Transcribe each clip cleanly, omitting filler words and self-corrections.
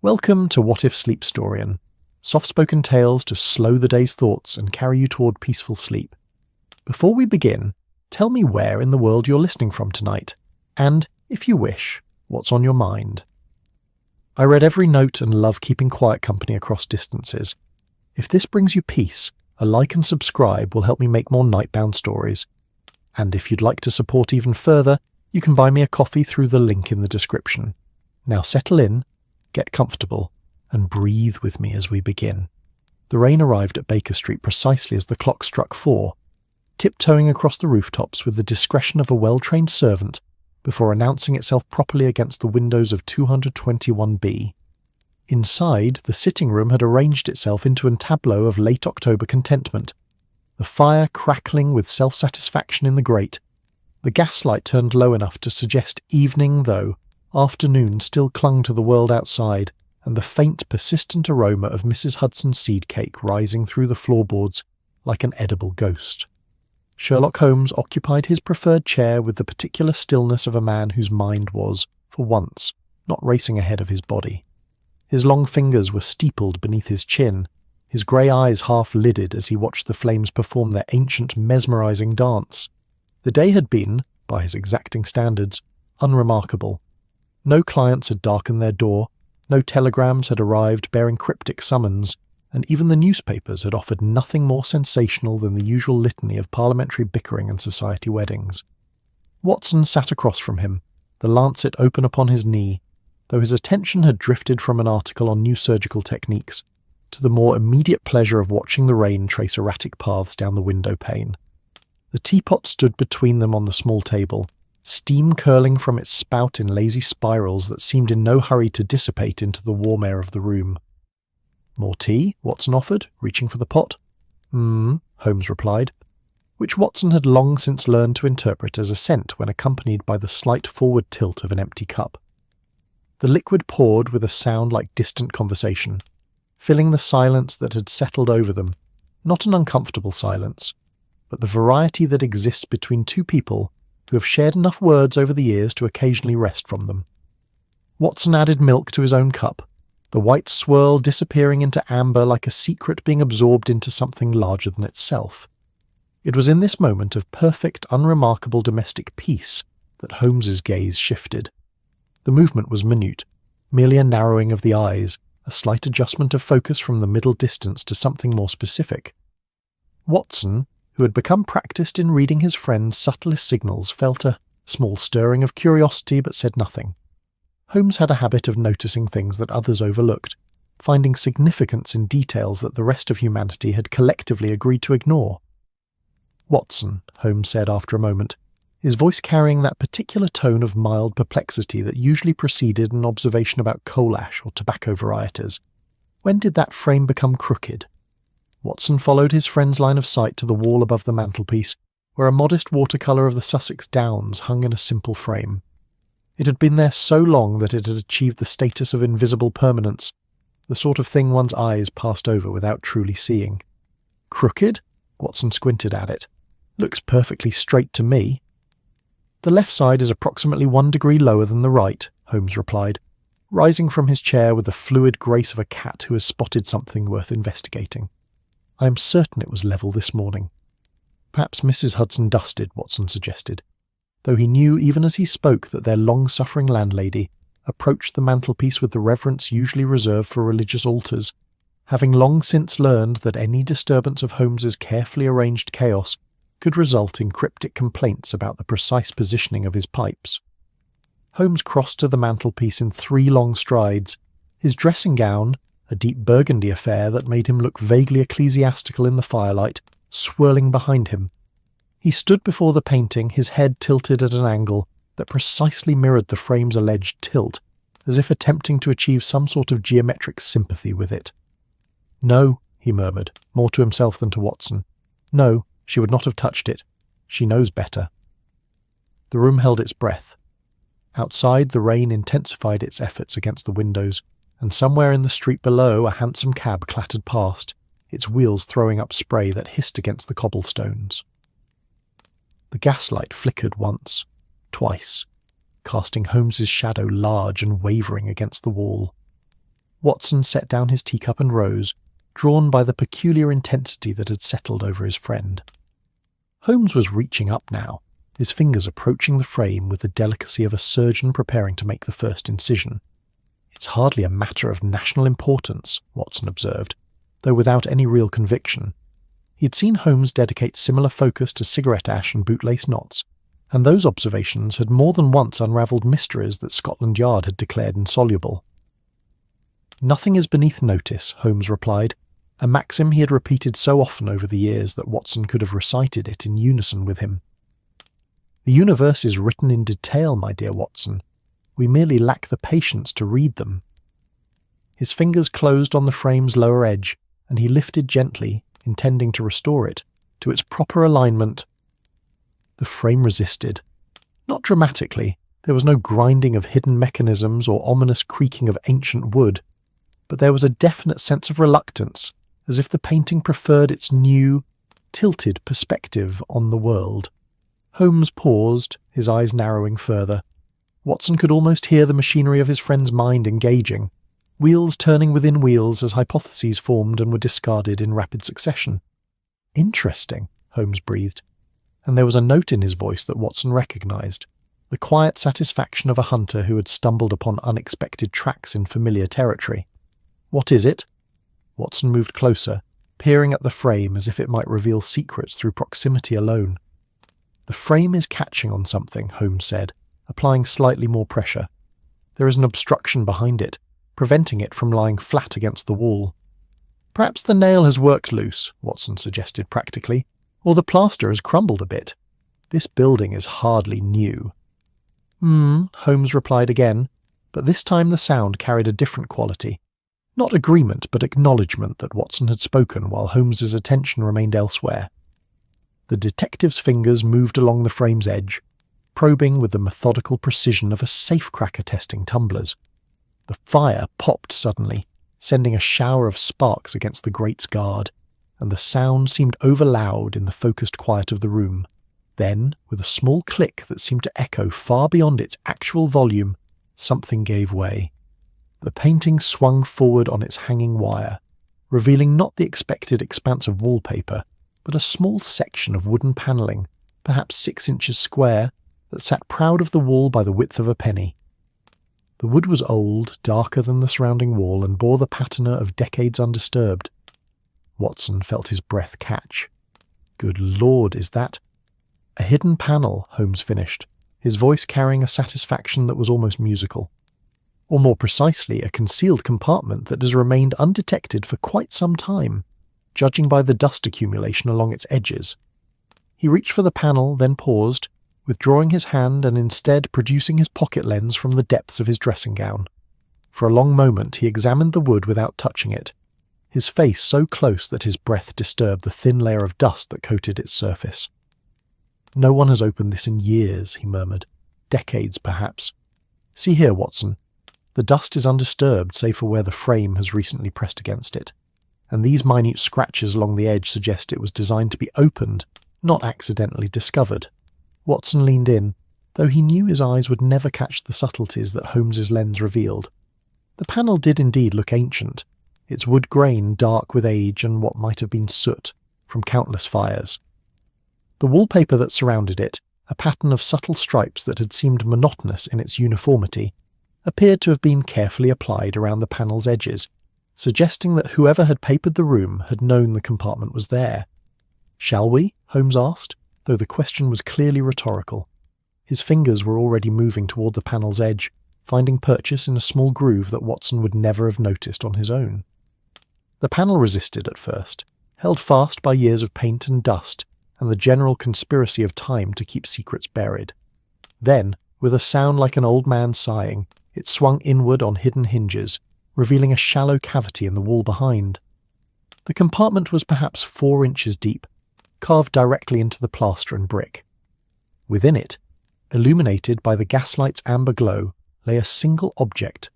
Welcome to What If Sleepstorian, soft-spoken tales to slow the day's thoughts and carry you toward peaceful sleep. Before we begin, tell me where in the world you're listening from tonight, and, if you wish, what's on your mind. I read every note and love keeping quiet company across distances. If this brings you peace, a like and subscribe will help me make more nightbound stories. And if you'd like to support even further, you can buy me a coffee through the link in the description. Now settle in, get comfortable, and breathe with me as we begin. The rain arrived at Baker Street precisely as the clock struck 4, tiptoeing across the rooftops with the discretion of a well-trained servant before announcing itself properly against the windows of 221B. Inside, the sitting room had arranged itself into a tableau of late October contentment, the fire crackling with self-satisfaction in the grate. The gaslight turned low enough to suggest evening, though afternoon still clung to the world outside, and the faint, persistent aroma of Mrs. Hudson's seed cake rising through the floorboards like an edible ghost. Sherlock Holmes occupied his preferred chair with the particular stillness of a man whose mind was, for once, not racing ahead of his body. His long fingers were steepled beneath his chin, his grey eyes half-lidded as he watched the flames perform their ancient, mesmerising dance. The day had been, by his exacting standards, unremarkable. No clients had darkened their door, no telegrams had arrived bearing cryptic summons, and even the newspapers had offered nothing more sensational than the usual litany of parliamentary bickering and society weddings. Watson sat across from him, the lancet open upon his knee, though his attention had drifted from an article on new surgical techniques to the more immediate pleasure of watching the rain trace erratic paths down the window pane. The teapot stood between them on the small table, steam curling from its spout in lazy spirals that seemed in no hurry to dissipate into the warm air of the room. "More tea?" Watson offered, reaching for the pot. Holmes replied, which Watson had long since learned to interpret as assent when accompanied by the slight forward tilt of an empty cup. The liquid poured with a sound like distant conversation, filling the silence that had settled over them, not an uncomfortable silence, but the variety that exists between two people who have shared enough words over the years to occasionally rest from them. Watson added milk to his own cup, the white swirl disappearing into amber like a secret being absorbed into something larger than itself. It was in this moment of perfect, unremarkable domestic peace that Holmes's gaze shifted. The movement was minute, merely a narrowing of the eyes, a slight adjustment of focus from the middle distance to something more specific. Watson, who had become practiced in reading his friend's subtlest signals, felt a small stirring of curiosity but said nothing. Holmes had a habit of noticing things that others overlooked, finding significance in details that the rest of humanity had collectively agreed to ignore. "Watson," Holmes said after a moment, his voice carrying that particular tone of mild perplexity that usually preceded an observation about coal ash or tobacco varieties. "When did that frame become crooked?" Watson followed his friend's line of sight to the wall above the mantelpiece, where a modest watercolour of the Sussex Downs hung in a simple frame. It had been there so long that it had achieved the status of invisible permanence, the sort of thing one's eyes passed over without truly seeing. "Crooked?" Watson squinted at it. "Looks perfectly straight to me." "The left side is approximately 1 degree lower than the right," Holmes replied, rising from his chair with the fluid grace of a cat who has spotted something worth investigating. "I am certain it was level this morning." "Perhaps Mrs. Hudson dusted," Watson suggested, though he knew even as he spoke that their long-suffering landlady approached the mantelpiece with the reverence usually reserved for religious altars, having long since learned that any disturbance of Holmes's carefully arranged chaos could result in cryptic complaints about the precise positioning of his pipes. Holmes crossed to the mantelpiece in 3 long strides, his dressing gown, a deep burgundy affair that made him look vaguely ecclesiastical in the firelight, swirling behind him. He stood before the painting, his head tilted at an angle that precisely mirrored the frame's alleged tilt, as if attempting to achieve some sort of geometric sympathy with it. "No," he murmured, more to himself than to Watson. "No, she would not have touched it. She knows better." The room held its breath. Outside, the rain intensified its efforts against the windows, and somewhere in the street below a hansom cab clattered past, its wheels throwing up spray that hissed against the cobblestones. The gaslight flickered once, twice, casting Holmes's shadow large and wavering against the wall. Watson set down his teacup and rose, drawn by the peculiar intensity that had settled over his friend. Holmes was reaching up now, his fingers approaching the frame with the delicacy of a surgeon preparing to make the first incision. "It's hardly a matter of national importance," Watson observed, though without any real conviction. He had seen Holmes dedicate similar focus to cigarette ash and bootlace knots, and those observations had more than once unravelled mysteries that Scotland Yard had declared insoluble. "Nothing is beneath notice," Holmes replied, a maxim he had repeated so often over the years that Watson could have recited it in unison with him. "The universe is written in detail, my dear Watson. We merely lack the patience to read them." His fingers closed on the frame's lower edge, and he lifted gently, intending to restore it to its proper alignment. The frame resisted. Not dramatically, there was no grinding of hidden mechanisms or ominous creaking of ancient wood, but there was a definite sense of reluctance, as if the painting preferred its new, tilted perspective on the world. Holmes paused, his eyes narrowing further. Watson could almost hear the machinery of his friend's mind engaging, wheels turning within wheels as hypotheses formed and were discarded in rapid succession. "Interesting," Holmes breathed, and there was a note in his voice that Watson recognised, the quiet satisfaction of a hunter who had stumbled upon unexpected tracks in familiar territory. "What is it?" Watson moved closer, peering at the frame as if it might reveal secrets through proximity alone. "The frame is catching on something," Holmes said, applying slightly more pressure. "There is an obstruction behind it, preventing it from lying flat against the wall." "Perhaps the nail has worked loose," Watson suggested practically, "or the plaster has crumbled a bit. This building is hardly new." Holmes replied again, but this time the sound carried a different quality. Not agreement, but acknowledgement that Watson had spoken while Holmes's attention remained elsewhere. The detective's fingers moved along the frame's edge, probing with the methodical precision of a safecracker testing tumblers. The fire popped suddenly, sending a shower of sparks against the grate's guard, and the sound seemed overloud in the focused quiet of the room. Then, with a small click that seemed to echo far beyond its actual volume, something gave way. The painting swung forward on its hanging wire, revealing not the expected expanse of wallpaper, but a small section of wooden panelling, perhaps 6 inches square, that sat proud of the wall by the width of a penny. The wood was old, darker than the surrounding wall, and bore the patina of decades undisturbed. Watson felt his breath catch. "Good Lord, is that—" "A hidden panel," Holmes finished, his voice carrying a satisfaction that was almost musical. "Or more precisely, a concealed compartment that has remained undetected for quite some time, judging by the dust accumulation along its edges." He reached for the panel, then paused, withdrawing his hand and instead producing his pocket lens from the depths of his dressing gown. For a long moment he examined the wood without touching it, his face so close that his breath disturbed the thin layer of dust that coated its surface. "No one has opened this in years," he murmured. "Decades, perhaps. See here, Watson. The dust is undisturbed save for where the frame has recently pressed against it, and these minute scratches along the edge suggest it was designed to be opened, not accidentally discovered." Watson leaned in, though he knew his eyes would never catch the subtleties that Holmes's lens revealed. The panel did indeed look ancient, its wood grain dark with age and what might have been soot from countless fires. The wallpaper that surrounded it, a pattern of subtle stripes that had seemed monotonous in its uniformity, appeared to have been carefully applied around the panel's edges, suggesting that whoever had papered the room had known the compartment was there. "Shall we?" Holmes asked, though the question was clearly rhetorical. His fingers were already moving toward the panel's edge, finding purchase in a small groove that Watson would never have noticed on his own. The panel resisted at first, held fast by years of paint and dust and the general conspiracy of time to keep secrets buried. Then, with a sound like an old man sighing, it swung inward on hidden hinges, revealing a shallow cavity in the wall behind. The compartment was perhaps 4 inches deep, carved directly into the plaster and brick. Within it, illuminated by the gaslight's amber glow, lay a single object,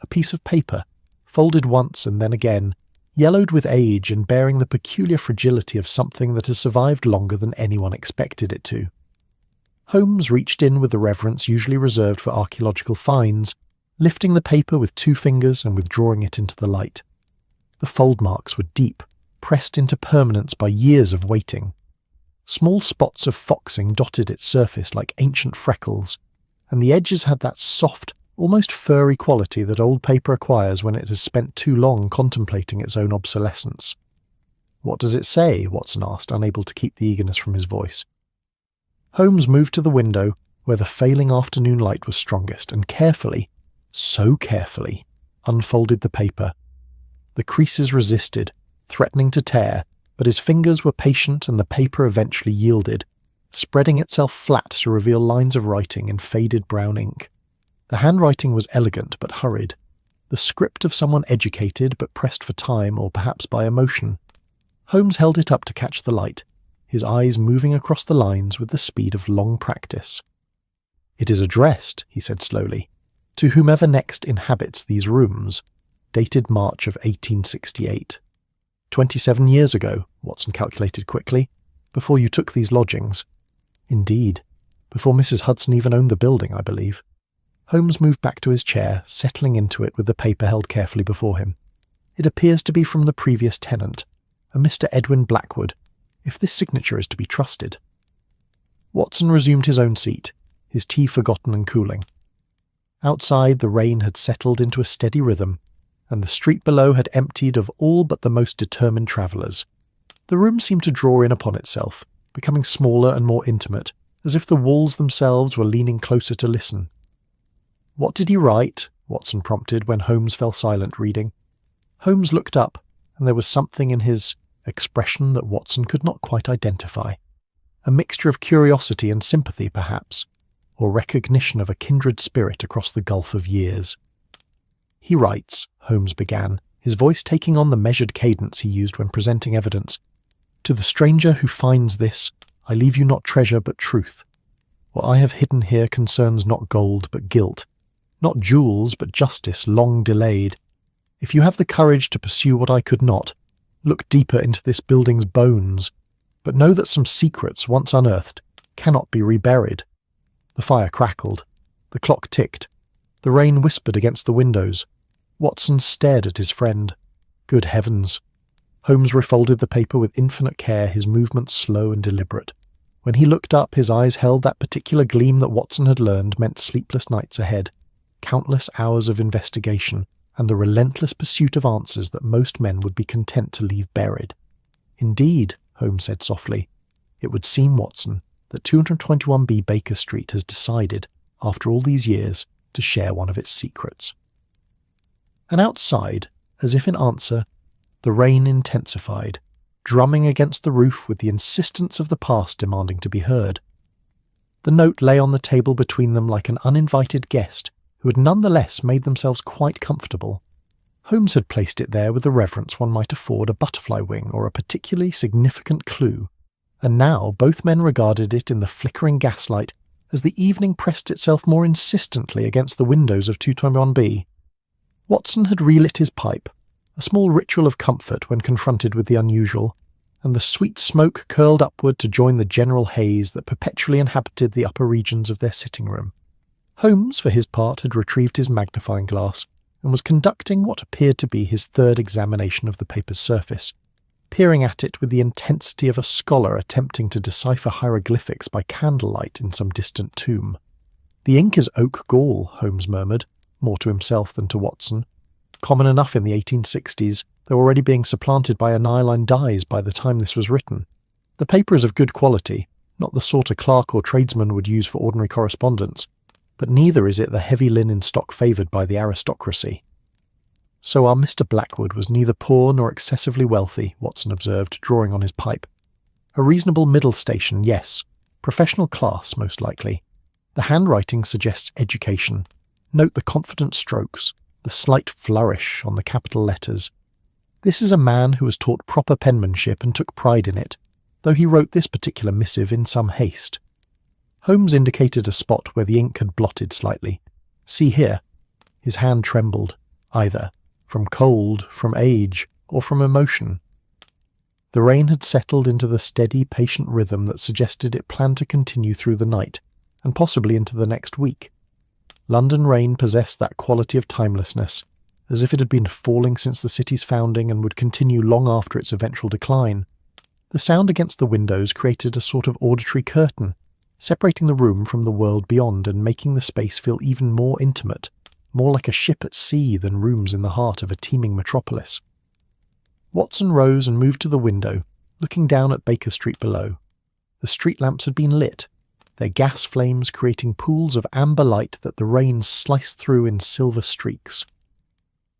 a piece of paper, folded once and then again, yellowed with age and bearing the peculiar fragility of something that has survived longer than anyone expected it to. Holmes reached in with the reverence usually reserved for archaeological finds, lifting the paper with 2 fingers and withdrawing it into the light. The fold marks were deep, pressed into permanence by years of waiting. Small spots of foxing dotted its surface like ancient freckles, and the edges had that soft, almost furry quality that old paper acquires when it has spent too long contemplating its own obsolescence. "What does it say?" Watson asked, unable to keep the eagerness from his voice. Holmes moved to the window where the failing afternoon light was strongest and carefully, so carefully, unfolded the paper. The creases resisted, threatening to tear, but his fingers were patient and the paper eventually yielded, spreading itself flat to reveal lines of writing in faded brown ink. The handwriting was elegant but hurried, the script of someone educated but pressed for time or perhaps by emotion. Holmes held it up to catch the light, his eyes moving across the lines with the speed of long practice. "It is addressed," he said slowly, "to whomever next inhabits these rooms, dated March of 1868. 27 years ago," Watson calculated quickly, "before you took these lodgings. Indeed, before Mrs. Hudson even owned the building, I believe." Holmes moved back to his chair, settling into it with the paper held carefully before him. "It appears to be from the previous tenant, a Mr. Edwin Blackwood, if this signature is to be trusted." Watson resumed his own seat, his tea forgotten and cooling. Outside, the rain had settled into a steady rhythm, and the street below had emptied of all but the most determined travellers. The room seemed to draw in upon itself, becoming smaller and more intimate, as if the walls themselves were leaning closer to listen. "What did he write?" Watson prompted when Holmes fell silent reading. Holmes looked up, and there was something in his expression that Watson could not quite identify. A mixture of curiosity and sympathy, perhaps, or recognition of a kindred spirit across the gulf of years. "He writes," Holmes began, his voice taking on the measured cadence he used when presenting evidence, "to the stranger who finds this, I leave you not treasure but truth. What I have hidden here concerns not gold but guilt, not jewels but justice long delayed. If you have the courage to pursue what I could not, look deeper into this building's bones, but know that some secrets, once unearthed, cannot be reburied." The fire crackled. The clock ticked. The rain whispered against the windows. Watson stared at his friend. Good heavens! Holmes refolded the paper with infinite care, his movements slow and deliberate. When he looked up, his eyes held that particular gleam that Watson had learned meant sleepless nights ahead, countless hours of investigation, and the relentless pursuit of answers that most men would be content to leave buried. "Indeed," Holmes said softly, "it would seem, Watson, that 221B Baker Street has decided, after all these years, to share one of its secrets." And outside, as if in answer, the rain intensified, drumming against the roof with the insistence of the past demanding to be heard. The note lay on the table between them like an uninvited guest who had nonetheless made themselves quite comfortable. Holmes had placed it there with the reverence one might afford a butterfly wing or a particularly significant clue, and now both men regarded it in the flickering gaslight as the evening pressed itself more insistently against the windows of 221B. Watson had relit his pipe, a small ritual of comfort when confronted with the unusual, and the sweet smoke curled upward to join the general haze that perpetually inhabited the upper regions of their sitting-room. Holmes, for his part, had retrieved his magnifying glass and was conducting what appeared to be his third examination of the paper's surface, peering at it with the intensity of a scholar attempting to decipher hieroglyphics by candlelight in some distant tomb. "The ink is oak gall," Holmes murmured, more to himself than to Watson. "Common enough in the 1860s, though already being supplanted by aniline dyes by the time this was written. The paper is of good quality, not the sort a clerk or tradesman would use for ordinary correspondence, but neither is it the heavy linen stock favoured by the aristocracy." "So our Mr. Blackwood was neither poor nor excessively wealthy," Watson observed, drawing on his pipe. "A reasonable middle station, yes. Professional class, most likely. The handwriting suggests education. Note the confident strokes, the slight flourish on the capital letters. This is a man who was taught proper penmanship and took pride in it, though he wrote this particular missive in some haste." Holmes indicated a spot where the ink had blotted slightly. "See here." His hand trembled, either from cold, from age, or from emotion. The rain had settled into the steady, patient rhythm that suggested it planned to continue through the night, and possibly into the next week. London rain possessed that quality of timelessness, as if it had been falling since the city's founding and would continue long after its eventual decline. The sound against the windows created a sort of auditory curtain, separating the room from the world beyond and making the space feel even more intimate, more like a ship at sea than rooms in the heart of a teeming metropolis. Watson rose and moved to the window, looking down at Baker Street below. The street lamps had been lit, their gas flames creating pools of amber light that the rain sliced through in silver streaks.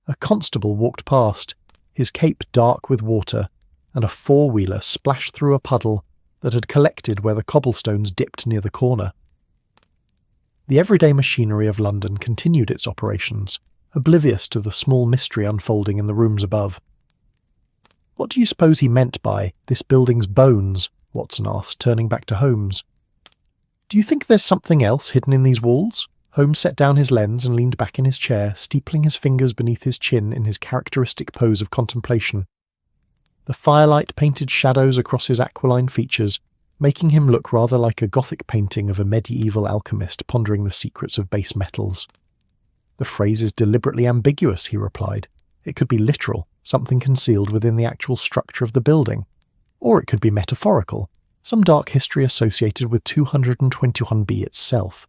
A constable walked past, his cape dark with water, and a four-wheeler splashed through a puddle that had collected where the cobblestones dipped near the corner. The everyday machinery of London continued its operations, oblivious to the small mystery unfolding in the rooms above. "What do you suppose he meant by, 'this building's bones'?" Watson asked, turning back to Holmes. "Do you think there's something else hidden in these walls?" Holmes set down his lens and leaned back in his chair, steepling his fingers beneath his chin in his characteristic pose of contemplation. The firelight painted shadows across his aquiline features, making him look rather like a Gothic painting of a medieval alchemist pondering the secrets of base metals. "The phrase is deliberately ambiguous," he replied. "It could be literal, something concealed within the actual structure of the building. Or it could be metaphorical, some dark history associated with 221B itself.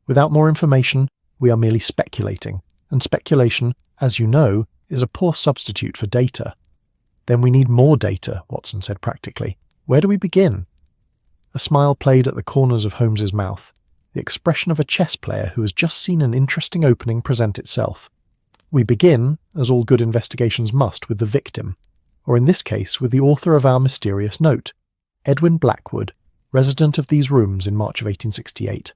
Without more information, we are merely speculating, and speculation, as you know, is a poor substitute for data." "Then we need more data," Watson said practically. "Where do we begin?" A smile played at the corners of Holmes's mouth, the expression of a chess player who has just seen an interesting opening present itself. "We begin, as all good investigations must, with the victim, or in this case with the author of our mysterious note, Edwin Blackwood, resident of these rooms in March of 1868.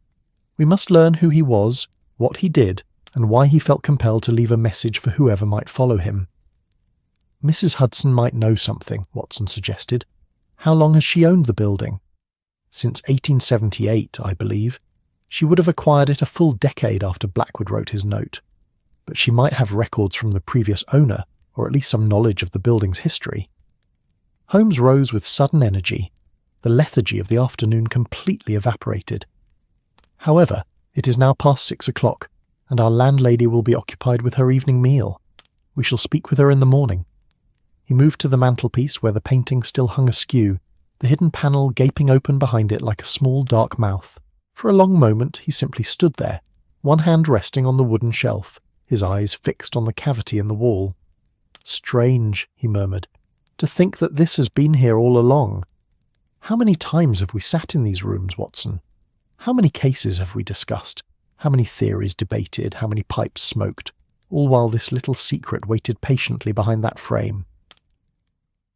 We must learn who he was, what he did, and why he felt compelled to leave a message for whoever might follow him." "Mrs. Hudson might know something," Watson suggested. "How long has she owned the building?" "Since 1878, I believe. She would have acquired it a full decade after Blackwood wrote his note. But she might have records from the previous owner, or at least some knowledge of the building's history." Holmes rose with sudden energy. The lethargy of the afternoon completely evaporated. "However, it is now past 6 o'clock, and our landlady will be occupied with her evening meal. We shall speak with her in the morning." He moved to the mantelpiece where the painting still hung askew, the hidden panel gaping open behind it like a small dark mouth. For a long moment he simply stood there, one hand resting on the wooden shelf, his eyes fixed on the cavity in the wall. "Strange," he murmured, "to think that this has been here all along. How many times have we sat in these rooms, Watson? How many cases have we discussed? How many theories debated? How many pipes smoked? All while this little secret waited patiently behind that frame."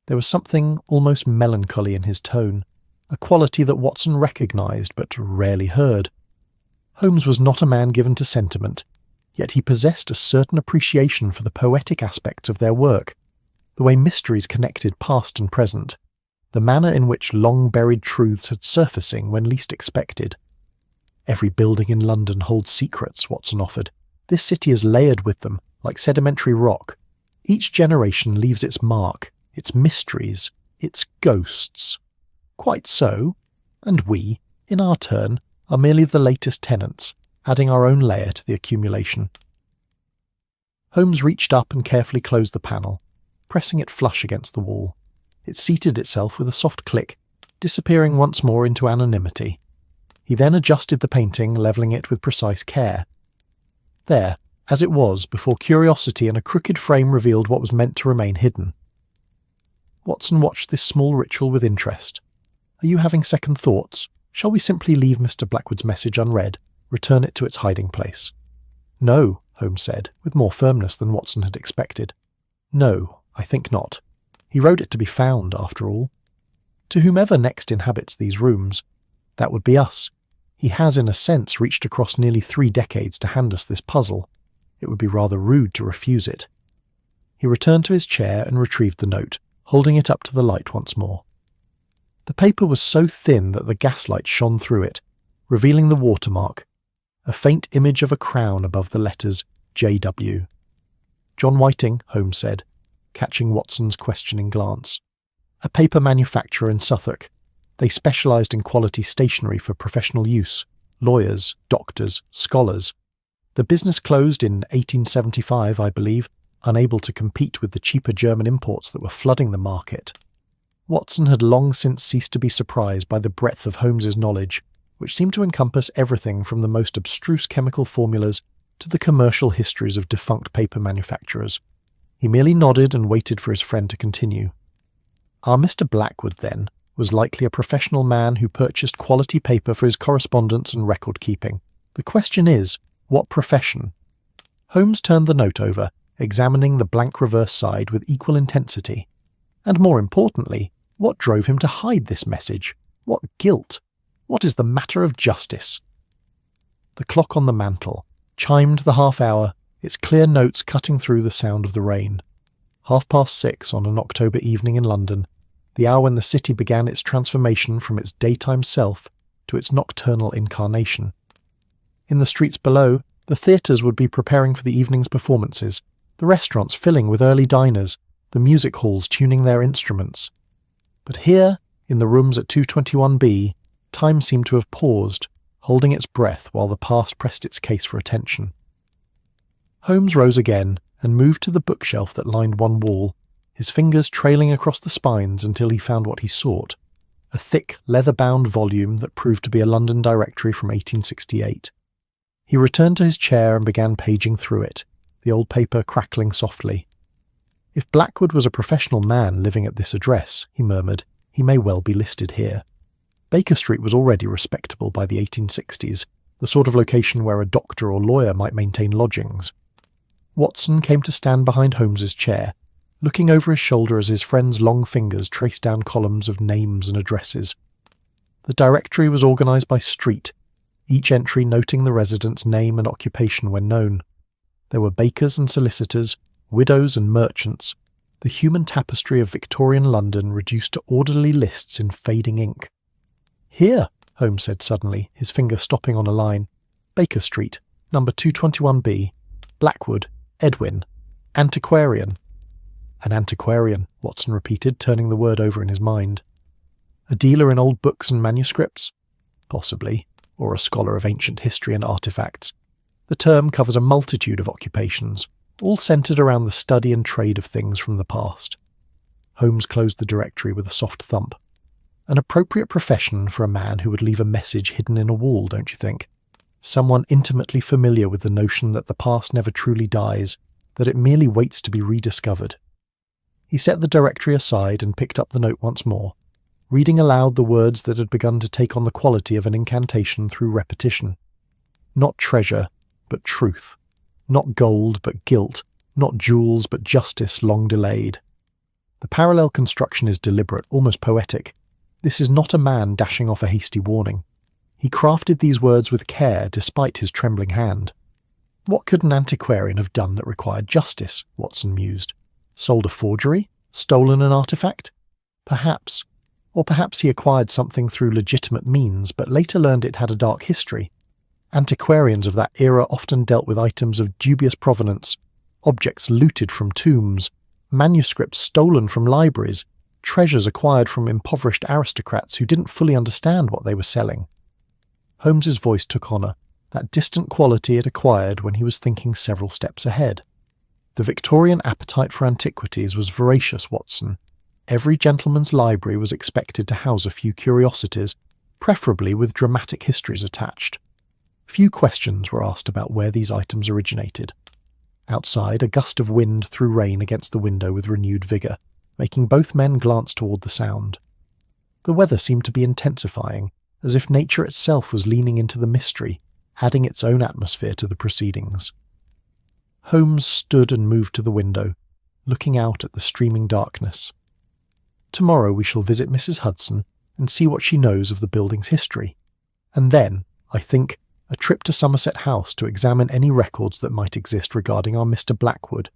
There was something almost melancholy in his tone, a quality that Watson recognised but rarely heard. Holmes was not a man given to sentiment, yet he possessed a certain appreciation for the poetic aspects of their work, the way mysteries connected past and present, the manner in which long-buried truths had surfacing when least expected. "Every building in London holds secrets," Watson offered. "This city is layered with them, like sedimentary rock. Each generation leaves its mark, its mysteries, its ghosts." "Quite so. And we, in our turn, are merely the latest tenants, adding our own layer to the accumulation." Holmes reached up and carefully closed the panel, pressing it flush against the wall. It seated itself with a soft click, disappearing once more into anonymity. He then adjusted the painting, levelling it with precise care. There, as it was, before curiosity and a crooked frame revealed what was meant to remain hidden. Watson watched this small ritual with interest. "Are you having second thoughts? Shall we simply leave Mr. Blackwood's message unread, return it to its hiding place?" "No," Holmes said, with more firmness than Watson had expected. "No, I think not. He wrote it to be found, after all. To whomever next inhabits these rooms, that would be us. He has, in a sense, reached across nearly 3 decades to hand us this puzzle. It would be rather rude to refuse it." He returned to his chair and retrieved the note, holding it up to the light once more. The paper was so thin that the gaslight shone through it, revealing the watermark, a faint image of a crown above the letters J.W. "John Whiting," Holmes said, catching Watson's questioning glance. "A paper manufacturer in Suffolk. They specialised in quality stationery for professional use, lawyers, doctors, scholars, The business closed in 1875, I believe, unable to compete with the cheaper German imports that were flooding the market. Watson had long since ceased to be surprised by the breadth of Holmes's knowledge, which seemed to encompass everything from the most abstruse chemical formulas to the commercial histories of defunct paper manufacturers. He merely nodded and waited for his friend to continue. Our Mr. Blackwood, then, was likely a professional man who purchased quality paper for his correspondence and record-keeping. The question is, what profession? Holmes turned the note over, examining the blank reverse side with equal intensity. And more importantly, what drove him to hide this message? What guilt? What is the matter of justice? The clock on the mantel chimed the half-hour, its clear notes cutting through the sound of the rain. 6:30 on an October evening in London, the hour when the city began its transformation from its daytime self to its nocturnal incarnation. In the streets below, the theatres would be preparing for the evening's performances, the restaurants filling with early diners, the music halls tuning their instruments. But here, in the rooms at 221B, time seemed to have paused, holding its breath while the past pressed its case for attention. Holmes rose again and moved to the bookshelf that lined one wall, his fingers trailing across the spines until he found what he sought, a thick, leather-bound volume that proved to be a London directory from 1868. He returned to his chair and began paging through it, the old paper crackling softly. If Blackwood was a professional man living at this address, he murmured, he may well be listed here. Baker Street was already respectable by the 1860s, the sort of location where a doctor or lawyer might maintain lodgings. Watson came to stand behind Holmes's chair, looking over his shoulder as his friend's long fingers traced down columns of names and addresses. The directory was organised by street, each entry noting the resident's name and occupation when known. There were bakers and solicitors, widows and merchants, the human tapestry of Victorian London reduced to orderly lists in fading ink. "Here," Holmes said suddenly, his finger stopping on a line. "Baker Street, number 221B, Blackwood, Edwin, antiquarian." An antiquarian, Watson repeated, turning the word over in his mind. A dealer in old books and manuscripts? Possibly, or a scholar of ancient history and artifacts. The term covers a multitude of occupations, all centred around the study and trade of things from the past. Holmes closed the directory with a soft thump. An appropriate profession for a man who would leave a message hidden in a wall, don't you think? Someone intimately familiar with the notion that the past never truly dies, that it merely waits to be rediscovered. He set the directory aside and picked up the note once more, reading aloud the words that had begun to take on the quality of an incantation through repetition. Not treasure, but truth. Not gold, but guilt. Not jewels, but justice long delayed. The parallel construction is deliberate, almost poetic. This is not a man dashing off a hasty warning. He crafted these words with care despite his trembling hand. What could an antiquarian have done that required justice? Watson mused. Sold a forgery? Stolen an artifact? Perhaps. Or perhaps he acquired something through legitimate means, but later learned it had a dark history. Antiquarians of that era often dealt with items of dubious provenance, objects looted from tombs, manuscripts stolen from libraries, treasures acquired from impoverished aristocrats who didn't fully understand what they were selling. Holmes's voice took on that distant quality it acquired when he was thinking several steps ahead. The Victorian appetite for antiquities was voracious, Watson. Every gentleman's library was expected to house a few curiosities, preferably with dramatic histories attached. Few questions were asked about where these items originated. Outside, a gust of wind threw rain against the window with renewed vigour, making both men glance toward the sound. The weather seemed to be intensifying, as if nature itself was leaning into the mystery, adding its own atmosphere to the proceedings. Holmes stood and moved to the window, looking out at the streaming darkness. Tomorrow we shall visit Mrs. Hudson and see what she knows of the building's history. And then, I think, a trip to Somerset House to examine any records that might exist regarding our Mr. Blackwood.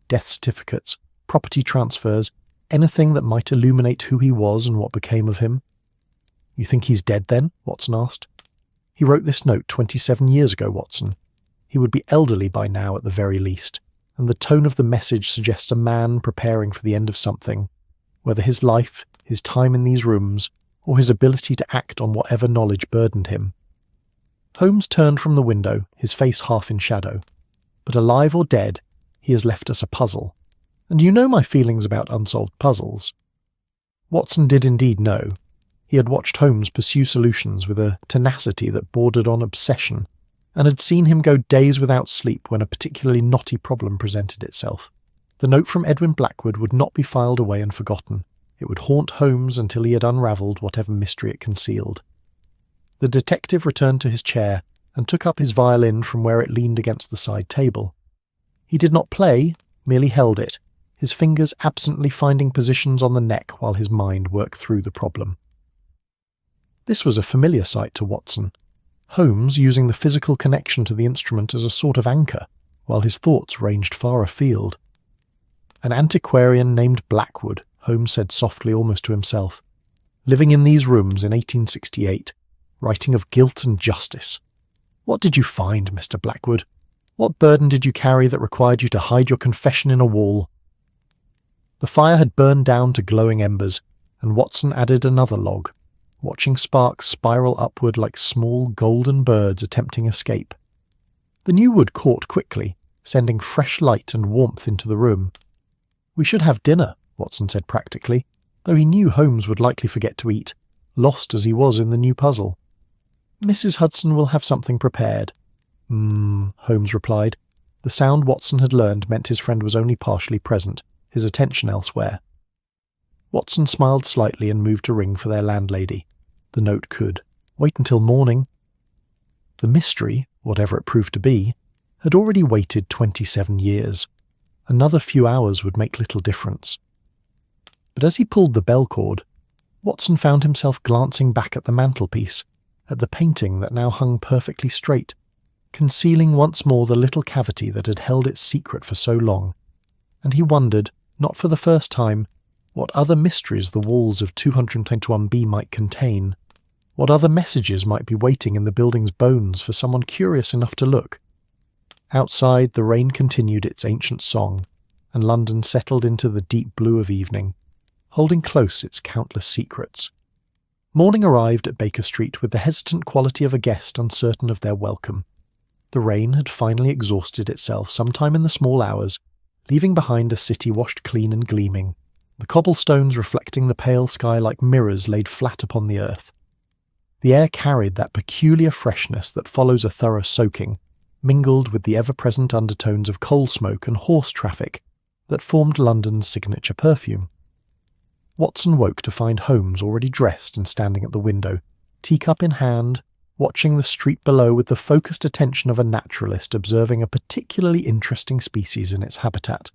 Death certificates, property transfers, anything that might illuminate who he was and what became of him. "You think he's dead then?" Watson asked. "He wrote this note 27 years ago, Watson. He would be elderly by now at the very least, and the tone of the message suggests a man preparing for the end of something, whether his life, his time in these rooms, or his ability to act on whatever knowledge burdened him." Holmes turned from the window, his face half in shadow. But alive or dead, he has left us a puzzle. And you know my feelings about unsolved puzzles. Watson did indeed know. He had watched Holmes pursue solutions with a tenacity that bordered on obsession, and had seen him go days without sleep when a particularly knotty problem presented itself. The note from Edwin Blackwood would not be filed away and forgotten. It would haunt Holmes until he had unravelled whatever mystery it concealed. The detective returned to his chair and took up his violin from where it leaned against the side table. He did not play, merely held it, his fingers absently finding positions on the neck while his mind worked through the problem. This was a familiar sight to Watson. Holmes using the physical connection to the instrument as a sort of anchor, while his thoughts ranged far afield. An antiquarian named Blackwood, Holmes said softly almost to himself, living in these rooms in 1868, writing of guilt and justice. What did you find, Mr. Blackwood? What burden did you carry that required you to hide your confession in a wall? The fire had burned down to glowing embers, and Watson added another log, watching sparks spiral upward like small golden birds attempting escape. The new wood caught quickly, sending fresh light and warmth into the room. "We should have dinner," Watson said practically, though he knew Holmes would likely forget to eat, lost as he was in the new puzzle. "Mrs. Hudson will have something prepared." Holmes replied. The sound Watson had learned meant his friend was only partially present, his attention elsewhere. Watson smiled slightly and moved to ring for their landlady. The note could wait until morning. The mystery, whatever it proved to be, had already waited 27 years. Another few hours would make little difference. But as he pulled the bell cord, Watson found himself glancing back at the mantelpiece, at the painting that now hung perfectly straight, concealing once more the little cavity that had held its secret for so long, and he wondered, not for the first time, what other mysteries the walls of 221B might contain, what other messages might be waiting in the building's bones for someone curious enough to look. Outside, the rain continued its ancient song, and London settled into the deep blue of evening, holding close its countless secrets. Morning arrived at Baker Street with the hesitant quality of a guest uncertain of their welcome. The rain had finally exhausted itself sometime in the small hours, leaving behind a city washed clean and gleaming, the cobblestones reflecting the pale sky like mirrors laid flat upon the earth. The air carried that peculiar freshness that follows a thorough soaking, mingled with the ever-present undertones of coal smoke and horse traffic that formed London's signature perfume. Watson woke to find Holmes already dressed and standing at the window, teacup in hand, watching the street below with the focused attention of a naturalist observing a particularly interesting species in its habitat.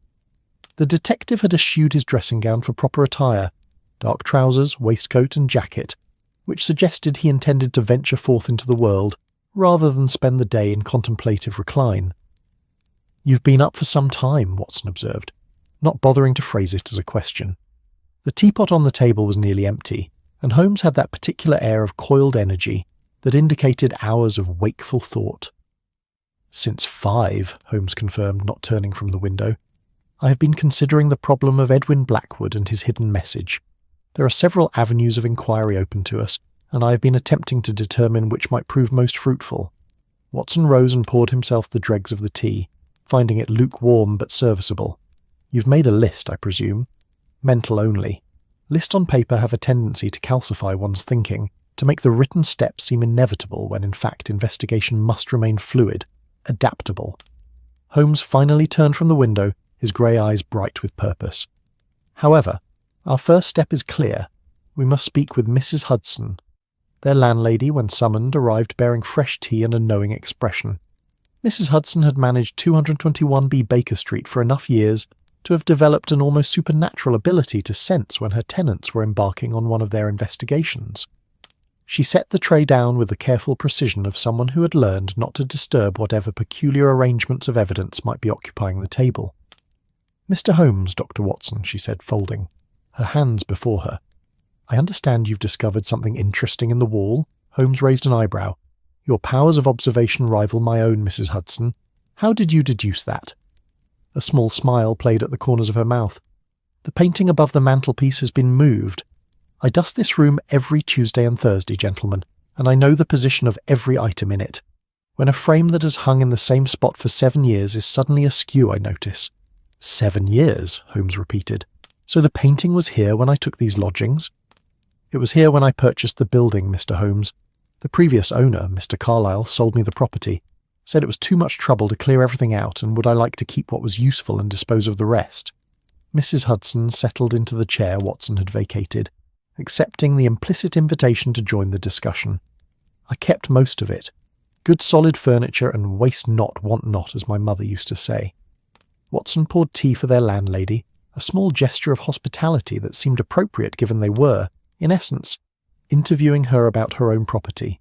The detective had eschewed his dressing gown for proper attire, dark trousers, waistcoat and jacket, which suggested he intended to venture forth into the world rather than spend the day in contemplative recline. "You've been up for some time," Watson observed, not bothering to phrase it as a question. The teapot on the table was nearly empty, and Holmes had that particular air of coiled energy that indicated hours of wakeful thought. "Since 5, Holmes confirmed, not turning from the window. "I have been considering the problem of Edwin Blackwood and his hidden message. There are several avenues of inquiry open to us, and I have been attempting to determine which might prove most fruitful." Watson rose and poured himself the dregs of the tea, finding it lukewarm but serviceable. "You've made a list, I presume?" "Mental only. Lists on paper have a tendency to calcify one's thinking, to make the written steps seem inevitable when in fact investigation must remain fluid, adaptable." Holmes finally turned from the window, his grey eyes bright with purpose. "However, our first step is clear. We must speak with Mrs. Hudson." Their landlady, when summoned, arrived bearing fresh tea and a knowing expression. Mrs. Hudson had managed 221B Baker Street for enough years to have developed an almost supernatural ability to sense when her tenants were embarking on one of their investigations. She set the tray down with the careful precision of someone who had learned not to disturb whatever peculiar arrangements of evidence might be occupying the table. "Mr. Holmes, Dr. Watson," she said, folding, her hands before her. "I understand you've discovered something interesting in the wall." Holmes raised an eyebrow. "Your powers of observation rival my own, Mrs. Hudson. How did you deduce that?" A small smile played at the corners of her mouth. "The painting above the mantelpiece has been moved. I dust this room every Tuesday and Thursday, gentlemen, and I know the position of every item in it. When a frame that has hung in the same spot for 7 years is suddenly askew, I notice. 7 years, Holmes repeated. So the painting was here when I took these lodgings? It was here when I purchased the building, Mr. Holmes. The previous owner, Mr. Carlyle, sold me the property, said it was too much trouble to clear everything out and would I like to keep what was useful and dispose of the rest. Mrs. Hudson settled into the chair Watson had vacated, accepting the implicit invitation to join the discussion. I kept most of it. Good solid furniture and waste not, want not, as my mother used to say. Watson poured tea for their landlady, a small gesture of hospitality that seemed appropriate given they were, in essence, interviewing her about her own property.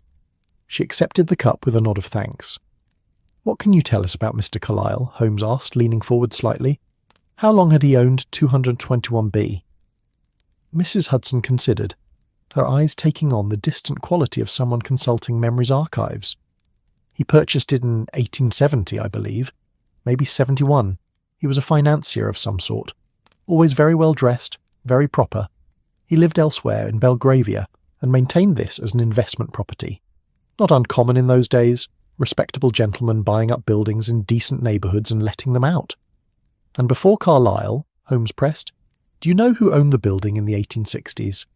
She accepted the cup with a nod of thanks. "What can you tell us about Mr. Carlyle?" Holmes asked, leaning forward slightly. "How long had he owned 221B? Mrs. Hudson considered, her eyes taking on the distant quality of someone consulting memory's archives. "He purchased it in 1870, I believe. Maybe 71. He was a financier of some sort. Always very well dressed, very proper. He lived elsewhere, in Belgravia, and maintained this as an investment property. Not uncommon in those days, respectable gentlemen buying up buildings in decent neighbourhoods and letting them out." "And before Carlyle," Holmes pressed, "do you know who owned the building in the 1860s?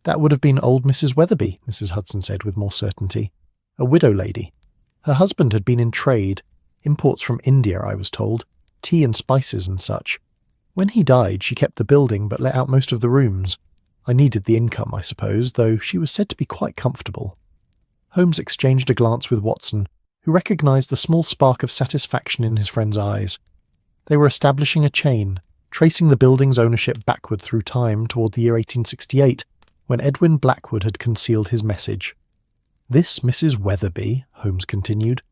"That would have been old Mrs. Weatherby," Mrs. Hudson said with more certainty. "A widow lady. Her husband had been in trade, imports from India, I was told, tea and spices and such. When he died, she kept the building but let out most of the rooms. I needed the income, I suppose, though she was said to be quite comfortable." Holmes exchanged a glance with Watson, who recognised the small spark of satisfaction in his friend's eyes. They were establishing a chain, tracing the building's ownership backward through time toward the year 1868, when Edwin Blackwood had concealed his message. "This Mrs. Weatherby," Holmes continued,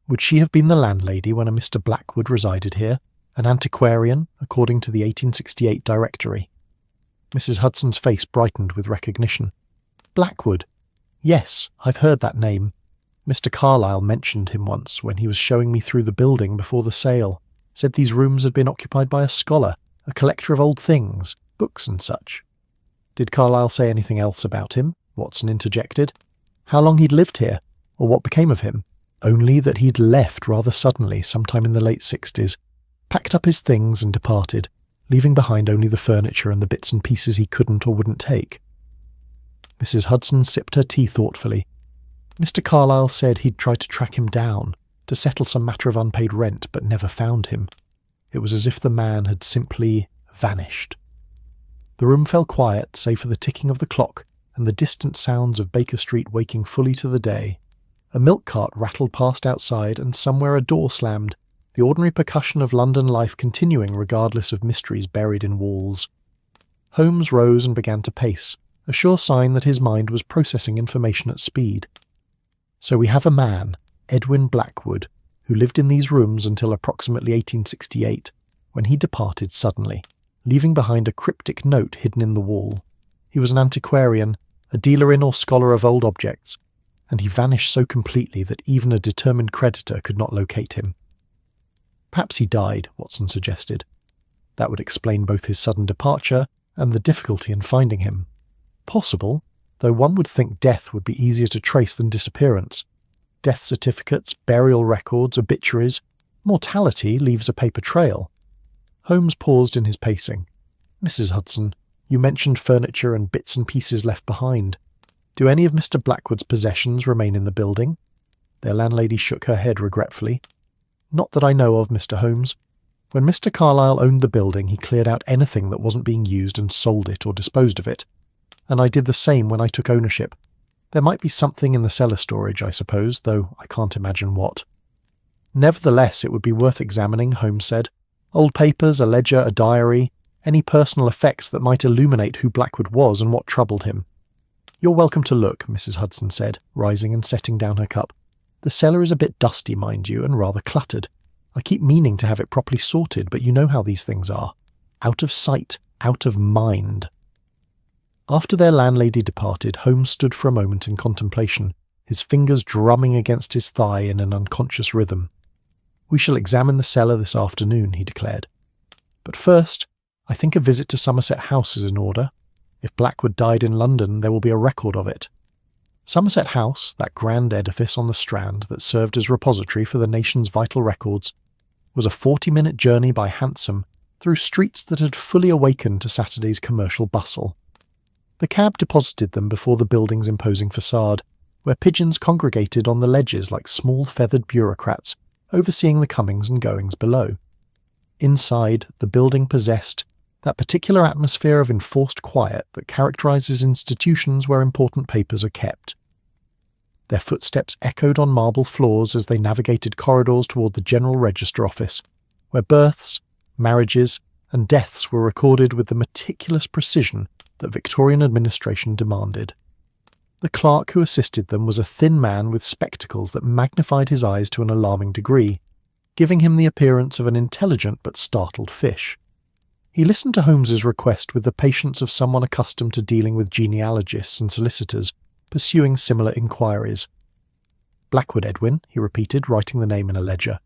"would she have been the landlady when a Mr. Blackwood resided here, an antiquarian, according to the 1868 directory?" Mrs. Hudson's face brightened with recognition. "Blackwood? Yes, I've heard that name. Mr. Carlyle mentioned him once when he was showing me through the building before the sale. Said these rooms had been occupied by a scholar, a collector of old things, books and such." "Did Carlyle say anything else about him?" Watson interjected. "How long he'd lived here, or what became of him?" "Only that he'd left rather suddenly sometime in the late 60s, packed up his things and departed, leaving behind only the furniture and the bits and pieces he couldn't or wouldn't take." Mrs. Hudson sipped her tea thoughtfully. "Mr. Carlyle said he'd tried to track him down, to settle some matter of unpaid rent, but never found him. It was as if the man had simply vanished." The room fell quiet, save for the ticking of the clock and the distant sounds of Baker Street waking fully to the day. A milk cart rattled past outside, and somewhere a door slammed, the ordinary percussion of London life continuing regardless of mysteries buried in walls. Holmes rose and began to pace, a sure sign that his mind was processing information at speed. "So we have a man, Edwin Blackwood, who lived in these rooms until approximately 1868, when he departed suddenly, leaving behind a cryptic note hidden in the wall. He was an antiquarian, a dealer in or scholar of old objects, and he vanished so completely that even a determined creditor could not locate him." "Perhaps he died," Watson suggested. "That would explain both his sudden departure and the difficulty in finding him." "Possible, though one would think death would be easier to trace than disappearance. Death certificates, burial records, obituaries. Mortality leaves a paper trail." Holmes paused in his pacing. "Mrs. Hudson, you mentioned furniture and bits and pieces left behind. Do any of Mr. Blackwood's possessions remain in the building?" Their landlady shook her head regretfully. "Not that I know of, Mr. Holmes. When Mr. Carlyle owned the building, he cleared out anything that wasn't being used and sold it or disposed of it. And I did the same when I took ownership. There might be something in the cellar storage, I suppose, though I can't imagine what." "Nevertheless, it would be worth examining," Holmes said. "Old papers, a ledger, a diary, any personal effects that might illuminate who Blackwood was and what troubled him." "You're welcome to look," Mrs. Hudson said, rising and setting down her cup. "The cellar is a bit dusty, mind you, and rather cluttered. I keep meaning to have it properly sorted, but you know how these things are. Out of sight, out of mind." After their landlady departed, Holmes stood for a moment in contemplation, his fingers drumming against his thigh in an unconscious rhythm. "We shall examine the cellar this afternoon," he declared. "But first, I think a visit to Somerset House is in order. If Blackwood died in London, there will be a record of it." Somerset House, that grand edifice on the Strand that served as repository for the nation's vital records, was a 40-minute journey by hansom through streets that had fully awakened to Saturday's commercial bustle. The cab deposited them before the building's imposing facade, where pigeons congregated on the ledges like small feathered bureaucrats overseeing the comings and goings below. Inside, the building possessed that particular atmosphere of enforced quiet that characterizes institutions where important papers are kept. Their footsteps echoed on marble floors as they navigated corridors toward the General Register Office, where births, marriages, and deaths were recorded with the meticulous precision that Victorian administration demanded. The clerk who assisted them was a thin man with spectacles that magnified his eyes to an alarming degree, giving him the appearance of an intelligent but startled fish. He listened to Holmes's request with the patience of someone accustomed to dealing with genealogists and solicitors pursuing similar inquiries. "Blackwood Edwin," he repeated, writing the name in a ledger.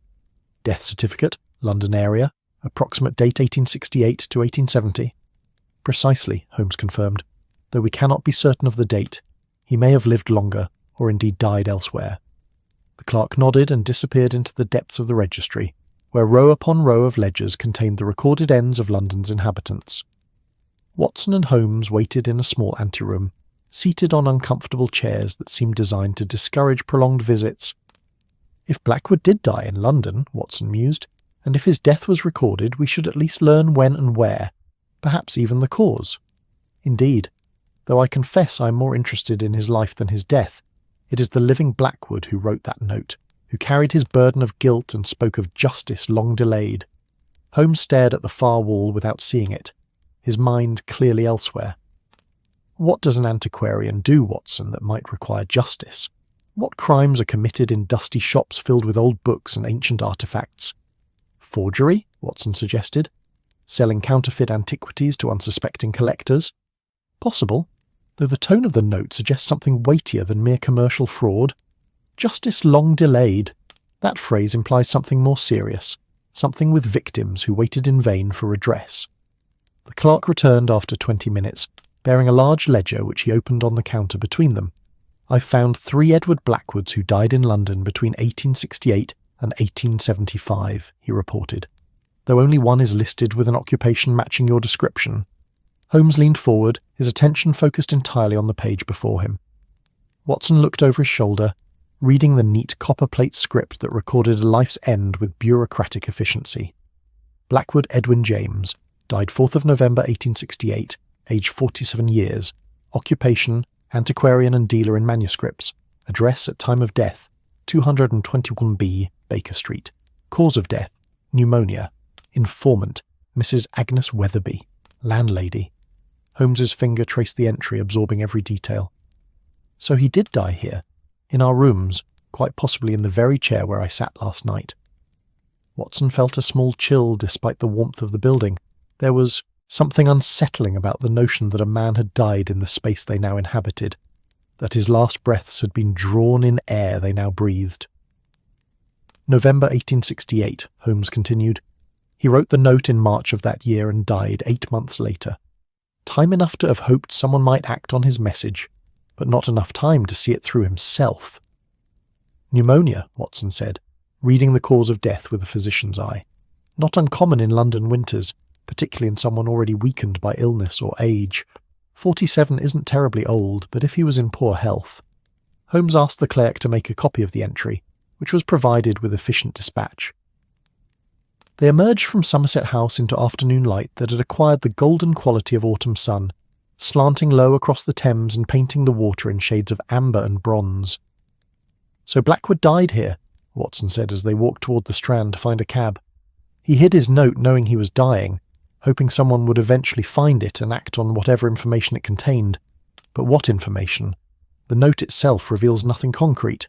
"Death certificate, London area, approximate date 1868 to 1870. "Precisely," Holmes confirmed, "though we cannot be certain of the date. He may have lived longer, or indeed died elsewhere." The clerk nodded and disappeared into the depths of the registry, where row upon row of ledgers contained the recorded ends of London's inhabitants. Watson and Holmes waited in a small anteroom, seated on uncomfortable chairs that seemed designed to discourage prolonged visits. "If Blackwood did die in London," Watson mused, "and if his death was recorded, we should at least learn when and where, perhaps even the cause. Indeed, though I confess I am more interested in his life than his death, it is the living Blackwood who wrote that note, who carried his burden of guilt and spoke of justice long delayed." Holmes stared at the far wall without seeing it, his mind clearly elsewhere. "What does an antiquarian do, Watson, that might require justice? What crimes are committed in dusty shops filled with old books and ancient artefacts?" "Forgery?" Watson suggested. "Selling counterfeit antiquities to unsuspecting collectors?" "Possible, though the tone of the note suggests something weightier than mere commercial fraud. Justice long delayed. That phrase implies something more serious, something with victims who waited in vain for redress." The clerk returned after 20 minutes, bearing a large ledger which he opened on the counter between them. "I've found 3 Edward Blackwoods who died in London between 1868 and 1875, he reported, "though only one is listed with an occupation matching your description." Holmes leaned forward, his attention focused entirely on the page before him. Watson looked over his shoulder, reading the neat copperplate script that recorded a life's end with bureaucratic efficiency. "Blackwood Edwin James, died 4th of November 1868, age 47 years, occupation, antiquarian and dealer in manuscripts, address at time of death, 221B, Baker Street, cause of death, pneumonia, informant, Mrs. Agnes Weatherby, landlady." Holmes's finger traced the entry, absorbing every detail. "So he did die here, in our rooms, quite possibly in the very chair where I sat last night." Watson felt a small chill despite the warmth of the building. There was something unsettling about the notion that a man had died in the space they now inhabited, that his last breaths had been drawn in air they now breathed. "November 1868, Holmes continued. "He wrote the note in March of that year and died 8 months later. Time enough to have hoped someone might act on his message, but not enough time to see it through himself." "Pneumonia," Watson said, reading the cause of death with a physician's eye. "Not uncommon in London winters, particularly in someone already weakened by illness or age. 47 isn't terribly old, but if he was in poor health." Holmes asked the clerk to make a copy of the entry, which was provided with efficient dispatch. They emerged from Somerset House into afternoon light that had acquired the golden quality of autumn sun, slanting low across the Thames and painting the water in shades of amber and bronze. "So Blackwood died here," Watson said as they walked toward the Strand to find a cab. "He hid his note knowing he was dying, hoping someone would eventually find it and act on whatever information it contained. But what information? The note itself reveals nothing concrete."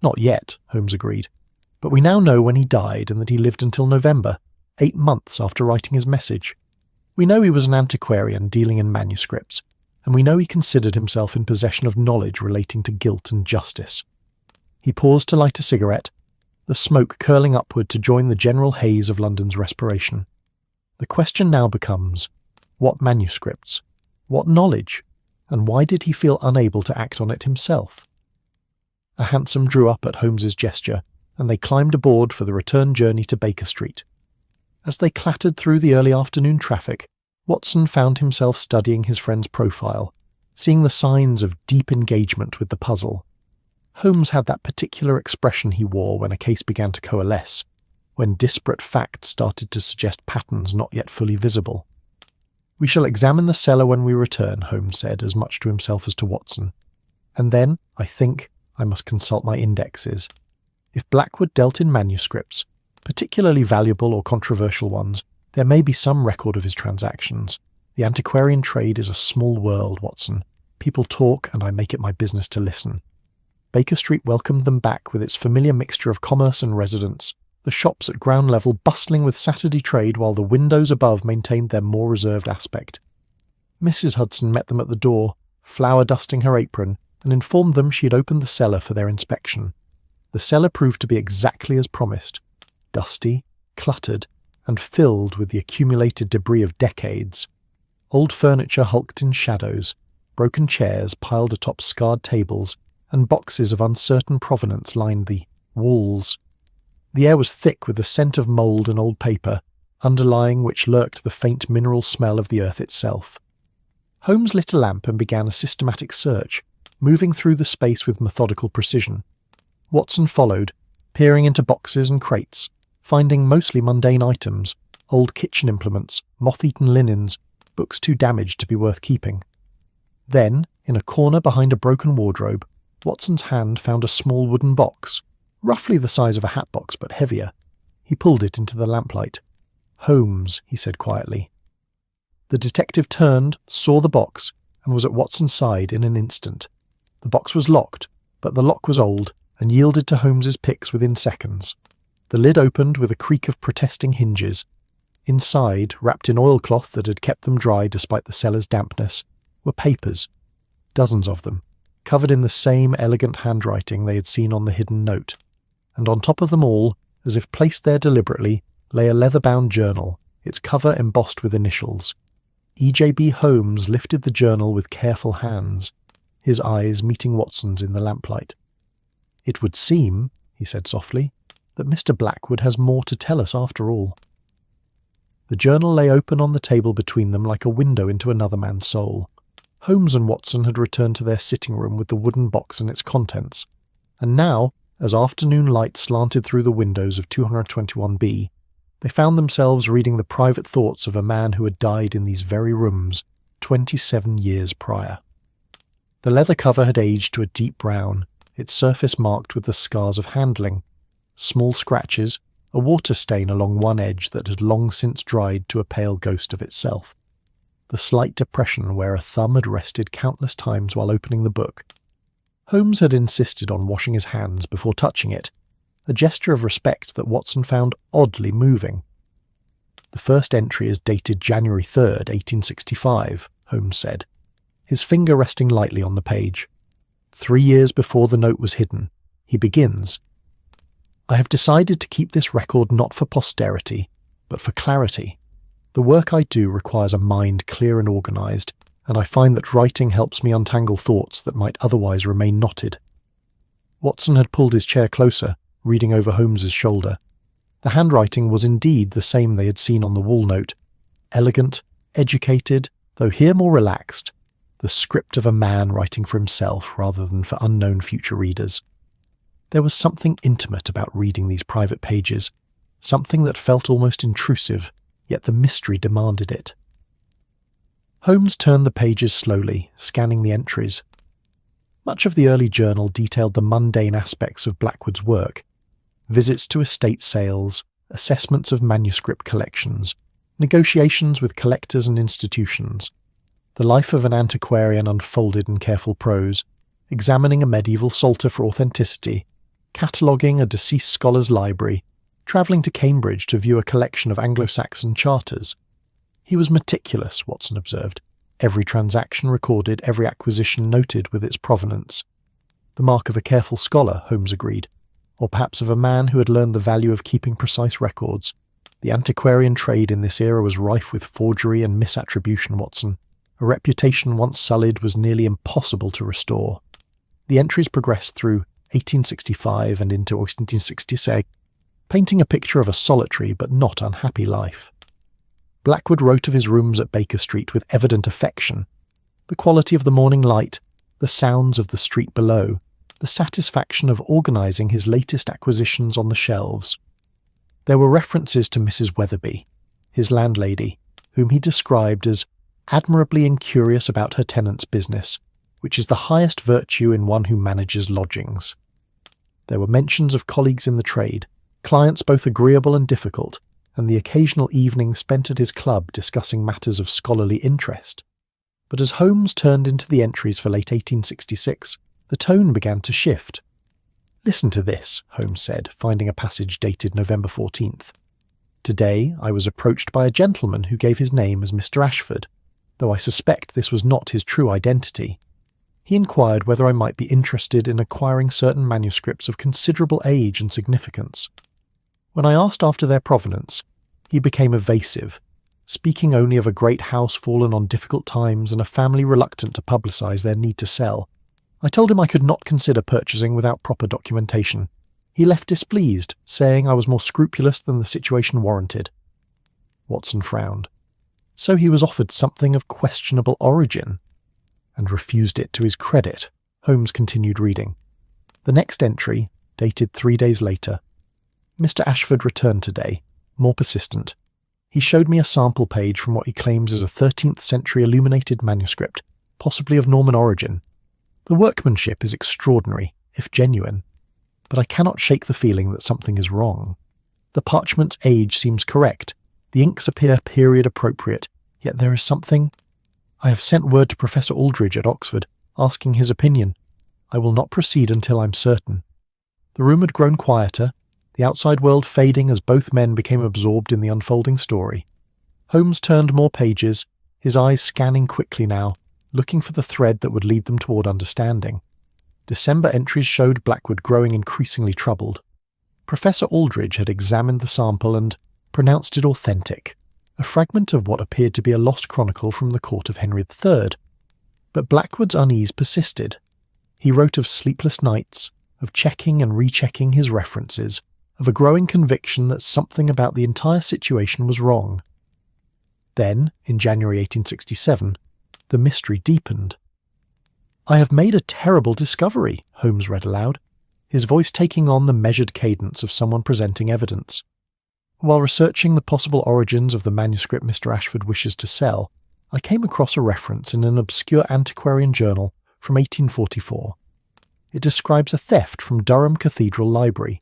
"Not yet," Holmes agreed. "But we now know when he died and that he lived until November, 8 months after writing his message. We know he was an antiquarian dealing in manuscripts, and we know he considered himself in possession of knowledge relating to guilt and justice." He paused to light a cigarette, the smoke curling upward to join the general haze of London's respiration. "The question now becomes, what manuscripts? What knowledge? and why did he feel unable to act on it himself? A hansom drew up at Holmes's gesture, and they climbed aboard for the return journey to Baker Street. As they clattered through the early afternoon traffic, Watson found himself studying his friend's profile, seeing the signs of deep engagement with the puzzle. Holmes had that particular expression he wore when a case began to coalesce, when disparate facts started to suggest patterns not yet fully visible. "We shall examine the cellar when we return," Holmes said, as much to himself as to Watson. "And then, I think, I must consult my indexes. If Blackwood dealt in manuscripts, particularly valuable or controversial ones, there may be some record of his transactions. The antiquarian trade is a small world, Watson. People talk, and I make it my business to listen." Baker Street welcomed them back with its familiar mixture of commerce and residence, the shops at ground level bustling with Saturday trade while the windows above maintained their more reserved aspect. Mrs. Hudson met them at the door, flour dusting her apron, and informed them she had opened the cellar for their inspection. The cellar proved to be exactly as promised, dusty, cluttered, and filled with the accumulated debris of decades. Old furniture hulked in shadows, broken chairs piled atop scarred tables, and boxes of uncertain provenance lined the walls. The air was thick with the scent of mould and old paper, underlying which lurked the faint mineral smell of the earth itself. Holmes lit a lamp and began a systematic search, moving through the space with methodical precision. Watson followed, peering into boxes and crates, finding mostly mundane items, old kitchen implements, moth-eaten linens, books too damaged to be worth keeping. Then, in a corner behind a broken wardrobe, Watson's hand found a small wooden box, roughly the size of a hat box but heavier. He pulled it into the lamplight. "Holmes," he said quietly. The detective turned, saw the box, and was at Watson's side in an instant. The box was locked, but the lock was old and yielded to Holmes's picks within seconds. The lid opened with a creak of protesting hinges. Inside, wrapped in oilcloth that had kept them dry despite the cellar's dampness, were papers, dozens of them, covered in the same elegant handwriting they had seen on the hidden note. And on top of them all, as if placed there deliberately, lay a leather-bound journal, its cover embossed with initials. E.J.B. Holmes lifted the journal with careful hands, his eyes meeting Watson's in the lamplight. "It would seem," he said softly, "that Mr. Blackwood has more to tell us after all." The journal lay open on the table between them like a window into another man's soul. Holmes and Watson had returned to their sitting room with the wooden box and its contents, and now, as afternoon light slanted through the windows of 221B, they found themselves reading the private thoughts of a man who had died in these very rooms 27 years prior. The leather cover had aged to a deep brown, its surface marked with the scars of handling, small scratches, a water stain along one edge that had long since dried to a pale ghost of itself, the slight depression where a thumb had rested countless times while opening the book. Holmes had insisted on washing his hands before touching it, a gesture of respect that Watson found oddly moving. "The first entry is dated January 3rd, 1865, Holmes said, his finger resting lightly on the page. 3 years before the note was hidden, he begins, "I have decided to keep this record not for posterity, but for clarity. The work I do requires a mind clear and organised, and I find that writing helps me untangle thoughts that might otherwise remain knotted." Watson had pulled his chair closer, reading over Holmes's shoulder. The handwriting was indeed the same they had seen on the wall note, elegant, educated, though here more relaxed, the script of a man writing for himself rather than for unknown future readers. There was something intimate about reading these private pages, something that felt almost intrusive, yet the mystery demanded it. Holmes turned the pages slowly, scanning the entries. Much of the early journal detailed the mundane aspects of Blackwood's work: visits to estate sales, assessments of manuscript collections, negotiations with collectors and institutions. The life of an antiquarian unfolded in careful prose, examining a medieval psalter for authenticity, cataloguing a deceased scholar's library, travelling to Cambridge to view a collection of Anglo-Saxon charters. He was meticulous, Watson observed. Every transaction recorded, every acquisition noted with its provenance. The mark of a careful scholar, Holmes agreed, or perhaps of a man who had learned the value of keeping precise records. The antiquarian trade in this era was rife with forgery and misattribution, Watson. A reputation once sullied was nearly impossible to restore. The entries progressed through 1865 and into 1866, painting a picture of a solitary but not unhappy life. Blackwood wrote of his rooms at Baker Street with evident affection. The quality of the morning light, the sounds of the street below, the satisfaction of organising his latest acquisitions on the shelves. There were references to Mrs. Weatherby, his landlady, whom he described as admirably incurious about her tenant's business, which is the highest virtue in one who manages lodgings. There were mentions of colleagues in the trade, clients both agreeable and difficult, and the occasional evening spent at his club discussing matters of scholarly interest. But as Holmes turned into the entries for late 1866, the tone began to shift. "Listen to this," Holmes said, finding a passage dated November 14th. "Today I was approached by a gentleman who gave his name as Mr. Ashford, though I suspect this was not his true identity. He inquired whether I might be interested in acquiring certain manuscripts of considerable age and significance. When I asked after their provenance, he became evasive, speaking only of a great house fallen on difficult times and a family reluctant to publicise their need to sell. I told him I could not consider purchasing without proper documentation. He left displeased, saying I was more scrupulous than the situation warranted." Watson frowned. So he was offered something of questionable origin, and refused it to his credit. Holmes continued reading. The next entry, dated 3 days later. "Mr. Ashford returned today, more persistent. He showed me a sample page from what he claims is a 13th century illuminated manuscript, possibly of Norman origin. The workmanship is extraordinary, if genuine, but I cannot shake the feeling that something is wrong. The parchment's age seems correct, the inks appear period appropriate, yet there is something. I have sent word to Professor Aldridge at Oxford, asking his opinion. I will not proceed until I'm certain." The room had grown quieter, the outside world fading as both men became absorbed in the unfolding story. Holmes turned more pages, his eyes scanning quickly now, looking for the thread that would lead them toward understanding. December entries showed Blackwood growing increasingly troubled. Professor Aldridge had examined the sample and pronounced it authentic, a fragment of what appeared to be a lost chronicle from the court of Henry III. But Blackwood's unease persisted. He wrote of sleepless nights, of checking and rechecking his references, of a growing conviction that something about the entire situation was wrong. Then, in January 1867, the mystery deepened. "I have made a terrible discovery," Holmes read aloud, his voice taking on the measured cadence of someone presenting evidence. "While researching the possible origins of the manuscript Mr. Ashford wishes to sell, I came across a reference in an obscure antiquarian journal from 1844. It describes a theft from Durham Cathedral Library,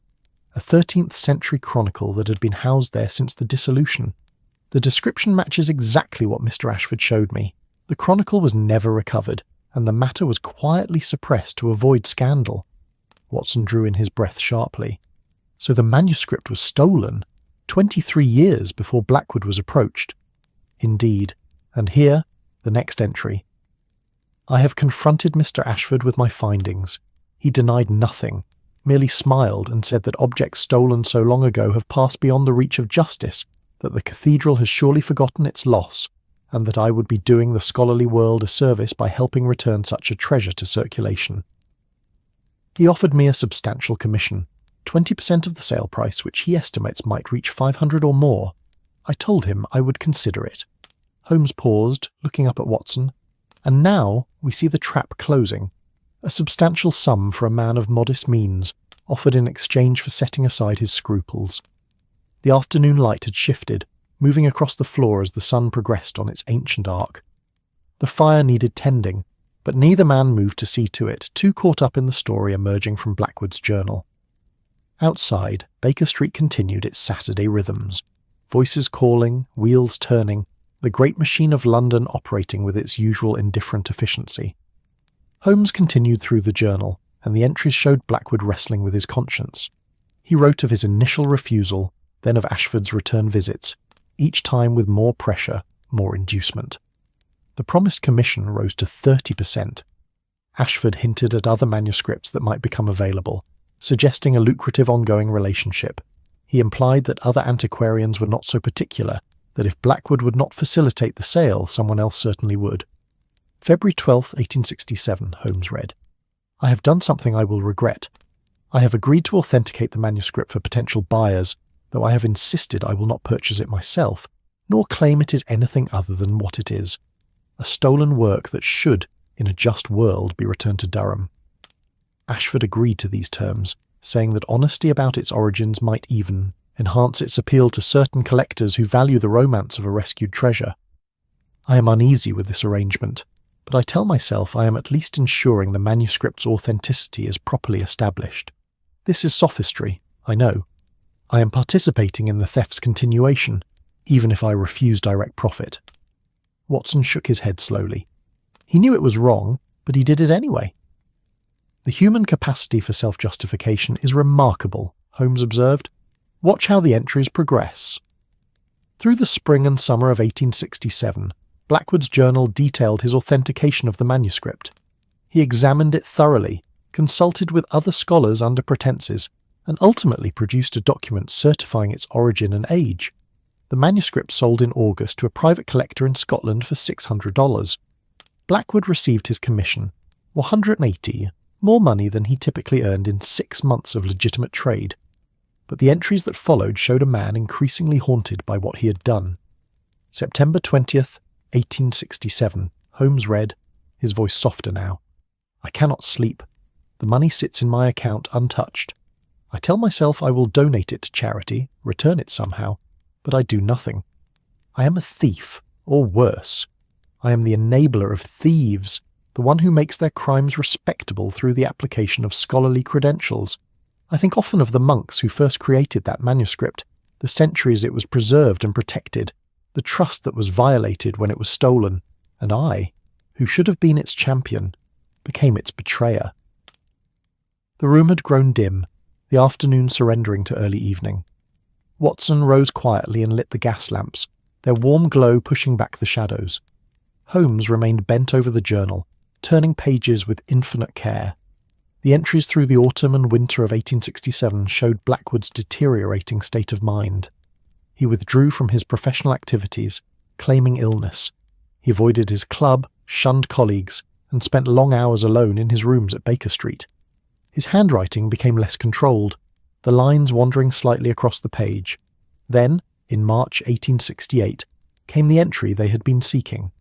a 13th century chronicle that had been housed there since the dissolution. The description matches exactly what Mr. Ashford showed me. The chronicle was never recovered, and the matter was quietly suppressed to avoid scandal." Watson drew in his breath sharply. So the manuscript was stolen, 23 years before Blackwood was approached. Indeed, and here, the next entry. "I have confronted Mr. Ashford with my findings. He denied nothing, merely smiled and said that objects stolen so long ago have passed beyond the reach of justice, that the cathedral has surely forgotten its loss, and that I would be doing the scholarly world a service by helping return such a treasure to circulation. He offered me a substantial commission, 20% of the sale price, which he estimates might reach 500 or more. I told him I would consider it." Holmes paused, looking up at Watson. "And now we see the trap closing. A substantial sum for a man of modest means, offered in exchange for setting aside his scruples." The afternoon light had shifted, moving across the floor as the sun progressed on its ancient arc. The fire needed tending, but neither man moved to see to it, too caught up in the story emerging from Blackwood's journal. Outside, Baker Street continued its Saturday rhythms. Voices calling, wheels turning, the great machine of London operating with its usual indifferent efficiency. Holmes continued through the journal, and the entries showed Blackwood wrestling with his conscience. He wrote of his initial refusal, then of Ashford's return visits, each time with more pressure, more inducement. The promised commission rose to 30%. Ashford hinted at other manuscripts that might become available, suggesting a lucrative ongoing relationship. He implied that other antiquarians were not so particular, that if Blackwood would not facilitate the sale, someone else certainly would. February 12, 1867, Holmes read. I have done something I will regret. I have agreed to authenticate the manuscript for potential buyers, though I have insisted I will not purchase it myself, nor claim it is anything other than what it is, a stolen work that should, in a just world, be returned to Durham. Ashford agreed to these terms, saying that honesty about its origins might even enhance its appeal to certain collectors who value the romance of a rescued treasure. I am uneasy with this arrangement, but I tell myself I am at least ensuring the manuscript's authenticity is properly established. This is sophistry, I know. I am participating in the theft's continuation, even if I refuse direct profit. Watson shook his head slowly. He knew it was wrong, but he did it anyway. The human capacity for self-justification is remarkable, Holmes observed. Watch how the entries progress. Through the spring and summer of 1867, Blackwood's journal detailed his authentication of the manuscript. He examined it thoroughly, consulted with other scholars under pretenses, and ultimately produced a document certifying its origin and age. The manuscript sold in August to a private collector in Scotland for $600. Blackwood received his commission, $180, more money than he typically earned in 6 months of legitimate trade. But the entries that followed showed a man increasingly haunted by what he had done. September 20th, 1867, Holmes read, his voice softer now. I cannot sleep. The money sits in my account untouched. I tell myself I will donate it to charity, return it somehow, but I do nothing. I am a thief, or worse. I am the enabler of thieves, the one who makes their crimes respectable through the application of scholarly credentials. I think often of the monks who first created that manuscript, the centuries it was preserved and protected, the trust that was violated when it was stolen, and I, who should have been its champion, became its betrayer. The room had grown dim, the afternoon surrendering to early evening. Watson rose quietly and lit the gas lamps, their warm glow pushing back the shadows. Holmes remained bent over the journal, turning pages with infinite care. The entries through the autumn and winter of 1867 showed Blackwood's deteriorating state of mind. He withdrew from his professional activities, claiming illness. He avoided his club, shunned colleagues, and spent long hours alone in his rooms at Baker Street. His handwriting became less controlled, the lines wandering slightly across the page. Then, in March 1868, came the entry they had been seeking.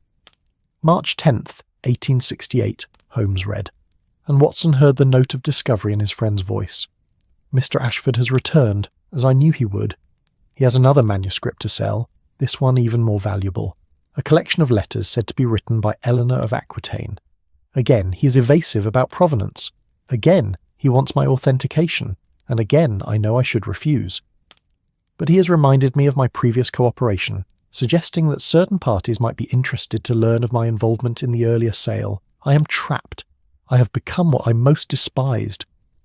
March 10th, 1868, Holmes read, and Watson heard the note of discovery in his friend's voice. Mr. Ashford has returned, as I knew he would. He has another manuscript to sell, this one even more valuable, a collection of letters said to be written by Eleanor of Aquitaine. Again, he is evasive about provenance. Again, he wants my authentication, and again I know I should refuse. But he has reminded me of my previous cooperation, suggesting that certain parties might be interested to learn of my involvement in the earlier sale. I am trapped. I have become what I most despised,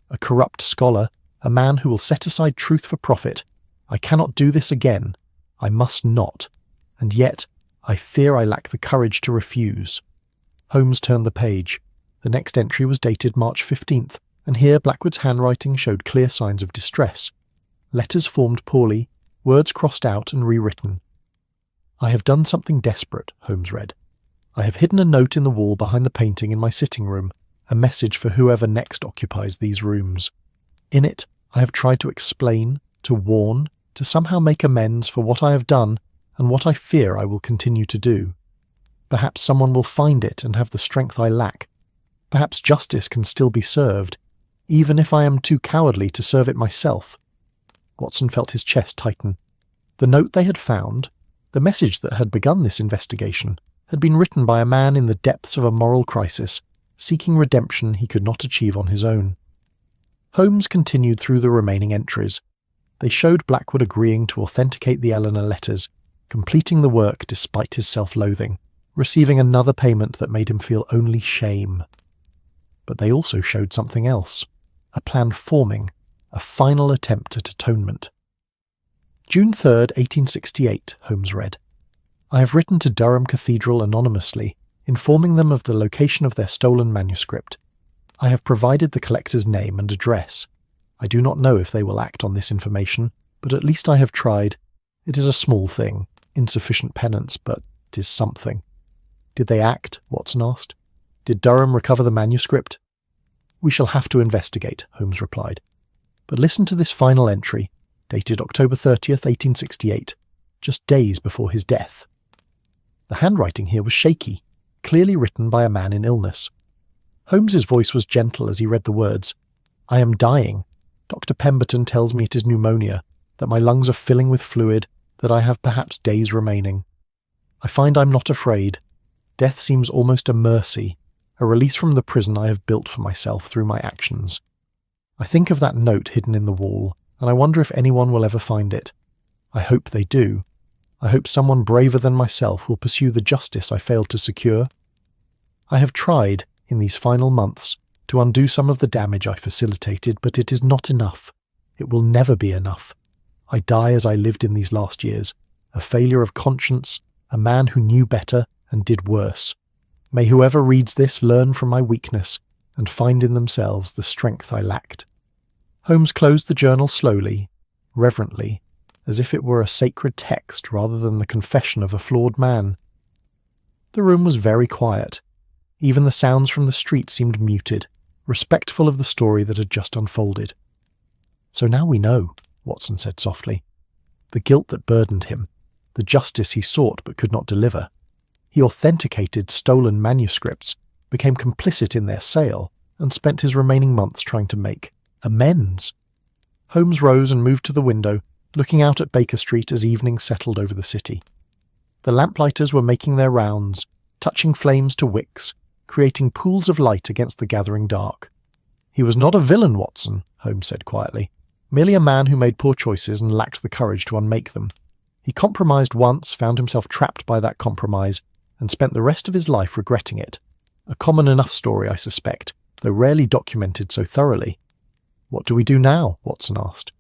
a corrupt scholar, a man who will set aside truth for profit. I cannot do this again. I must not. And yet, I fear I lack the courage to refuse. Holmes turned the page. The next entry was dated March 15th, and here Blackwood's handwriting showed clear signs of distress. Letters formed poorly, words crossed out and rewritten. I have done something desperate, Holmes read. I have hidden a note in the wall behind the painting in my sitting room, a message for whoever next occupies these rooms. In it, I have tried to explain, to warn, to somehow make amends for what I have done and what I fear I will continue to do. Perhaps someone will find it and have the strength I lack. Perhaps justice can still be served, even if I am too cowardly to serve it myself. Watson felt his chest tighten. The note they had found, the message that had begun this investigation, had been written by a man in the depths of a moral crisis, seeking redemption he could not achieve on his own. Holmes continued through the remaining entries. They showed Blackwood agreeing to authenticate the Eleanor letters, completing the work despite his self-loathing, receiving another payment that made him feel only shame. But they also showed something else, a plan forming, a final attempt at atonement. June 3rd, 1868, Holmes read. I have written to Durham Cathedral anonymously, informing them of the location of their stolen manuscript. I have provided the collector's name and address. I do not know if they will act on this information, but at least I have tried. It is a small thing, insufficient penance, but it is something. Did they act? Watson asked. Did Durham recover the manuscript? We shall have to investigate, Holmes replied. But listen to this final entry, dated October 30th, 1868, just days before his death. The handwriting here was shaky, clearly written by a man in illness. Holmes's voice was gentle as he read the words. I am dying. Dr. Pemberton tells me it is pneumonia, that my lungs are filling with fluid, that I have perhaps days remaining. I find I'm not afraid. Death seems almost a mercy, a release from the prison I have built for myself through my actions. I think of that note hidden in the wall, and I wonder if anyone will ever find it. I hope they do. I hope someone braver than myself will pursue the justice I failed to secure. I have tried, in these final months, to undo some of the damage I facilitated, but it is not enough. It will never be enough. I die as I lived in these last years, a failure of conscience, a man who knew better and did worse. May whoever reads this learn from my weakness and find in themselves the strength I lacked. Holmes closed the journal slowly, reverently, as if it were a sacred text rather than the confession of a flawed man. The room was very quiet. Even the sounds from the street seemed muted, respectful of the story that had just unfolded. So now we know, Watson said softly. The guilt that burdened him, the justice he sought but could not deliver. He authenticated stolen manuscripts, became complicit in their sale, and spent his remaining months trying to make amends. Holmes rose and moved to the window, looking out at Baker Street as evening settled over the city. The lamplighters were making their rounds, touching flames to wicks, creating pools of light against the gathering dark. He was not a villain, Watson, Holmes said quietly, merely a man who made poor choices and lacked the courage to unmake them. He compromised once, found himself trapped by that compromise, and spent the rest of his life regretting it. A common enough story, I suspect, though rarely documented so thoroughly. What do we do now? Watson asked.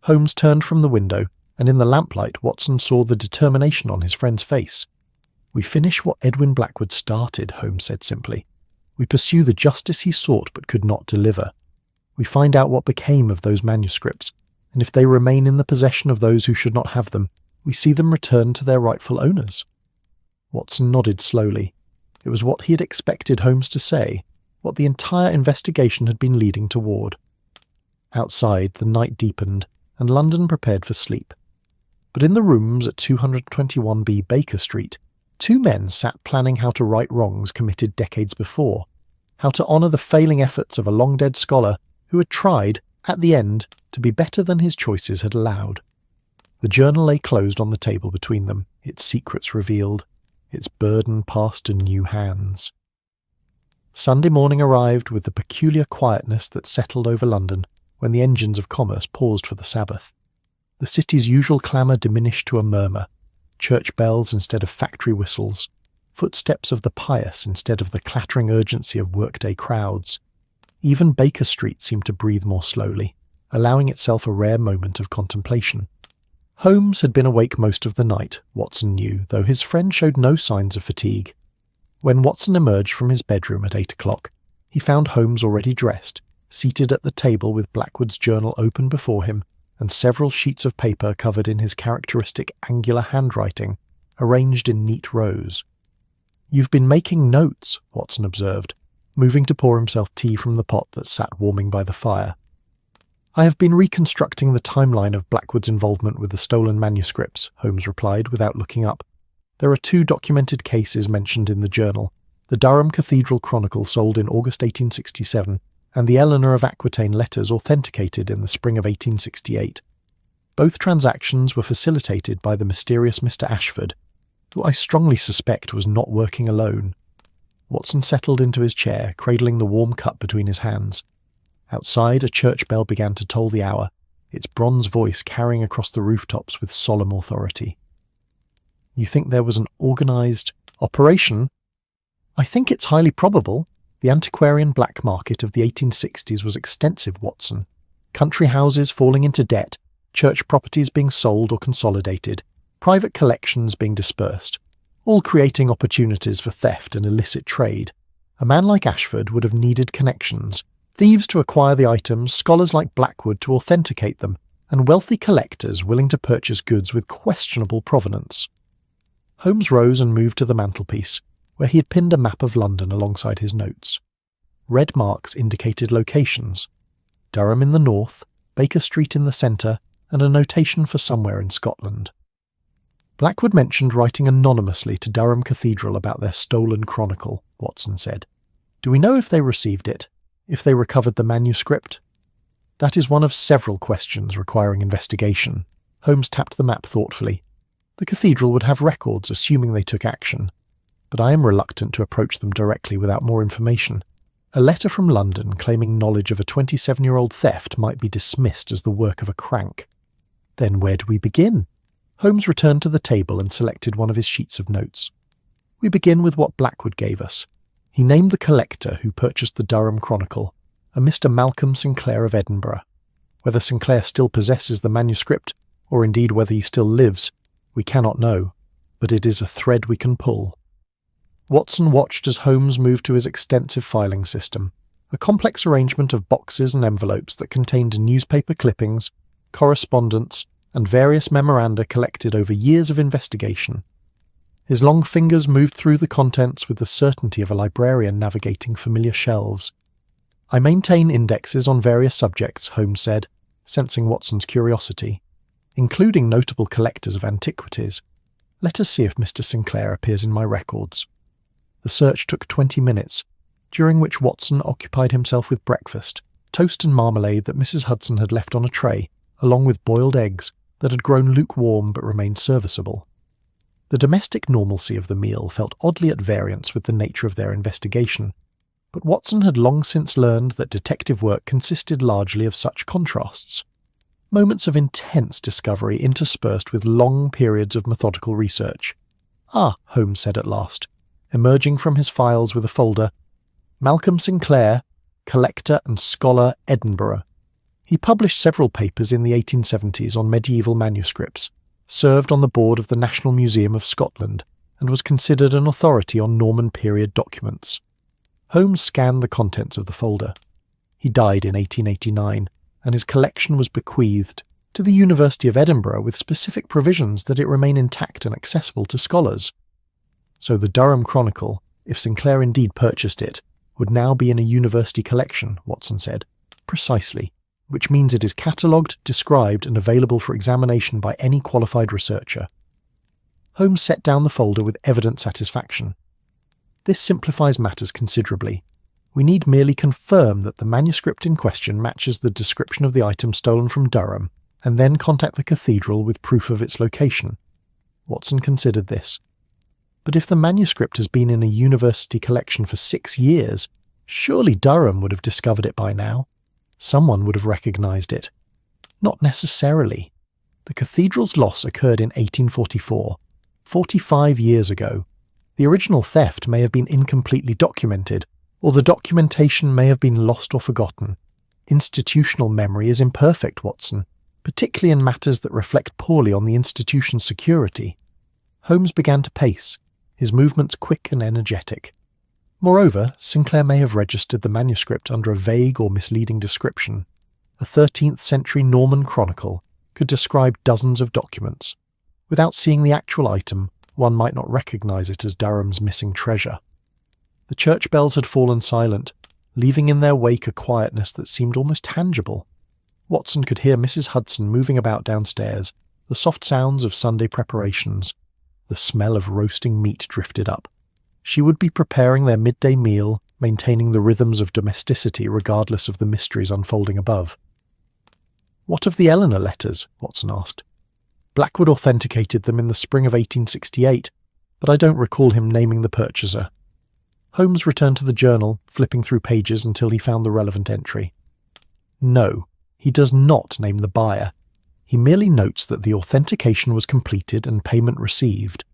Holmes turned from the window, and in the lamplight Watson saw the determination on his friend's face. We finish what Edwin Blackwood started, Holmes said simply. We pursue the justice he sought but could not deliver. We find out what became of those manuscripts, and if they remain in the possession of those who should not have them, we see them returned to their rightful owners. Watson nodded slowly. It was what he had expected Holmes to say, what the entire investigation had been leading toward. Outside, the night deepened, and London prepared for sleep. But in the rooms at 221B Baker Street, two men sat planning how to right wrongs committed decades before, how to honour the failing efforts of a long-dead scholar who had tried, at the end, to be better than his choices had allowed. The journal lay closed on the table between them, its secrets revealed, its burden passed to new hands. Sunday morning arrived with the peculiar quietness that settled over London when the engines of commerce paused for the Sabbath. The city's usual clamour diminished to a murmur, church bells instead of factory whistles, footsteps of the pious instead of the clattering urgency of workday crowds. Even Baker Street seemed to breathe more slowly, allowing itself a rare moment of contemplation. Holmes had been awake most of the night, Watson knew, though his friend showed no signs of fatigue. When Watson emerged from his bedroom at 8 o'clock, he found Holmes already dressed, seated at the table with Blackwood's journal open before him, and several sheets of paper covered in his characteristic angular handwriting, arranged in neat rows. "You've been making notes," Watson observed, moving to pour himself tea from the pot that sat warming by the fire. "I have been reconstructing the timeline of Blackwood's involvement with the stolen manuscripts," Holmes replied without looking up. "There are 2 documented cases mentioned in the journal, the Durham Cathedral Chronicle sold in August 1867, and the Eleanor of Aquitaine letters authenticated in the spring of 1868. Both transactions were facilitated by the mysterious Mr. Ashford, who I strongly suspect was not working alone." Watson settled into his chair, cradling the warm cup between his hands. Outside, a church bell began to toll the hour, its bronze voice carrying across the rooftops with solemn authority. "You think there was an organised operation?" "I think it's highly probable. The antiquarian black market of the 1860s was extensive, Watson. Country houses falling into debt, church properties being sold or consolidated, private collections being dispersed, all creating opportunities for theft and illicit trade. A man like Ashford would have needed connections, thieves to acquire the items, scholars like Blackwood to authenticate them, and wealthy collectors willing to purchase goods with questionable provenance." Holmes rose and moved to the mantelpiece, where he had pinned a map of London alongside his notes. Red marks indicated locations: Durham in the north, Baker Street in the centre, and a notation for somewhere in Scotland. Blackwood mentioned writing anonymously to Durham Cathedral about their stolen chronicle, Watson said. Do we know if they received it? If they recovered the manuscript? That is one of several questions requiring investigation. Holmes tapped the map thoughtfully. The cathedral would have records, assuming they took action. But I am reluctant to approach them directly without more information. A letter from London claiming knowledge of a 27-year-old theft might be dismissed as the work of a crank. Then where do we begin? Holmes returned to the table and selected one of his sheets of notes. We begin with what Blackwood gave us. He named the collector who purchased the Durham Chronicle, a Mr. Malcolm Sinclair of Edinburgh. Whether Sinclair still possesses the manuscript, or indeed whether he still lives, we cannot know, but it is a thread we can pull. Watson watched as Holmes moved to his extensive filing system, a complex arrangement of boxes and envelopes that contained newspaper clippings, correspondence, and various memoranda collected over years of investigation. His long fingers moved through the contents with the certainty of a librarian navigating familiar shelves. I maintain indexes on various subjects, Holmes said, sensing Watson's curiosity, including notable collectors of antiquities. Let us see if Mr. Sinclair appears in my records. The search took 20 minutes, during which Watson occupied himself with breakfast, toast and marmalade that Mrs. Hudson had left on a tray, along with boiled eggs that had grown lukewarm but remained serviceable. The domestic normalcy of the meal felt oddly at variance with the nature of their investigation, but Watson had long since learned that detective work consisted largely of such contrasts. Moments of intense discovery interspersed with long periods of methodical research. Ah, Holmes said at last, emerging from his files with a folder. Malcolm Sinclair, collector and scholar, Edinburgh. He published several papers in the 1870s on medieval manuscripts, served on the board of the National Museum of Scotland, and was considered an authority on Norman period documents. Holmes scanned the contents of the folder. He died in 1889, and his collection was bequeathed to the University of Edinburgh with specific provisions that it remain intact and accessible to scholars. So the Durham Chronicle, if Sinclair indeed purchased it, would now be in a university collection, Watson said. Precisely, which means it is catalogued, described, and available for examination by any qualified researcher. Holmes set down the folder with evident satisfaction. This simplifies matters considerably. We need merely confirm that the manuscript in question matches the description of the item stolen from Durham, and then contact the cathedral with proof of its location. Watson considered this. But if the manuscript has been in a university collection for 6 years, surely Durham would have discovered it by now. Someone would have recognised it. Not necessarily. The cathedral's loss occurred in 1844, 45 years ago. The original theft may have been incompletely documented, or the documentation may have been lost or forgotten. Institutional memory is imperfect, Watson, particularly in matters that reflect poorly on the institution's security. Holmes began to pace, his movements quick and energetic. Moreover, Sinclair may have registered the manuscript under a vague or misleading description. A 13th-century Norman chronicle could describe dozens of documents. Without seeing the actual item, one might not recognise it as Durham's missing treasure. The church bells had fallen silent, leaving in their wake a quietness that seemed almost tangible. Watson could hear Mrs. Hudson moving about downstairs, the soft sounds of Sunday preparations. The smell of roasting meat drifted up. She would be preparing their midday meal, maintaining the rhythms of domesticity regardless of the mysteries unfolding above. "What of the Eleanor letters?" Watson asked. "Blackwood authenticated them in the spring of 1868, but I don't recall him naming the purchaser." Holmes returned to the journal, flipping through pages until he found the relevant entry. No, he does not name the buyer. He merely notes that the authentication was completed and payment received.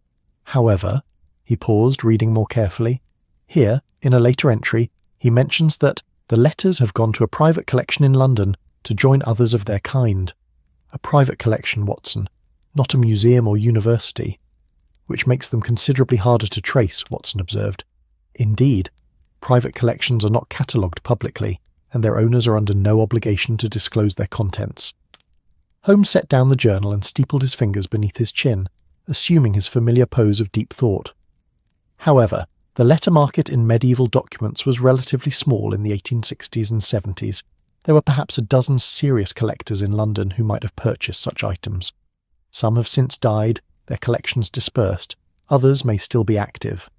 However, he paused, reading more carefully. Here, in a later entry, he mentions that the letters have gone to a private collection in London to join others of their kind. A private collection, Watson, not a museum or university. Which makes them considerably harder to trace, Watson observed. Indeed, private collections are not catalogued publicly, and their owners are under no obligation to disclose their contents. Holmes set down the journal and steepled his fingers beneath his chin, assuming his familiar pose of deep thought. However, The letter market in medieval documents was relatively small in the 1860s and 70s. There were perhaps a dozen serious collectors in London who might have purchased such items. Some have since died, their collections dispersed. Others may still be active.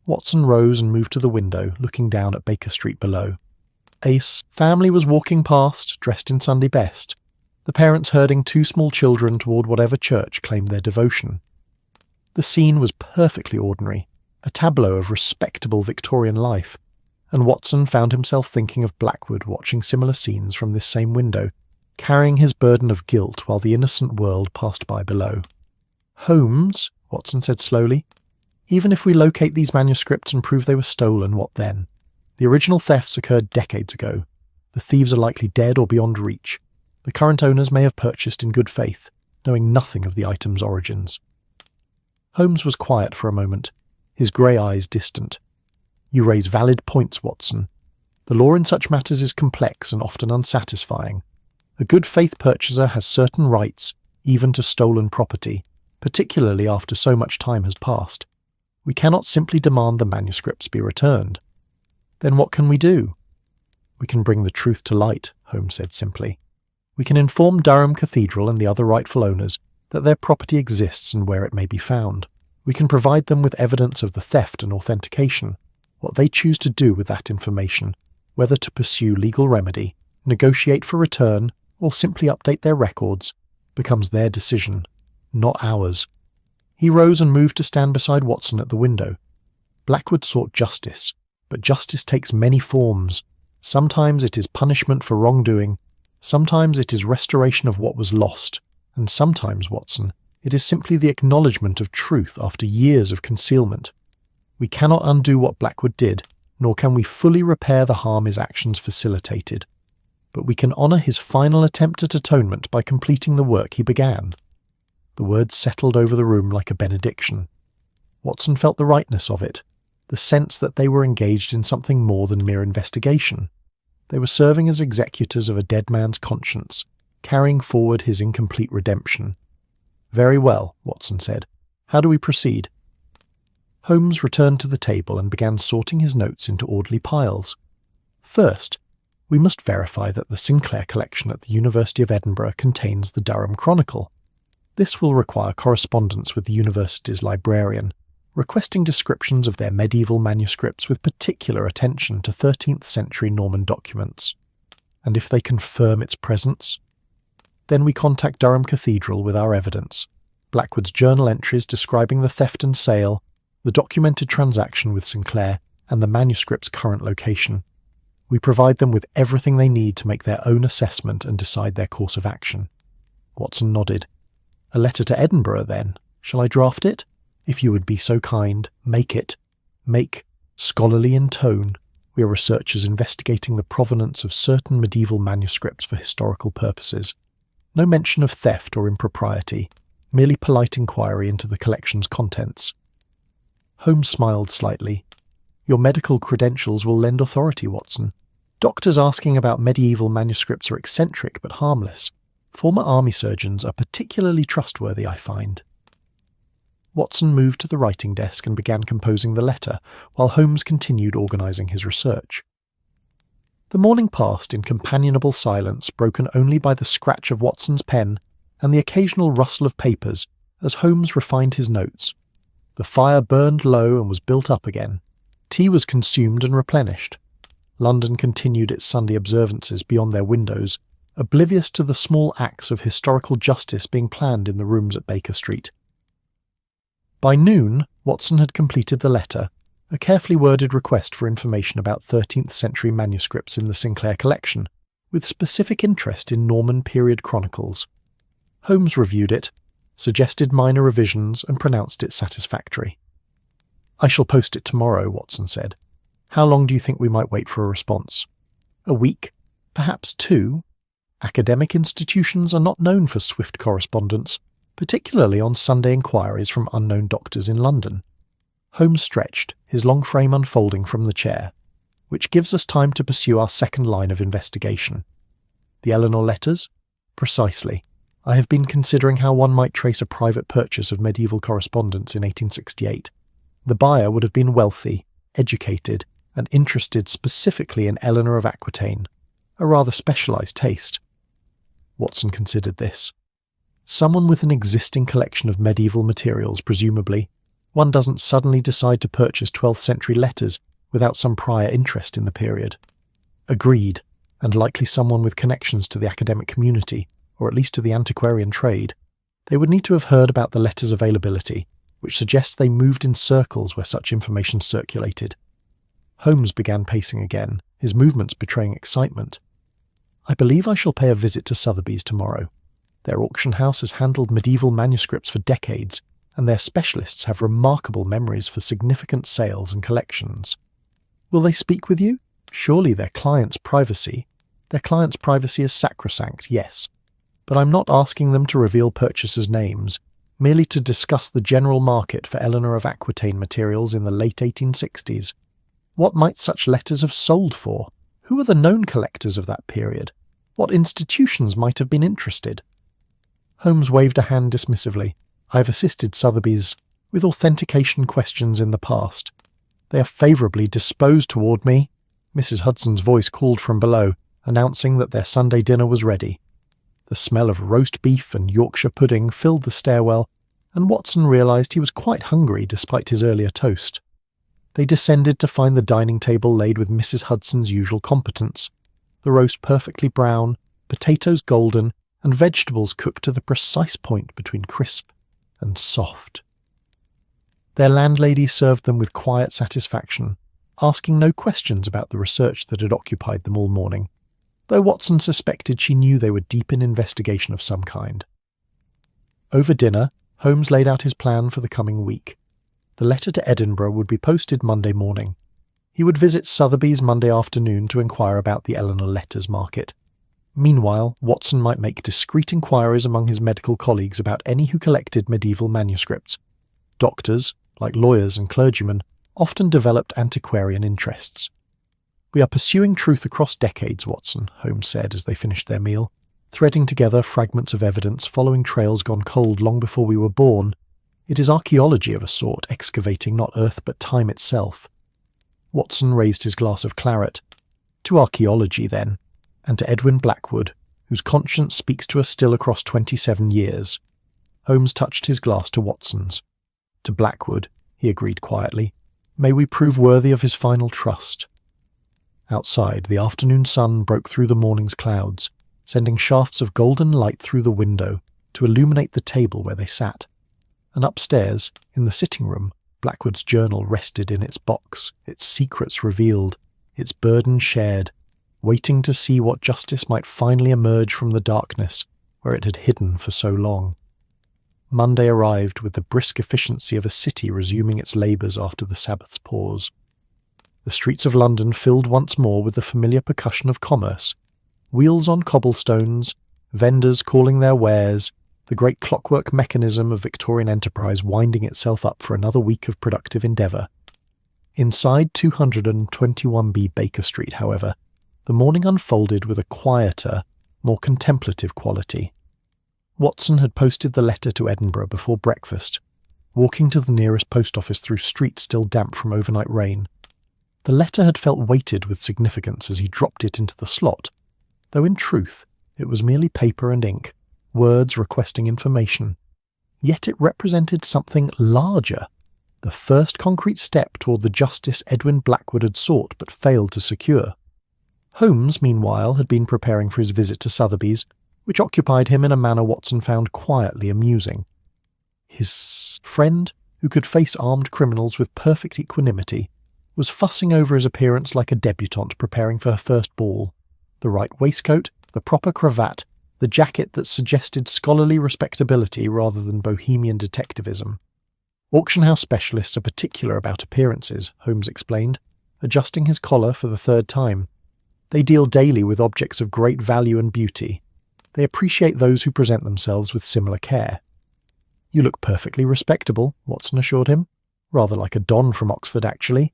Watson rose and moved to the window, looking down at Baker Street below. A family was walking past, dressed in Sunday best, the parents herding two small children toward whatever church claimed their devotion. The scene was perfectly ordinary, a tableau of respectable Victorian life, and Watson found himself thinking of Blackwood watching similar scenes from this same window, carrying his burden of guilt while the innocent world passed by below. "Holmes," Watson said slowly, "even if we locate these manuscripts and prove they were stolen, what then? The original thefts occurred decades ago. The thieves are likely dead or beyond reach. The current owners may have purchased in good faith, knowing nothing of the item's origins." Holmes was quiet for a moment, his grey eyes distant. "You raise valid points, Watson. The law in such matters is complex and often unsatisfying. A good faith purchaser has certain rights, even to stolen property, particularly after so much time has passed. We cannot simply demand the manuscripts be returned. Then what can we do?" "We can bring the truth to light," Holmes said simply. "We can inform Durham Cathedral and the other rightful owners that their property exists and where it may be found. We can provide them with evidence of the theft and authentication. What they choose to do with that information, whether to pursue legal remedy, negotiate for return, or simply update their records, becomes their decision, not ours." He rose and moved to stand beside Watson at the window. Blackwood sought justice, but justice takes many forms. Sometimes it is punishment for wrongdoing, sometimes it is restoration of what was lost, and sometimes, Watson, it is simply the acknowledgement of truth after years of concealment. We cannot undo what Blackwood did, nor can we fully repair the harm his actions facilitated. But we can honour his final attempt at atonement by completing the work he began. The words settled over the room like a benediction. Watson felt the rightness of it, the sense that they were engaged in something more than mere investigation. They were serving as executors of a dead man's conscience, carrying forward his incomplete redemption. "Very well," Watson said. "How do we proceed?" Holmes returned to the table and began sorting his notes into orderly piles. "First, we must verify that the Sinclair collection at the University of Edinburgh contains the Durham Chronicle. This will require correspondence with the university's librarian, requesting descriptions of their medieval manuscripts with particular attention to 13th century Norman documents. And if they confirm its presence, then we contact Durham Cathedral with our evidence, Blackwood's journal entries describing the theft and sale, the documented transaction with Sinclair, and the manuscript's current location. We provide them with everything they need to make their own assessment and decide their course of action." Watson nodded. "A letter to Edinburgh, then. Shall I draft it? If you would be so kind, make it. Make scholarly in tone. We are researchers investigating the provenance of certain medieval manuscripts for historical purposes. No mention of theft or impropriety, merely polite inquiry into the collection's contents." Holmes smiled slightly. "Your medical credentials will lend authority, Watson. Doctors asking about medieval manuscripts are eccentric but harmless. Former army surgeons are particularly trustworthy, I find." Watson moved to the writing desk and began composing the letter, while Holmes continued organising his research. The morning passed in companionable silence, broken only by the scratch of Watson's pen and the occasional rustle of papers as Holmes refined his notes. The fire burned low and was built up again. Tea was consumed and replenished. London continued its Sunday observances beyond their windows, oblivious to the small acts of historical justice being planned in the rooms at Baker Street. By noon, Watson had completed the letter, a carefully worded request for information about 13th century manuscripts in the Sinclair collection, with specific interest in Norman period chronicles. Holmes reviewed it, suggested minor revisions, and pronounced it satisfactory. "I shall post it tomorrow," Watson said. "How long do you think we might wait for a response?" "A week, perhaps 2. Academic institutions are not known for swift correspondence, particularly on Sunday inquiries from unknown doctors in London." Holmes stretched, his long frame unfolding from the chair. "Which gives us time to pursue our second line of investigation." "The Eleanor letters?" "Precisely. I have been considering how one might trace a private purchase of medieval correspondence in 1868. The buyer would have been wealthy, educated, and interested specifically in Eleanor of Aquitaine, a rather specialised taste. Watson considered this. Someone with an existing collection of medieval materials, presumably. One doesn't suddenly decide to purchase 12th century letters without some prior interest in the period. Agreed, and likely someone with connections to the academic community, or at least to the antiquarian trade. They would need to have heard about the letter's availability, which suggests they moved in circles where such information circulated. Holmes began pacing again, his movements betraying excitement. I believe I shall pay a visit to Sotheby's tomorrow. Their auction house has handled medieval manuscripts for decades, and their specialists have remarkable memories for significant sales and collections. Will they speak with you? Surely their client's privacy. Their client's privacy is sacrosanct, yes. But I'm not asking them to reveal purchasers' names, merely to discuss the general market for Eleanor of Aquitaine materials in the late 1860s. What might such letters have sold for? Who were the known collectors of that period? What institutions might have been interested? Holmes waved a hand dismissively. I have assisted Sotheby's with authentication questions in the past. They are favourably disposed toward me. Mrs. Hudson's voice called from below, announcing that their Sunday dinner was ready. The smell of roast beef and Yorkshire pudding filled the stairwell, and Watson realised he was quite hungry despite his earlier toast. They descended to find the dining table laid with Mrs. Hudson's usual competence. The roast perfectly brown, potatoes golden, and vegetables cooked to the precise point between crisp and soft. Their landlady served them with quiet satisfaction, asking no questions about the research that had occupied them all morning, though Watson suspected she knew they were deep in investigation of some kind. Over dinner, Holmes laid out his plan for the coming week. The letter to Edinburgh would be posted Monday morning. He would visit Sotheby's Monday afternoon to inquire about the Eleanor letters market. Meanwhile, Watson might make discreet inquiries among his medical colleagues about any who collected medieval manuscripts. Doctors, like lawyers and clergymen, often developed antiquarian interests. We are pursuing truth across decades, Watson, Holmes said as they finished their meal, threading together fragments of evidence following trails gone cold long before we were born. It is archaeology of a sort, excavating not earth but time itself. Watson raised his glass of claret. To archaeology, then, and to Edwin Blackwood, whose conscience speaks to us still across 27 years. Holmes touched his glass to Watson's. To Blackwood, he agreed quietly, may we prove worthy of his final trust. Outside, the afternoon sun broke through the morning's clouds, sending shafts of golden light through the window to illuminate the table where they sat. And upstairs, in the sitting room, Blackwood's journal rested in its box, its secrets revealed, its burden shared, waiting to see what justice might finally emerge from the darkness where it had hidden for so long. Monday arrived with the brisk efficiency of a city resuming its labours after the Sabbath's pause. The streets of London filled once more with the familiar percussion of commerce. Wheels on cobblestones, vendors calling their wares, the great clockwork mechanism of Victorian enterprise winding itself up for another week of productive endeavour. Inside 221B Baker Street, however, the morning unfolded with a quieter, more contemplative quality. Watson had posted the letter to Edinburgh before breakfast, walking to the nearest post office through streets still damp from overnight rain. The letter had felt weighted with significance as he dropped it into the slot, though in truth it was merely paper and ink, words requesting information. Yet it represented something larger, the first concrete step toward the justice Edwin Blackwood had sought but failed to secure. Holmes, meanwhile, had been preparing for his visit to Sotheby's, which occupied him in a manner Watson found quietly amusing. His friend, who could face armed criminals with perfect equanimity, was fussing over his appearance like a debutante preparing for her first ball. The right waistcoat, the proper cravat, the jacket that suggested scholarly respectability rather than bohemian detectivism. Auction house specialists are particular about appearances, Holmes explained, adjusting his collar for the third time. They deal daily with objects of great value and beauty. They appreciate those who present themselves with similar care. You look perfectly respectable, Watson assured him. Rather like a don from Oxford, actually.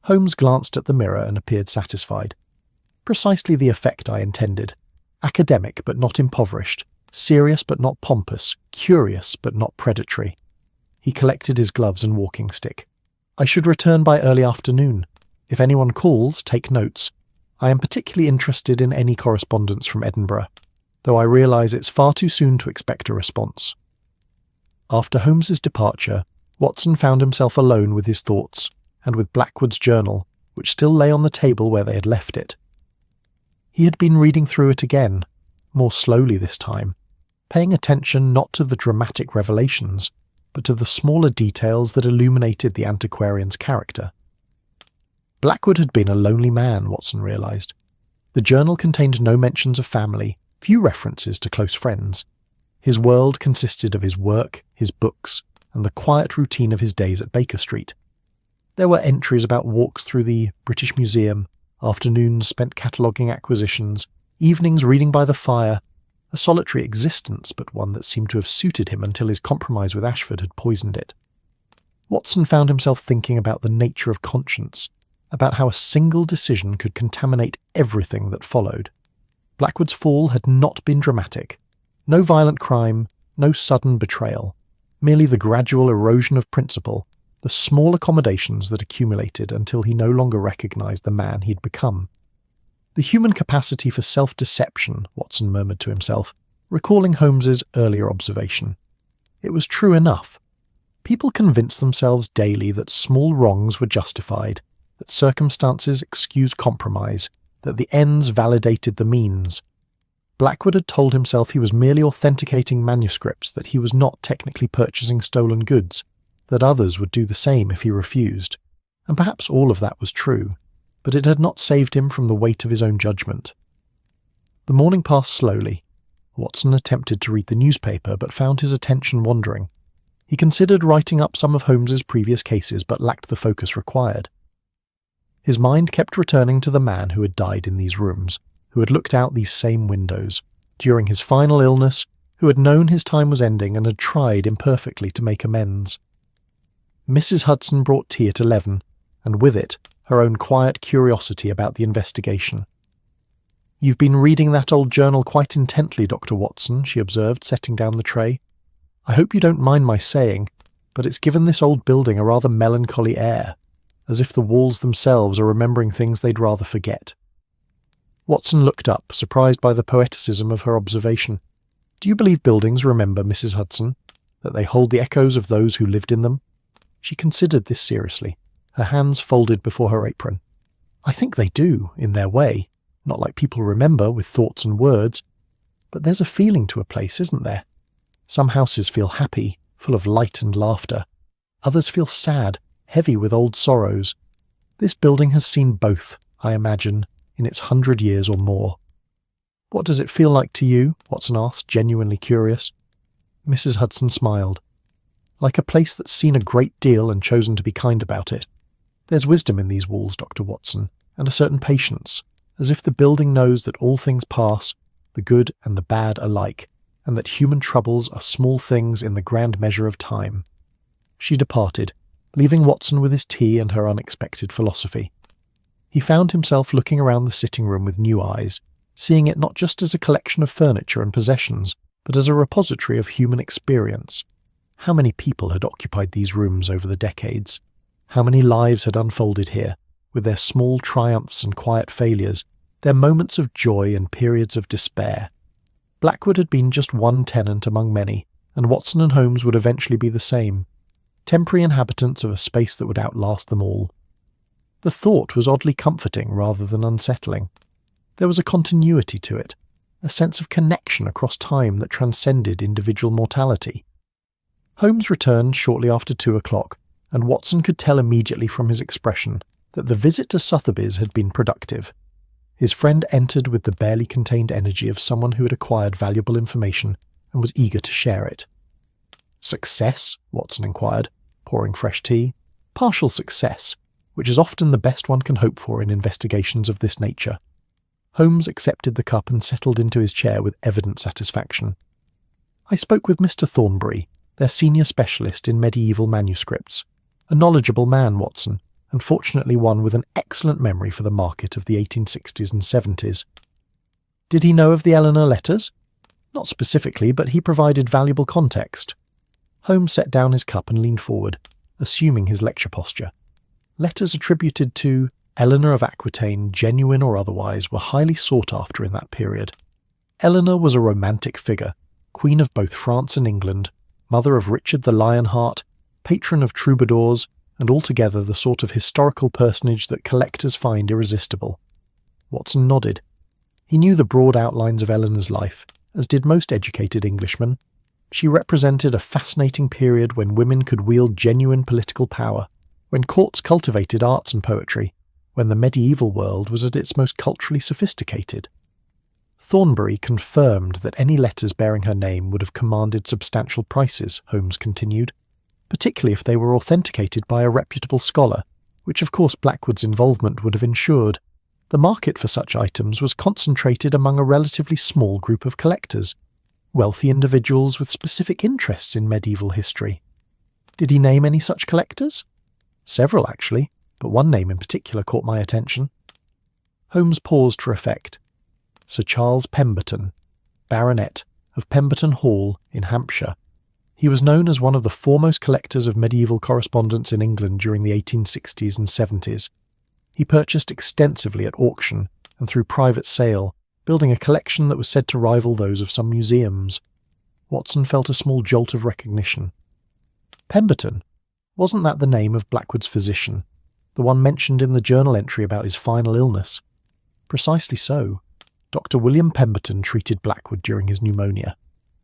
Holmes glanced at the mirror and appeared satisfied. Precisely the effect I intended. Academic but not impoverished, serious but not pompous, curious but not predatory. He collected his gloves and walking stick. I should return by early afternoon. If anyone calls, take notes. I am particularly interested in any correspondence from Edinburgh, though I realise it's far too soon to expect a response." After Holmes's departure, Watson found himself alone with his thoughts, and with Blackwood's journal, which still lay on the table where they had left it. He had been reading through it again, more slowly this time, paying attention not to the dramatic revelations, but to the smaller details that illuminated the antiquarian's character. Blackwood had been a lonely man, Watson realised. The journal contained no mentions of family, few references to close friends. His world consisted of his work, his books, and the quiet routine of his days at Baker Street. There were entries about walks through the British Museum, afternoons spent cataloguing acquisitions, evenings reading by the fire, a solitary existence, but one that seemed to have suited him until his compromise with Ashford had poisoned it. Watson found himself thinking about the nature of conscience, about how a single decision could contaminate everything that followed. Blackwood's fall had not been dramatic. No violent crime, no sudden betrayal, merely the gradual erosion of principle, the small accommodations that accumulated until he no longer recognised the man he'd become. The human capacity for self-deception, Watson murmured to himself, recalling Holmes's earlier observation. It was true enough. People convinced themselves daily that small wrongs were justified, that circumstances excused compromise, that the ends validated the means. Blackwood had told himself he was merely authenticating manuscripts, that he was not technically purchasing stolen goods, that others would do the same if he refused, and perhaps all of that was true, but it had not saved him from the weight of his own judgment. The morning passed slowly. Watson attempted to read the newspaper, but found his attention wandering. He considered writing up some of Holmes's previous cases, but lacked the focus required. His mind kept returning to the man who had died in these rooms, who had looked out these same windows, during his final illness, who had known his time was ending and had tried imperfectly to make amends. Mrs. Hudson brought tea at 11, and with it, her own quiet curiosity about the investigation. "You've been reading that old journal quite intently, Dr. Watson," she observed, setting down the tray. "I hope you don't mind my saying, but it's given this old building a rather melancholy air, as if the walls themselves are remembering things they'd rather forget." Watson looked up, surprised by the poeticism of her observation. "Do you believe buildings remember, Mrs. Hudson? That they hold the echoes of those who lived in them?" She considered this seriously, her hands folded before her apron. "I think they do, in their way, not like people remember with thoughts and words. But there's a feeling to a place, isn't there? Some houses feel happy, full of light and laughter. Others feel sad, heavy with old sorrows. This building has seen both, I imagine, in its 100 years or more." "What does it feel like to you?" Watson asked, genuinely curious. Mrs. Hudson smiled. "Like a place that's seen a great deal and chosen to be kind about it. There's wisdom in these walls, Dr. Watson, and a certain patience, as if the building knows that all things pass, the good and the bad alike, and that human troubles are small things in the grand measure of time." She departed, leaving Watson with his tea and her unexpected philosophy. He found himself looking around the sitting room with new eyes, seeing it not just as a collection of furniture and possessions, but as a repository of human experience. How many people had occupied these rooms over the decades? How many lives had unfolded here, with their small triumphs and quiet failures, their moments of joy and periods of despair? Blackwood had been just one tenant among many, and Watson and Holmes would eventually be the same, temporary inhabitants of a space that would outlast them all. The thought was oddly comforting rather than unsettling. There was a continuity to it, a sense of connection across time that transcended individual mortality. Holmes returned shortly after 2 o'clock, and Watson could tell immediately from his expression that the visit to Sotheby's had been productive. His friend entered with the barely contained energy of someone who had acquired valuable information and was eager to share it. "Success?" Watson inquired, pouring fresh tea. "Partial success, which is often the best one can hope for in investigations of this nature." Holmes accepted the cup and settled into his chair with evident satisfaction. "I spoke with Mr. Thornbury, their senior specialist in medieval manuscripts. A knowledgeable man, Watson, and fortunately one with an excellent memory for the market of the 1860s and 70s. "Did he know of the Eleanor letters?" "Not specifically, but he provided valuable context." Holmes set down his cup and leaned forward, assuming his lecture posture, Letters attributed to Eleanor of Aquitaine, genuine or otherwise, were highly sought after in that period. Eleanor was a romantic figure, queen of both France and England, mother of Richard the Lionheart, patron of troubadours, and altogether the sort of historical personage that collectors find irresistible. Watson nodded. He knew the broad outlines of Eleanor's life, as did most educated Englishmen. She represented a fascinating period when women could wield genuine political power, when courts cultivated arts and poetry, when the medieval world was at its most culturally sophisticated. Thornbury confirmed that any letters bearing her name would have commanded substantial prices, Holmes continued, particularly if they were authenticated by a reputable scholar, which of course Blackwood's involvement would have ensured. The market for such items was concentrated among a relatively small group of collectors, wealthy individuals with specific interests in medieval history. Did he name any such collectors? Several, actually, but one name in particular caught my attention. Holmes paused for effect. Sir Charles Pemberton, Baronet, of Pemberton Hall in Hampshire. He was known as one of the foremost collectors of medieval correspondence in England during the 1860s and 70s. He purchased extensively at auction and through private sale, building a collection that was said to rival those of some museums. Watson felt a small jolt of recognition. Pemberton? Wasn't that the name of Blackwood's physician, the one mentioned in the journal entry about his final illness? Precisely so. Dr. William Pemberton treated Blackwood during his pneumonia,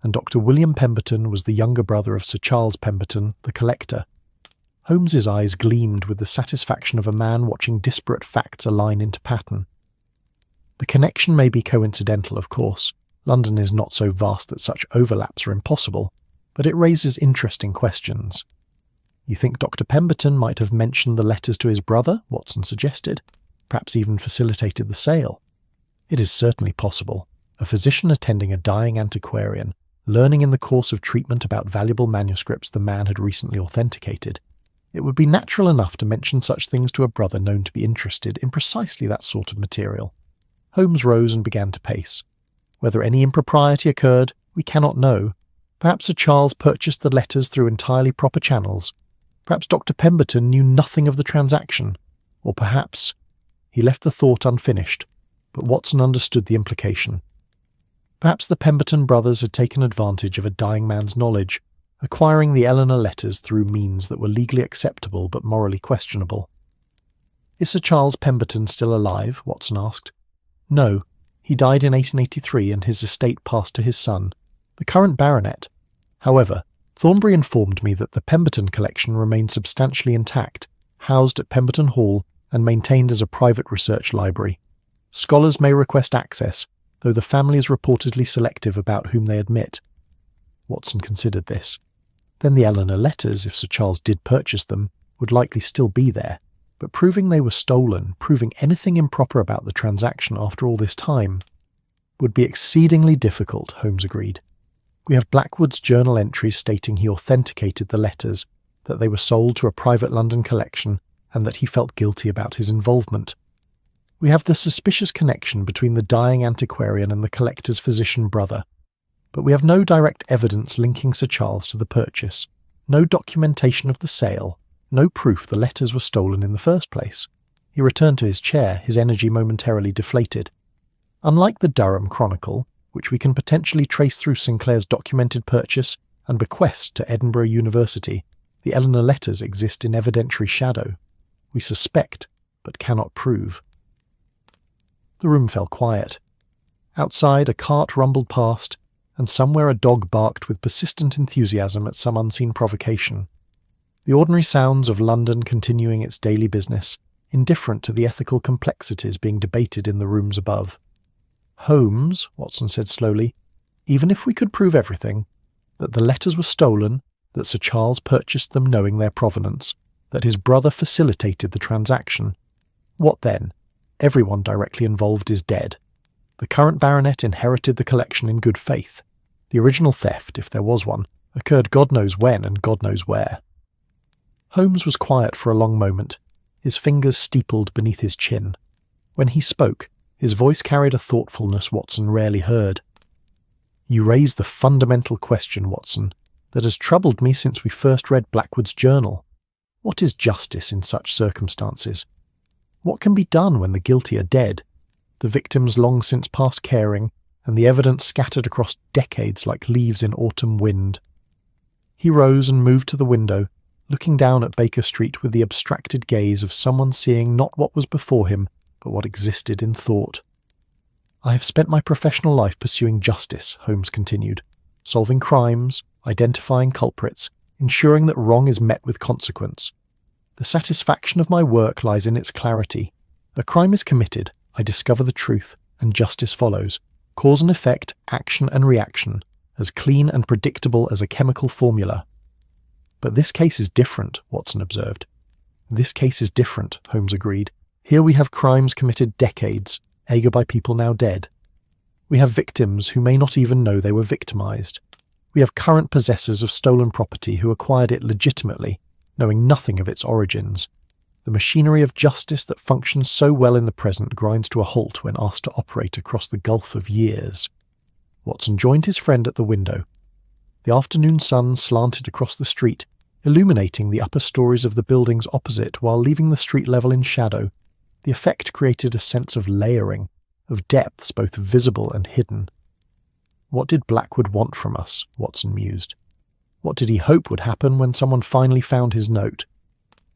and Dr. William Pemberton was the younger brother of Sir Charles Pemberton, the collector. Holmes's eyes gleamed with the satisfaction of a man watching disparate facts align into pattern. The connection may be coincidental, of course. London is not so vast that such overlaps are impossible, but it raises interesting questions. You think Dr. Pemberton might have mentioned the letters to his brother, Watson suggested, perhaps even facilitated the sale? It is certainly possible. A physician attending a dying antiquarian, learning in the course of treatment about valuable manuscripts the man had recently authenticated. It would be natural enough to mention such things to a brother known to be interested in precisely that sort of material. Holmes rose and began to pace. Whether any impropriety occurred, we cannot know. Perhaps Sir Charles purchased the letters through entirely proper channels. Perhaps Dr. Pemberton knew nothing of the transaction. Or perhaps... He left the thought unfinished, but Watson understood the implication. Perhaps the Pemberton brothers had taken advantage of a dying man's knowledge, acquiring the Eleanor letters through means that were legally acceptable but morally questionable. "Is Sir Charles Pemberton still alive?" Watson asked. "No. He died in 1883 and his estate passed to his son, the current baronet. However, Thornbury informed me that the Pemberton collection remained substantially intact, housed at Pemberton Hall and maintained as a private research library. Scholars may request access, though the family is reportedly selective about whom they admit." Watson considered this. Then the Eleanor letters, if Sir Charles did purchase them, would likely still be there, but proving they were stolen, proving anything improper about the transaction after all this time, would be exceedingly difficult, Holmes agreed. We have Blackwood's journal entries stating he authenticated the letters, that they were sold to a private London collection, and that he felt guilty about his involvement. We have the suspicious connection between the dying antiquarian and the collector's physician brother, but we have no direct evidence linking Sir Charles to the purchase, no documentation of the sale, no proof the letters were stolen in the first place. He returned to his chair, his energy momentarily deflated. Unlike the Durham Chronicle, which we can potentially trace through Sinclair's documented purchase and bequest to Edinburgh University, the Eleanor letters exist in evidentiary shadow. We suspect, but cannot prove. The room fell quiet. Outside, a cart rumbled past, and somewhere a dog barked with persistent enthusiasm at some unseen provocation. The ordinary sounds of London continuing its daily business, indifferent to the ethical complexities being debated in the rooms above. "Holmes," Watson said slowly, "even if we could prove everything, that the letters were stolen, that Sir Charles purchased them knowing their provenance, that his brother facilitated the transaction, what then? Everyone directly involved is dead. The current baronet inherited the collection in good faith. The original theft, if there was one, occurred God knows when and God knows where." Holmes was quiet for a long moment, his fingers steepled beneath his chin. When he spoke, his voice carried a thoughtfulness Watson rarely heard. "You raise the fundamental question, Watson, that has troubled me since we first read Blackwood's journal. What is justice in such circumstances? What can be done when the guilty are dead, the victims long since past caring, and the evidence scattered across decades like leaves in autumn wind? He rose and moved to the window, looking down at Baker Street with the abstracted gaze of someone seeing not what was before him, but what existed in thought. "I have spent my professional life pursuing justice," Holmes continued, "solving crimes, identifying culprits, ensuring that wrong is met with consequence. The satisfaction of my work lies in its clarity. A crime is committed, I discover the truth, and justice follows. Cause and effect, action and reaction, as clean and predictable as a chemical formula." "But this case is different," Watson observed. "This case is different," Holmes agreed. "Here we have crimes committed decades ago by people now dead. We have victims who may not even know they were victimized. We have current possessors of stolen property who acquired it legitimately, knowing nothing of its origins. The machinery of justice that functions so well in the present grinds to a halt when asked to operate across the gulf of years." Watson joined his friend at the window. The afternoon sun slanted across the street, illuminating the upper stories of the buildings opposite while leaving the street level in shadow. The effect created a sense of layering, of depths both visible and hidden. "What did Blackwood want from us?" Watson mused. "What did he hope would happen when someone finally found his note?"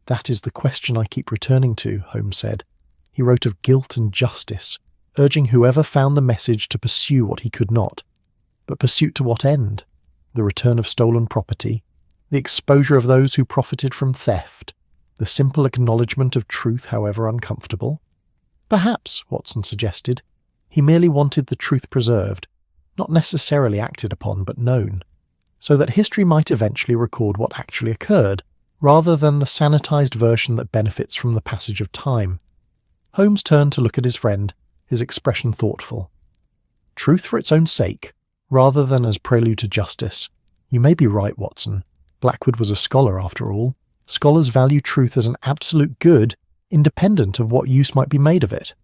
"That is the question I keep returning to," Holmes said. "He wrote of guilt and justice, urging whoever found the message to pursue what he could not. But pursuit to what end? The return of stolen property? The exposure of those who profited from theft? The simple acknowledgement of truth, however uncomfortable? Perhaps, Watson suggested, he merely wanted the truth preserved, not necessarily acted upon but known, so that history might eventually record what actually occurred, rather than the sanitized version that benefits from the passage of time." Holmes turned to look at his friend, his expression thoughtful. "Truth for its own sake, rather than as prelude to justice. You may be right, Watson. Blackwood was a scholar after all. Scholars value truth as an absolute good, independent of what use might be made of it."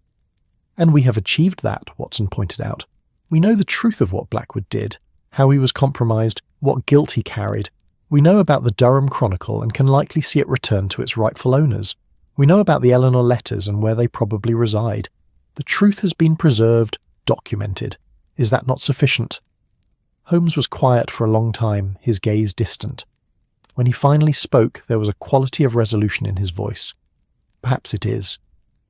"And we have achieved that," Watson pointed out. "We know the truth of what Blackwood did, how he was compromised, what guilt he carried. We know about the Durham Chronicle and can likely see it returned to its rightful owners. We know about the Eleanor letters and where they probably reside. The truth has been preserved, documented. Is that not sufficient?" Holmes was quiet for a long time, his gaze distant. When he finally spoke, there was a quality of resolution in his voice. "Perhaps it is.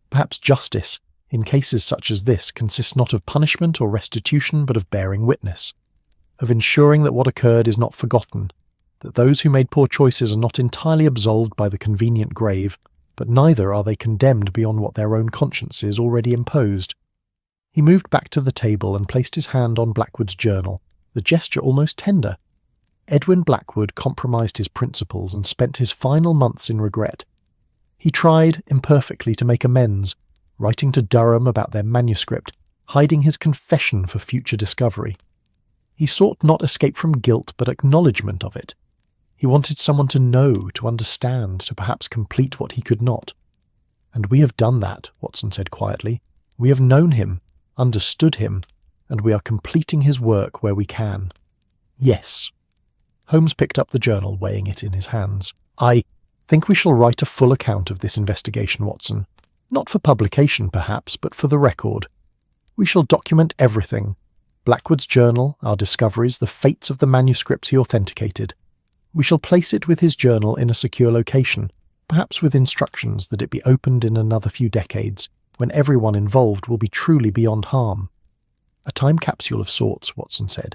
Perhaps justice, in cases such as this, consists not of punishment or restitution, but of bearing witness, of ensuring that what occurred is not forgotten, that those who made poor choices are not entirely absolved by the convenient grave, but neither are they condemned beyond what their own consciences already imposed." He moved back to the table and placed his hand on Blackwood's journal, the gesture almost tender. Edwin Blackwood compromised his principles and spent his final months in regret. He tried, imperfectly, to make amends, writing to Durham about their manuscript, hiding his confession for future discovery. He sought not escape from guilt, but acknowledgement of it. He wanted someone to know, to understand, to perhaps complete what he could not. "And we have done that," Watson said quietly. "We have known him, understood him, and we are completing his work where we can." "Yes." Holmes picked up the journal, weighing it in his hands. "I think we shall write a full account of this investigation, Watson. Not for publication, perhaps, but for the record. We shall document everything. Blackwood's journal, our discoveries, the fates of the manuscripts he authenticated. We shall place it with his journal in a secure location, perhaps with instructions that it be opened in another few decades, when everyone involved will be truly beyond harm." "A time capsule of sorts," Watson said.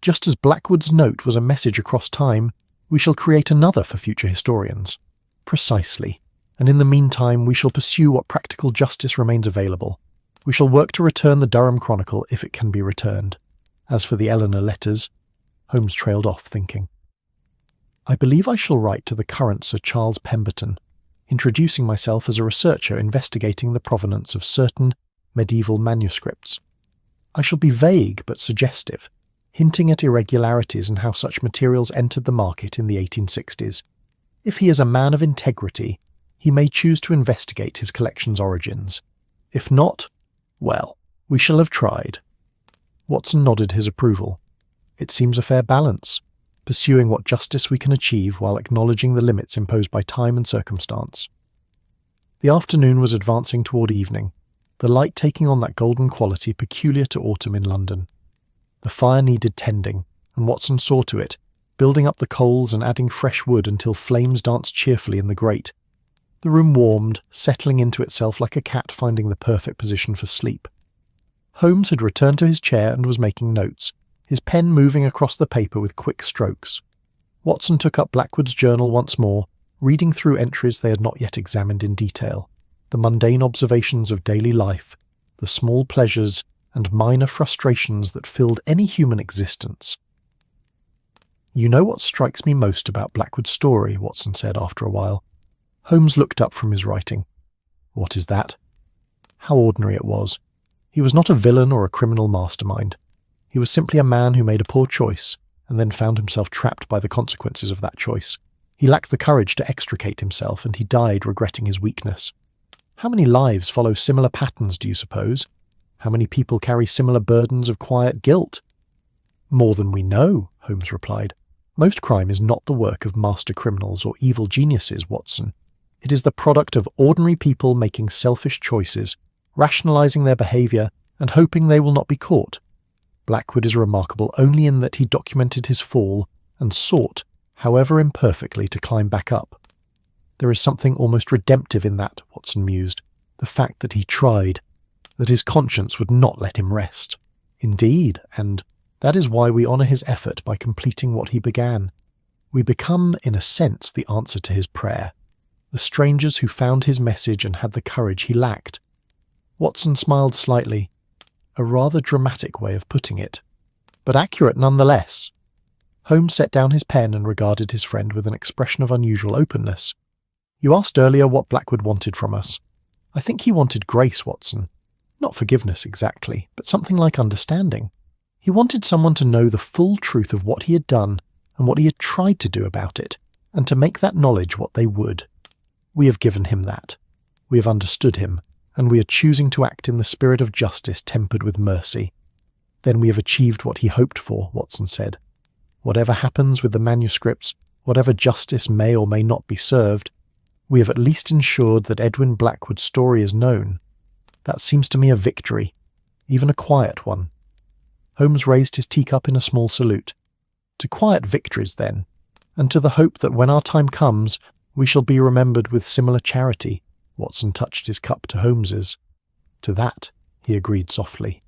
"Just as Blackwood's note was a message across time, we shall create another for future historians." "Precisely. And in the meantime we shall pursue what practical justice remains available. We shall work to return the Durham Chronicle if it can be returned. As for the Eleanor letters—" Holmes trailed off, thinking. "I believe I shall write to the current Sir Charles Pemberton, introducing myself as a researcher investigating the provenance of certain medieval manuscripts. I shall be vague but suggestive, hinting at irregularities in how such materials entered the market in the 1860s. If he is a man of integrity, he may choose to investigate his collection's origins. If not, well, we shall have tried." Watson nodded his approval. "It seems a fair balance. pursuing what justice we can achieve while acknowledging the limits imposed by time and circumstance. The afternoon was advancing toward evening, the light taking on that golden quality peculiar to autumn in London. The fire needed tending, and Watson saw to it, building up the coals and adding fresh wood until flames danced cheerfully in the grate. The room warmed, settling into itself like a cat finding the perfect position for sleep. Holmes had returned to his chair and was making notes, his pen moving across the paper with quick strokes. Watson took up Blackwood's journal once more, reading through entries they had not yet examined in detail, the mundane observations of daily life, the small pleasures and minor frustrations that filled any human existence. "You know what strikes me most about Blackwood's story," Watson said after a while. Holmes looked up from his writing. "What is that?" How ordinary it was. He was not a villain or a criminal mastermind. He was simply a man who made a poor choice, and then found himself trapped by the consequences of that choice. He lacked the courage to extricate himself, and he died regretting his weakness. How many lives follow similar patterns, do you suppose? How many people carry similar burdens of quiet guilt? "More than we know," Holmes replied. "Most crime is not the work of master criminals or evil geniuses, Watson. It is the product of ordinary people making selfish choices, rationalizing their behavior, and hoping they will not be caught. Blackwood is remarkable only in that he documented his fall and sought, however imperfectly, to climb back up. There is something almost redemptive in that," Watson mused, "the fact that he tried, that his conscience would not let him rest. Indeed, and that is why we honour his effort by completing what he began. We become, in a sense, the answer to his prayer, the strangers who found his message and had the courage he lacked." Watson smiled slightly, a rather dramatic way of putting it, but accurate nonetheless. Holmes set down his pen and regarded his friend with an expression of unusual openness. "You asked earlier what Blackwood wanted from us. I think he wanted grace, Watson. Not forgiveness exactly, but something like understanding. He wanted someone to know the full truth of what he had done and what he had tried to do about it, and to make that knowledge what they would. We have given him that. We have understood him, and we are choosing to act in the spirit of justice tempered with mercy. Then we have achieved what he hoped for," Watson said. "Whatever happens with the manuscripts, whatever justice may or may not be served, we have at least ensured that Edwin Blackwood's story is known. That seems to me a victory, even a quiet one." Holmes raised his teacup in a small salute. "To quiet victories, then, and to the hope that when our time comes, we shall be remembered with similar charity." Watson touched his cup to Holmes's. "To that," he agreed softly.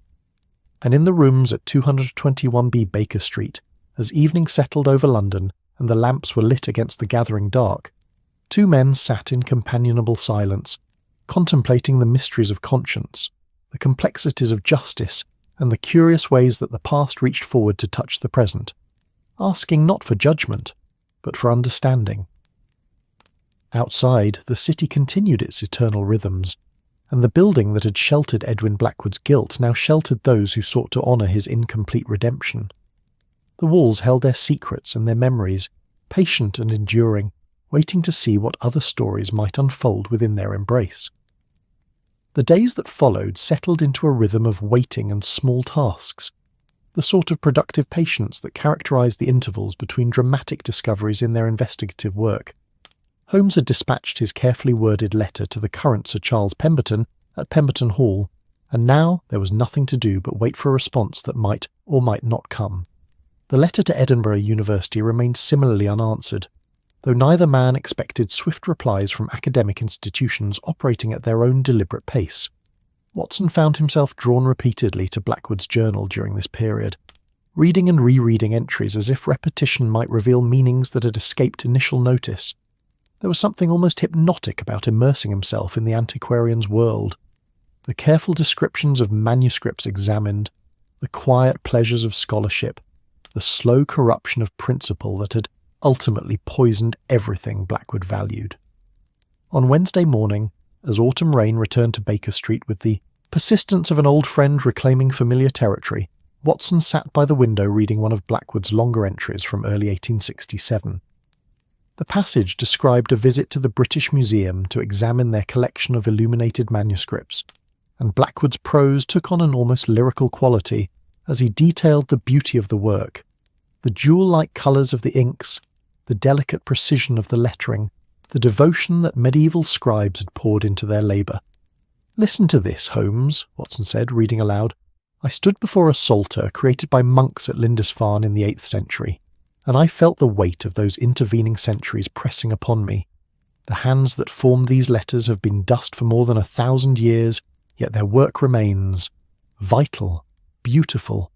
And in the rooms at 221B Baker Street, as evening settled over London and the lamps were lit against the gathering dark, two men sat in companionable silence, contemplating the mysteries of conscience, the complexities of justice, and the curious ways that the past reached forward to touch the present, asking not for judgment, but for understanding. Outside, the city continued its eternal rhythms, and the building that had sheltered Edwin Blackwood's guilt now sheltered those who sought to honour his incomplete redemption. The walls held their secrets and their memories, patient and enduring, waiting to see what other stories might unfold within their embrace. The days that followed settled into a rhythm of waiting and small tasks, the sort of productive patience that characterised the intervals between dramatic discoveries in their investigative work. Holmes had dispatched his carefully worded letter to the current Sir Charles Pemberton at Pemberton Hall, and now there was nothing to do but wait for a response that might or might not come. The letter to Edinburgh University remained similarly unanswered, though neither man expected swift replies from academic institutions operating at their own deliberate pace. Watson found himself drawn repeatedly to Blackwood's journal during this period, reading and rereading entries as if repetition might reveal meanings that had escaped initial notice. There was something almost hypnotic about immersing himself in the antiquarian's world. The careful descriptions of manuscripts examined, the quiet pleasures of scholarship, the slow corruption of principle that had ultimately poisoned everything Blackwood valued. On Wednesday morning, as autumn rain returned to Baker Street with the persistence of an old friend reclaiming familiar territory, Watson sat by the window reading one of Blackwood's longer entries from early 1867. The passage described a visit to the British Museum to examine their collection of illuminated manuscripts, and Blackwood's prose took on an almost lyrical quality as he detailed the beauty of the work, The jewel-like colours of the inks, the delicate precision of the lettering, the devotion that medieval scribes had poured into their labour. "Listen to this, Holmes," Watson said, reading aloud. "I stood before a psalter created by monks at Lindisfarne in the 8th century, and I felt the weight of those intervening centuries pressing upon me. The hands that formed these letters have been dust for more than 1,000 years, yet their work remains, vital, beautiful,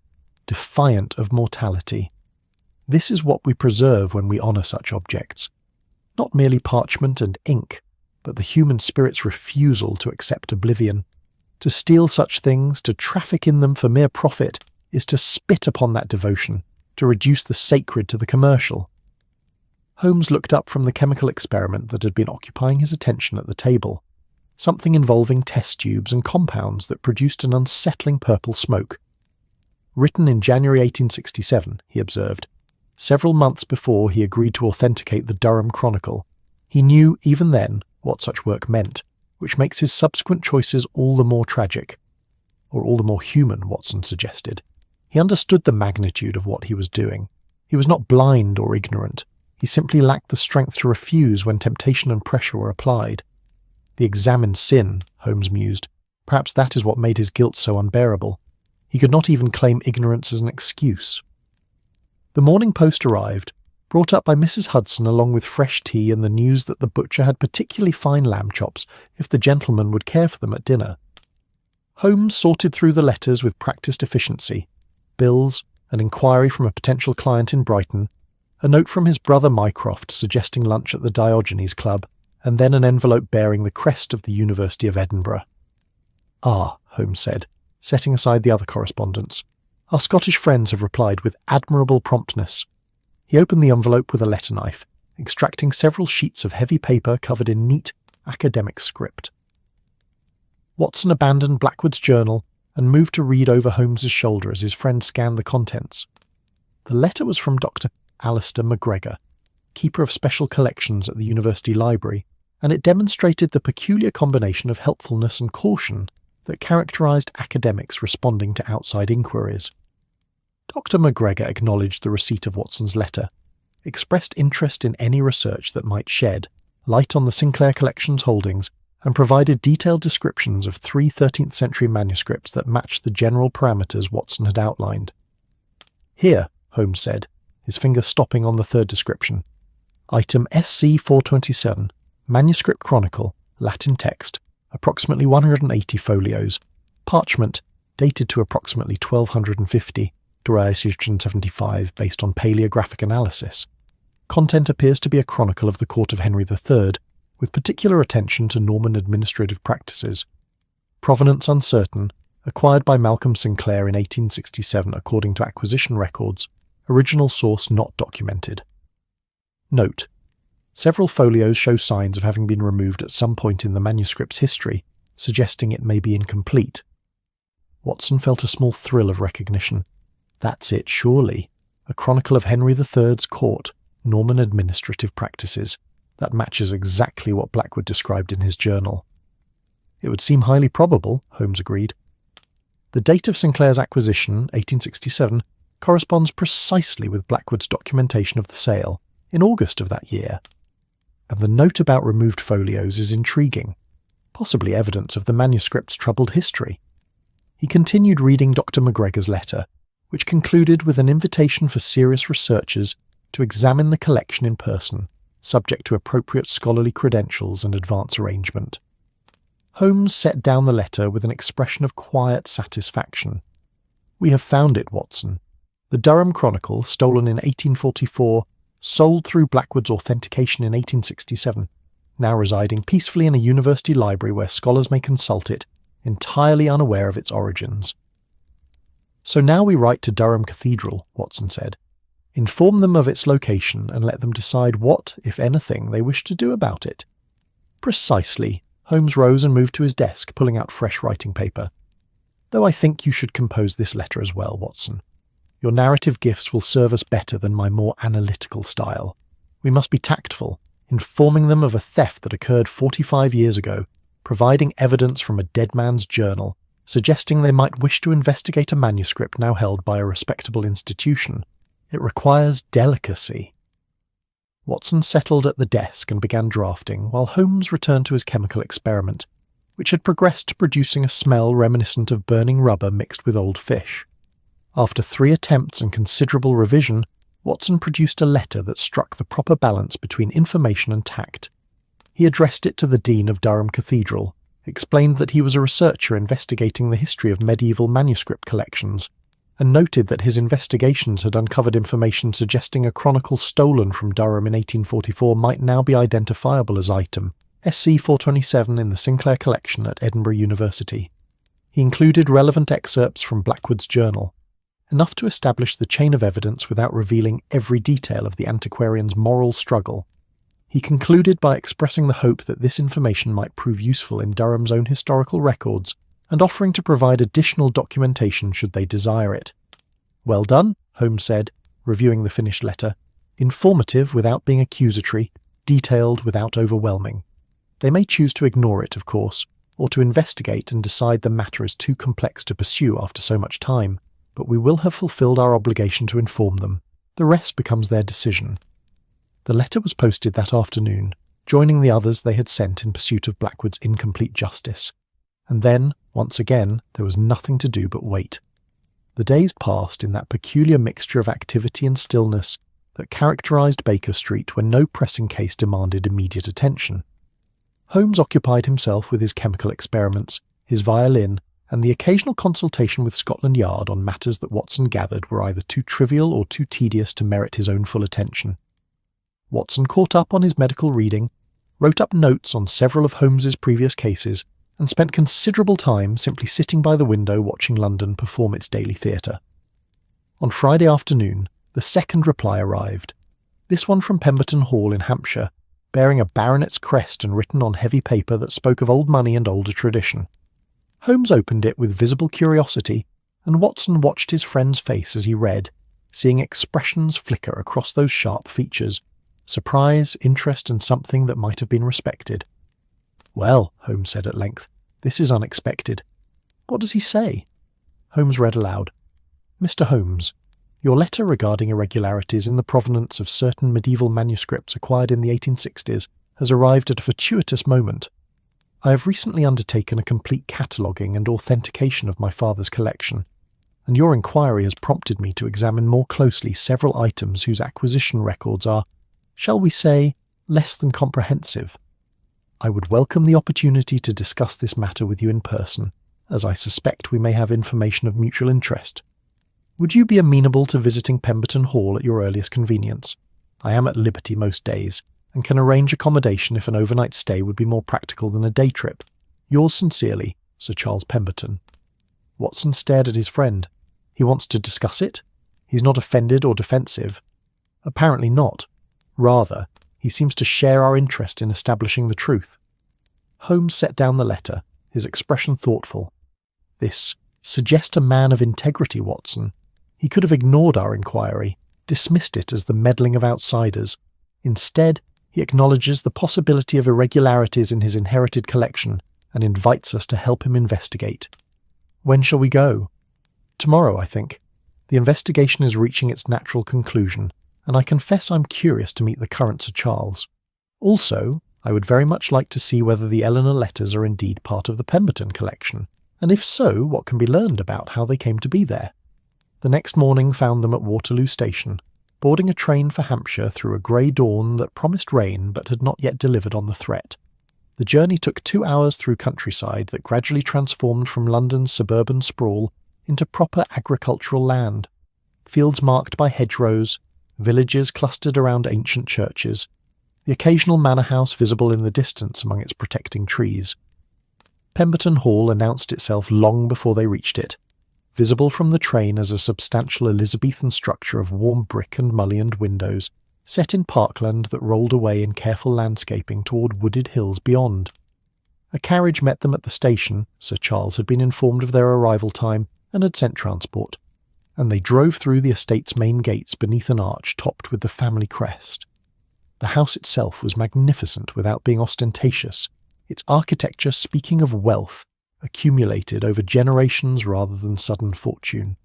defiant of mortality. This is what we preserve when we honour such objects. Not merely parchment and ink, but the human spirit's refusal to accept oblivion. To steal such things, to traffic in them for mere profit, is to spit upon that devotion, to reduce the sacred to the commercial." Holmes looked up from the chemical experiment that had been occupying his attention at the table, something involving test tubes and compounds that produced an unsettling purple smoke. "Written in January 1867, he observed, several months before he agreed to authenticate the Durham Chronicle. He knew, even then, what such work meant, which makes his subsequent choices all the more tragic. Or all the more human, Watson suggested. He understood the magnitude of what he was doing. He was not blind or ignorant. He simply lacked the strength to refuse when temptation and pressure were applied. The examined sin, Holmes mused. Perhaps that is what made his guilt so unbearable. He could not even claim ignorance as an excuse. The morning post arrived, brought up by Mrs. Hudson along with fresh tea and the news that the butcher had particularly fine lamb chops if the gentleman would care for them at dinner. Holmes sorted through the letters with practised efficiency. Bills, an inquiry from a potential client in Brighton, a note from his brother Mycroft suggesting lunch at the Diogenes Club, and then an envelope bearing the crest of the University of Edinburgh. "Ah," Holmes said, setting aside the other correspondence. "Our Scottish friends have replied with admirable promptness." He opened the envelope with a letter knife, extracting several sheets of heavy paper covered in neat, academic script. Watson abandoned Blackwood's journal and moved to read over Holmes's shoulder as his friend scanned the contents. The letter was from Dr. Alistair McGregor, keeper of special collections at the University Library, and it demonstrated the peculiar combination of helpfulness and caution that characterised academics responding to outside inquiries. Dr. McGregor acknowledged the receipt of Watson's letter, expressed interest in any research that might shed light on the Sinclair Collection's holdings, and provided detailed descriptions of 3 13th century manuscripts that matched the general parameters Watson had outlined. "Here," Holmes said, his finger stopping on the third description. "Item SC 427, Manuscript Chronicle, Latin text, approximately 180 folios, parchment, dated to approximately 1250, Duration 75 based on paleographic analysis. Content appears to be a chronicle of the court of Henry III, with particular attention to Norman administrative practices. Provenance uncertain, acquired by Malcolm Sinclair in 1867 according to acquisition records, original source not documented. Note: several folios show signs of having been removed at some point in the manuscript's history, suggesting it may be incomplete." Watson felt a small thrill of recognition. That's it, surely. A chronicle of Henry III's court, Norman administrative practices. That matches exactly what Blackwood described in his journal. "It would seem highly probable," Holmes agreed. "The date of Sinclair's acquisition, 1867, corresponds precisely with Blackwood's documentation of the sale, in August of that year. And the note about removed folios is intriguing, possibly evidence of the manuscript's troubled history." He continued reading Dr. McGregor's letter, which concluded with an invitation for serious researchers to examine the collection in person, subject to appropriate scholarly credentials and advance arrangement. Holmes set down the letter with an expression of quiet satisfaction. "We have found it, Watson. The Durham Chronicle, stolen in 1844, sold through Blackwood's authentication in 1867, now residing peacefully in a university library where scholars may consult it, entirely unaware of its origins." "So now we write to Durham Cathedral," Watson said. "Inform them of its location and let them decide what, if anything, they wish to do about it." "Precisely." Holmes rose and moved to his desk, pulling out fresh writing paper. "Though I think you should compose this letter as well, Watson. Your narrative gifts will serve us better than my more analytical style. We must be tactful, informing them of a theft that occurred 45 years ago, providing evidence from a dead man's journal, suggesting they might wish to investigate a manuscript now held by a respectable institution, It requires delicacy. Watson settled at the desk and began drafting, while Holmes returned to his chemical experiment, which had progressed to producing a smell reminiscent of burning rubber mixed with old fish. After 3 attempts and considerable revision, Watson produced a letter that struck the proper balance between information and tact. He addressed it to the Dean of Durham Cathedral, explained that he was a researcher investigating the history of medieval manuscript collections, and noted that his investigations had uncovered information suggesting a chronicle stolen from Durham in 1844 might now be identifiable as item SC 427 in the Sinclair collection at Edinburgh University. He included relevant excerpts from Blackwood's journal, enough to establish the chain of evidence without revealing every detail of the antiquarian's moral struggle. He concluded by expressing the hope that this information might prove useful in Durham's own historical records and offering to provide additional documentation should they desire it. "Well done," Holmes said, reviewing the finished letter. "Informative without being accusatory, detailed without overwhelming. They may choose to ignore it, of course, or to investigate and decide the matter is too complex to pursue after so much time, but we will have fulfilled our obligation to inform them. The rest becomes their decision." The letter was posted that afternoon, joining the others they had sent in pursuit of Blackwood's incomplete justice. And then, once again, there was nothing to do but wait. The days passed in that peculiar mixture of activity and stillness that characterized Baker Street when no pressing case demanded immediate attention. Holmes occupied himself with his chemical experiments, his violin, and the occasional consultation with Scotland Yard on matters that Watson gathered were either too trivial or too tedious to merit his own full attention. Watson caught up on his medical reading, wrote up notes on several of Holmes's previous cases, and spent considerable time simply sitting by the window watching London perform its daily theatre. On Friday afternoon, the second reply arrived, this one from Pemberton Hall in Hampshire, bearing a baronet's crest and written on heavy paper that spoke of old money and older tradition. Holmes opened it with visible curiosity, and Watson watched his friend's face as he read, seeing expressions flicker across those sharp features, surprise, interest, and something that might have been respected. "Well," Holmes said at length, "this is unexpected. What does he say?" Holmes read aloud. "Mr. Holmes, your letter regarding irregularities in the provenance of certain medieval manuscripts acquired in the 1860s has arrived at a fortuitous moment. I have recently undertaken a complete cataloguing and authentication of my father's collection, and your inquiry has prompted me to examine more closely several items whose acquisition records are, shall we say, less than comprehensive. I would welcome the opportunity to discuss this matter with you in person, as I suspect we may have information of mutual interest. Would you be amenable to visiting Pemberton Hall at your earliest convenience? I am at liberty most days, and can arrange accommodation if an overnight stay would be more practical than a day trip. Yours sincerely, Sir Charles Pemberton." Watson stared at his friend. He wants to discuss it? He's not offended or defensive. Apparently not. Rather, he seems to share our interest in establishing the truth. Holmes set down the letter, his expression thoughtful. "This suggests a man of integrity, Watson. He could have ignored our inquiry, dismissed it as the meddling of outsiders. Instead, he acknowledges the possibility of irregularities in his inherited collection and invites us to help him investigate. When shall we go?" "Tomorrow, I think. The investigation is reaching its natural conclusion, and I confess I'm curious to meet the current Sir Charles. Also, I would very much like to see whether the Eleanor letters are indeed part of the Pemberton collection, and if so, what can be learned about how they came to be there." The next morning found them at Waterloo Station, boarding a train for Hampshire through a grey dawn that promised rain but had not yet delivered on the threat. The journey took 2 hours through countryside that gradually transformed from London's suburban sprawl into proper agricultural land, fields marked by hedgerows, villages clustered around ancient churches, the occasional manor house visible in the distance among its protecting trees. Pemberton Hall announced itself long before they reached it, visible from the train as a substantial Elizabethan structure of warm brick and mullioned windows, set in parkland that rolled away in careful landscaping toward wooded hills beyond. A carriage met them at the station. Sir Charles had been informed of their arrival time and had sent transport, and they drove through the estate's main gates beneath an arch topped with the family crest. The house itself was magnificent without being ostentatious, its architecture speaking of wealth, accumulated over generations rather than sudden fortune.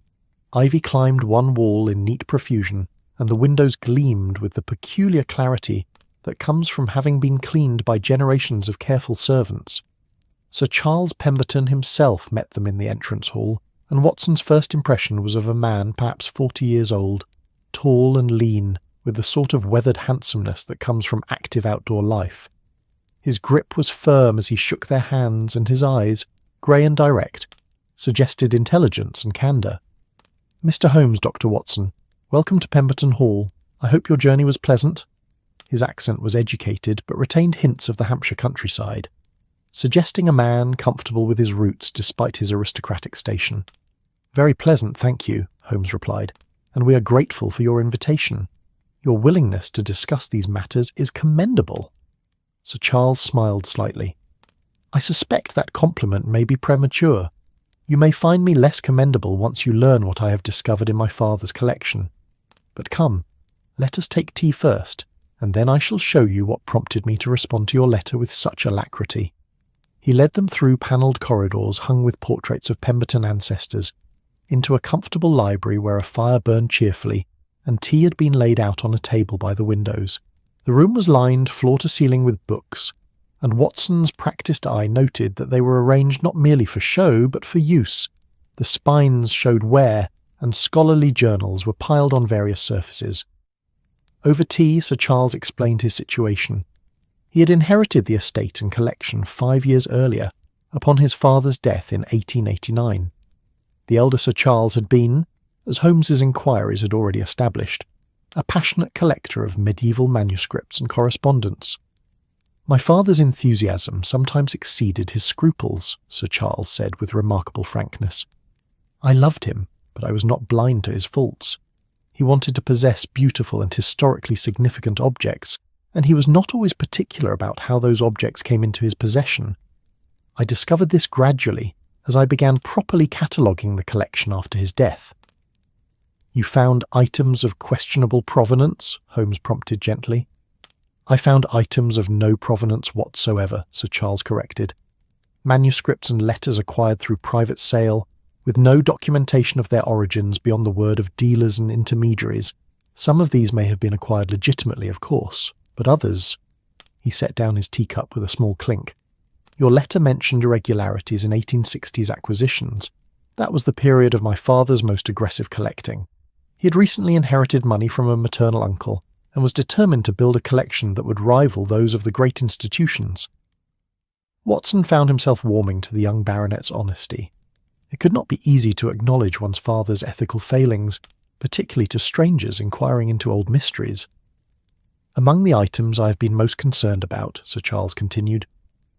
Ivy climbed one wall in neat profusion, and the windows gleamed with the peculiar clarity that comes from having been cleaned by generations of careful servants. Sir Charles Pemberton himself met them in the entrance hall, and Watson's first impression was of a man perhaps 40 years old, tall and lean, with the sort of weathered handsomeness that comes from active outdoor life. His grip was firm as he shook their hands, and his eyes, grey and direct, suggested intelligence and candour. "Mr. Holmes, Dr. Watson, welcome to Pemberton Hall. I hope your journey was pleasant." His accent was educated, but retained hints of the Hampshire countryside, suggesting a man comfortable with his roots despite his aristocratic station. "Very pleasant, thank you," Holmes replied, "and we are grateful for your invitation. Your willingness to discuss these matters is commendable." Sir Charles smiled slightly. "I suspect that compliment may be premature. You may find me less commendable once you learn what I have discovered in my father's collection. But come, let us take tea first, and then I shall show you what prompted me to respond to your letter with such alacrity." He led them through panelled corridors hung with portraits of Pemberton ancestors, into a comfortable library where a fire burned cheerfully, and tea had been laid out on a table by the windows. The room was lined floor to ceiling with books, and Watson's practised eye noted that they were arranged not merely for show, but for use. The spines showed wear, and scholarly journals were piled on various surfaces. Over tea, Sir Charles explained his situation. He had inherited the estate and collection 5 years earlier, upon his father's death in 1889. The elder Sir Charles had been, as Holmes's inquiries had already established, a passionate collector of medieval manuscripts and correspondence. "My father's enthusiasm sometimes exceeded his scruples," Sir Charles said with remarkable frankness. "I loved him, but I was not blind to his faults. He wanted to possess beautiful and historically significant objects, and he was not always particular about how those objects came into his possession. I discovered this gradually as I began properly cataloguing the collection after his death." "You found items of questionable provenance?" Holmes prompted gently. "I found items of no provenance whatsoever," Sir Charles corrected. "Manuscripts and letters acquired through private sale, with no documentation of their origins beyond the word of dealers and intermediaries. Some of these may have been acquired legitimately, of course, but others—" He set down his teacup with a small clink. "Your letter mentioned irregularities in 1860s acquisitions. That was the period of my father's most aggressive collecting. He had recently inherited money from a maternal uncle, and was determined to build a collection that would rival those of the great institutions." Watson found himself warming to the young baronet's honesty. It could not be easy to acknowledge one's father's ethical failings, particularly to strangers inquiring into old mysteries. "Among the items I have been most concerned about," Sir Charles continued,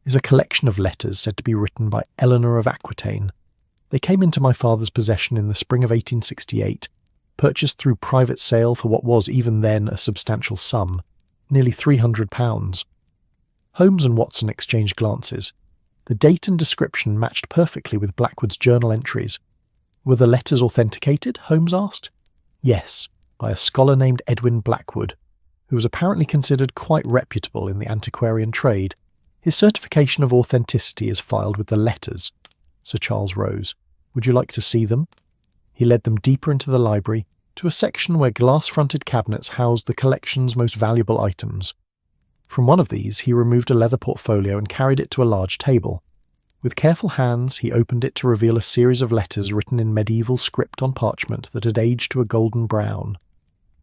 "is a collection of letters said to be written by Eleanor of Aquitaine. They came into my father's possession in the spring of 1868, purchased through private sale for what was even then a substantial sum, nearly £300. Holmes and Watson exchanged glances. The date and description matched perfectly with Blackwood's journal entries. "Were the letters authenticated?" Holmes asked. "Yes, by a scholar named Edwin Blackwood, who was apparently considered quite reputable in the antiquarian trade. His certification of authenticity is filed with the letters." Sir Charles rose. "Would you like to see them?" He led them deeper into the library, to a section where glass-fronted cabinets housed the collection's most valuable items. From one of these he removed a leather portfolio and carried it to a large table. With careful hands he opened it to reveal a series of letters written in medieval script on parchment that had aged to a golden brown.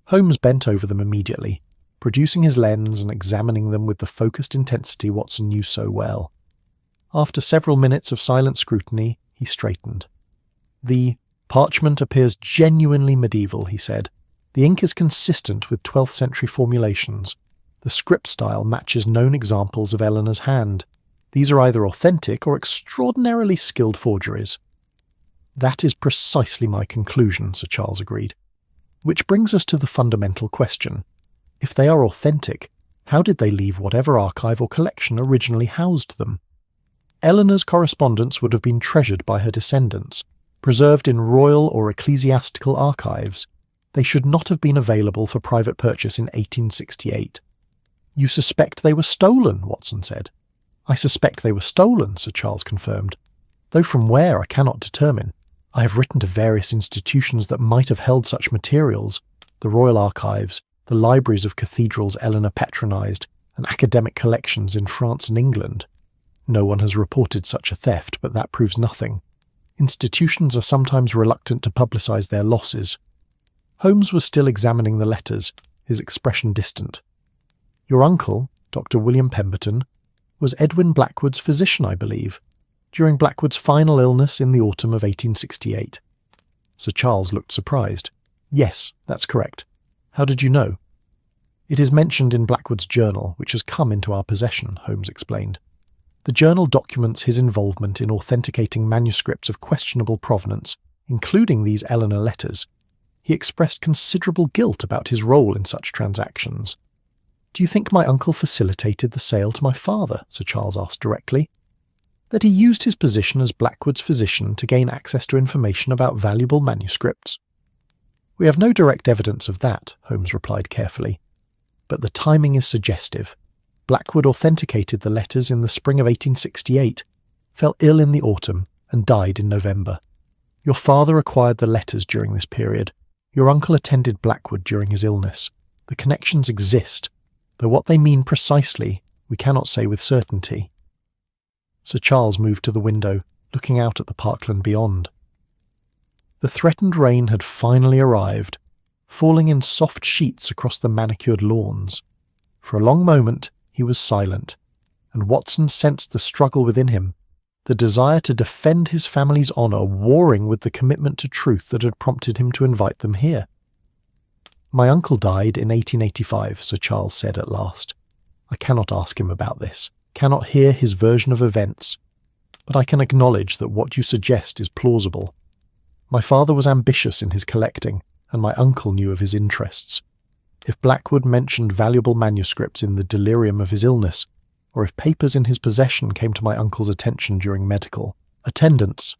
Holmes bent over them immediately, producing his lens and examining them with the focused intensity Watson knew so well. After several minutes of silent scrutiny, he straightened. "The parchment appears genuinely medieval," he said. "The ink is consistent with 12th century formulations. The script style matches known examples of Eleanor's hand. These are either authentic or extraordinarily skilled forgeries." "That is precisely my conclusion," Sir Charles agreed. "Which brings us to the fundamental question. If they are authentic, how did they leave whatever archive or collection originally housed them? Eleanor's correspondence would have been treasured by her descendants, preserved in royal or ecclesiastical archives. They should not have been available for private purchase in 1868. "You suspect they were stolen?" Watson said. "I suspect they were stolen," Sir Charles confirmed, "though from where I cannot determine. I have written to various institutions that might have held such materials, the royal archives, the libraries of cathedrals Eleanor patronised, and academic collections in France and England. No one has reported such a theft, but that proves nothing. Institutions are sometimes reluctant to publicise their losses. Holmes was still examining the letters, his expression distant. Your uncle, Dr. William Pemberton, was Edwin Blackwood's physician, I believe, during Blackwood's final illness in the autumn of 1868. Sir Charles looked surprised. Yes, that's correct. How did you know? It is mentioned in Blackwood's journal, which has come into our possession, Holmes explained. The journal documents his involvement in authenticating manuscripts of questionable provenance, including these Eleanor letters. He expressed considerable guilt about his role in such transactions. Do you think my uncle facilitated the sale to my father? Sir Charles asked directly. That he used his position as Blackwood's physician to gain access to information about valuable manuscripts? We have no direct evidence of that, Holmes replied carefully. But the timing is suggestive. Blackwood authenticated the letters in the spring of 1868, fell ill in the autumn, and died in November. Your father acquired the letters during this period. Your uncle attended Blackwood during his illness. The connections exist, though what they mean precisely we cannot say with certainty. Sir Charles moved to the window, looking out at the parkland beyond. The threatened rain had finally arrived, falling in soft sheets across the manicured lawns. For a long moment he was silent, and Watson sensed the struggle within him, the desire to defend his family's honour warring with the commitment to truth that had prompted him to invite them here. My uncle died in 1885, Sir Charles said at last. I cannot ask him about this, cannot hear his version of events, but I can acknowledge that what you suggest is plausible. My father was ambitious in his collecting, and my uncle knew of his interests. If Blackwood mentioned valuable manuscripts in the delirium of his illness, or if papers in his possession came to my uncle's attention during medical attendance,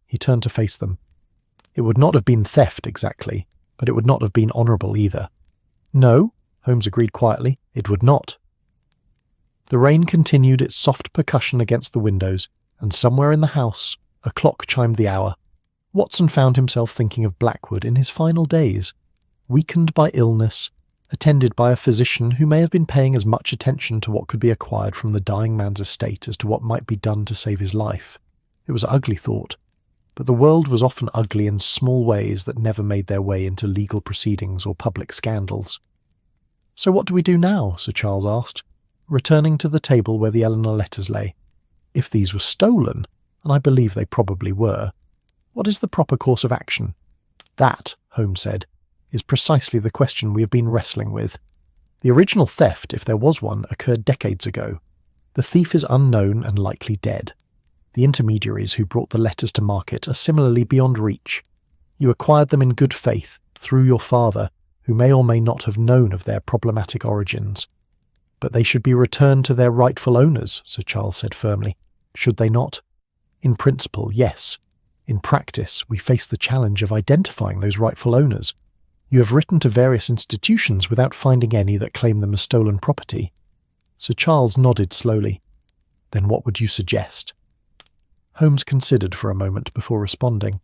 he turned to face them. It would not have been theft exactly, but it would not have been honourable either. No, Holmes agreed quietly, it would not. The rain continued its soft percussion against the windows, and somewhere in the house a clock chimed the hour. Watson found himself thinking of Blackwood in his final days, weakened by illness, attended by a physician who may have been paying as much attention to what could be acquired from the dying man's estate as to what might be done to save his life. It was an ugly thought, but the world was often ugly in small ways that never made their way into legal proceedings or public scandals. So what do we do now? Sir Charles asked, returning to the table where the Eleanor letters lay. If these were stolen, and I believe they probably were, what is the proper course of action? That, Holmes said, is precisely the question we have been wrestling with. The original theft, if there was one, occurred decades ago. The thief is unknown and likely dead. The intermediaries who brought the letters to market are similarly beyond reach. You acquired them in good faith, through your father, who may or may not have known of their problematic origins. But they should be returned to their rightful owners, Sir Charles said firmly. Should they not? In principle, yes. In practice, we face the challenge of identifying those rightful owners. You have written to various institutions without finding any that claim them as stolen property. Sir Charles nodded slowly. Then what would you suggest? Holmes considered for a moment before responding.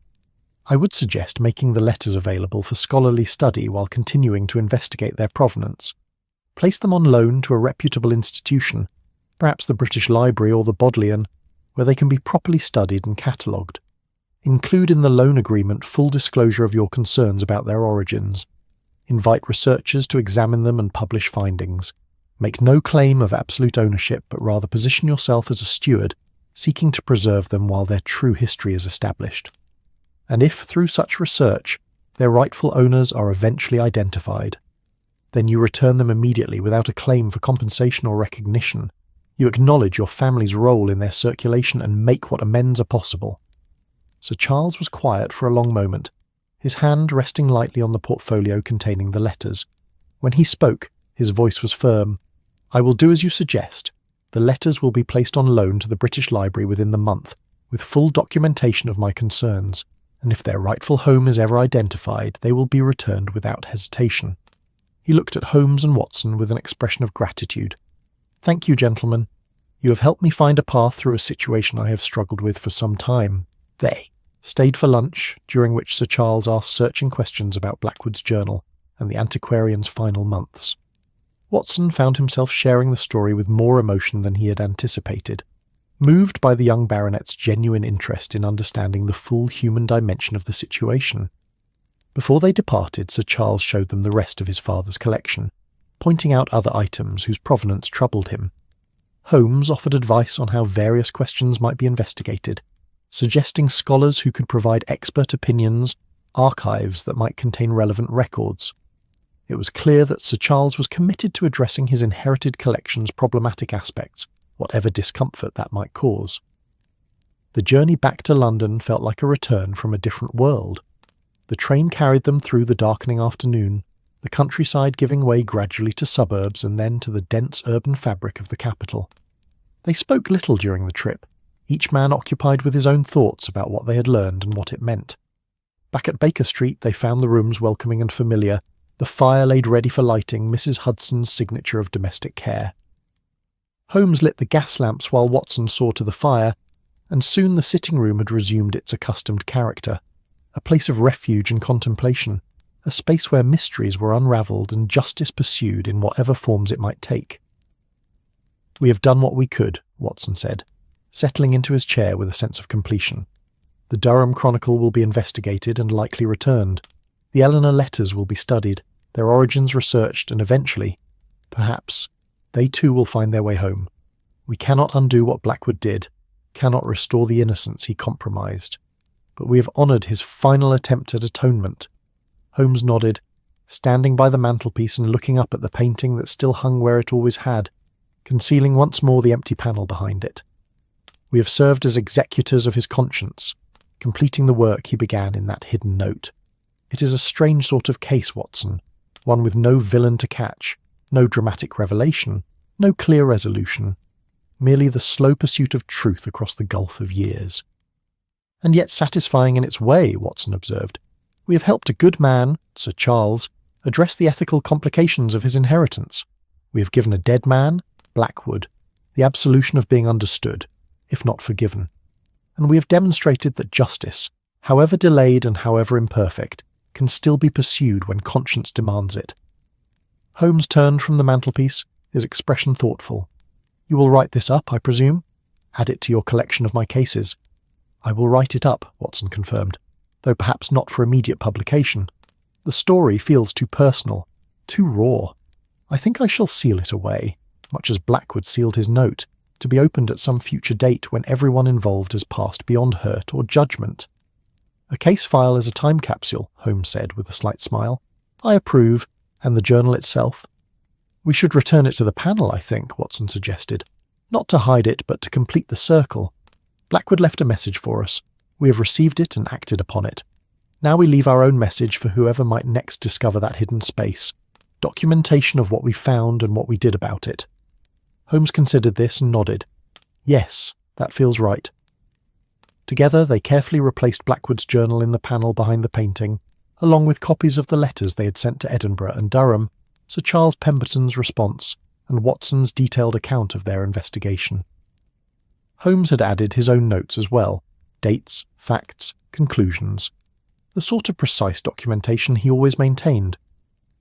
I would suggest making the letters available for scholarly study while continuing to investigate their provenance. Place them on loan to a reputable institution, perhaps the British Library or the Bodleian, where they can be properly studied and catalogued. Include in the loan agreement full disclosure of your concerns about their origins. Invite researchers to examine them and publish findings. Make no claim of absolute ownership, but rather position yourself as a steward, seeking to preserve them while their true history is established. And if, through such research, their rightful owners are eventually identified, then you return them immediately without a claim for compensation or recognition. You acknowledge your family's role in their circulation and make what amends are possible. Sir Charles was quiet for a long moment, his hand resting lightly on the portfolio containing the letters. When he spoke, his voice was firm. I will do as you suggest. The letters will be placed on loan to the British Library within the month, with full documentation of my concerns, and if their rightful home is ever identified, they will be returned without hesitation. He looked at Holmes and Watson with an expression of gratitude. Thank you, gentlemen. You have helped me find a path through a situation I have struggled with for some time. They stayed for lunch, during which Sir Charles asked searching questions about Blackwood's journal, and the antiquarian's final months. Watson found himself sharing the story with more emotion than he had anticipated, moved by the young baronet's genuine interest in understanding the full human dimension of the situation. Before they departed, Sir Charles showed them the rest of his father's collection, pointing out other items whose provenance troubled him. Holmes offered advice on how various questions might be investigated, suggesting scholars who could provide expert opinions, archives that might contain relevant records. It was clear that Sir Charles was committed to addressing his inherited collection's problematic aspects, whatever discomfort that might cause. The journey back to London felt like a return from a different world. The train carried them through the darkening afternoon, the countryside giving way gradually to suburbs and then to the dense urban fabric of the capital. They spoke little during the trip, each man occupied with his own thoughts about what they had learned and what it meant. Back at Baker Street they found the rooms welcoming and familiar, the fire laid ready for lighting, Mrs. Hudson's signature of domestic care. Holmes lit the gas lamps while Watson saw to the fire, and soon the sitting room had resumed its accustomed character, a place of refuge and contemplation, a space where mysteries were unravelled and justice pursued in whatever forms it might take. "We have done what we could," Watson said, settling into his chair with a sense of completion. "The Durham Chronicle will be investigated and likely returned. The Eleanor letters will be studied, their origins researched, and eventually, perhaps, they too will find their way home. We cannot undo what Blackwood did, cannot restore the innocence he compromised. But we have honoured his final attempt at atonement." Holmes nodded, standing by the mantelpiece and looking up at the painting that still hung where it always had, concealing once more the empty panel behind it. "We have served as executors of his conscience, completing the work he began in that hidden note. It is a strange sort of case, Watson, one with no villain to catch, no dramatic revelation, no clear resolution, merely the slow pursuit of truth across the gulf of years." "And yet satisfying in its way," Watson observed. "We have helped a good man, Sir Charles, address the ethical complications of his inheritance. We have given a dead man, Blackwood, the absolution of being understood, if not forgiven. And we have demonstrated that justice, however delayed and however imperfect, can still be pursued when conscience demands it." Holmes turned from the mantelpiece, his expression thoughtful. "You will write this up, I presume? Add it to your collection of my cases?" "I will write it up," Watson confirmed, "though perhaps not for immediate publication. The story feels too personal, too raw. I think I shall seal it away, much as Blackwood sealed his note, to be opened at some future date when everyone involved has passed beyond hurt or judgment." "A case file is a time capsule," Holmes said with a slight smile. "I approve. And the journal itself?" "We should return it to the panel, I think," Watson suggested. "Not to hide it, but to complete the circle. Blackwood left a message for us. We have received it and acted upon it. Now we leave our own message for whoever might next discover that hidden space. Documentation of what we found and what we did about it." Holmes considered this and nodded. "Yes, that feels right." Together they carefully replaced Blackwood's journal in the panel behind the painting, along with copies of the letters they had sent to Edinburgh and Durham, Sir Charles Pemberton's response, and Watson's detailed account of their investigation. Holmes had added his own notes as well, dates, facts, conclusions, the sort of precise documentation he always maintained.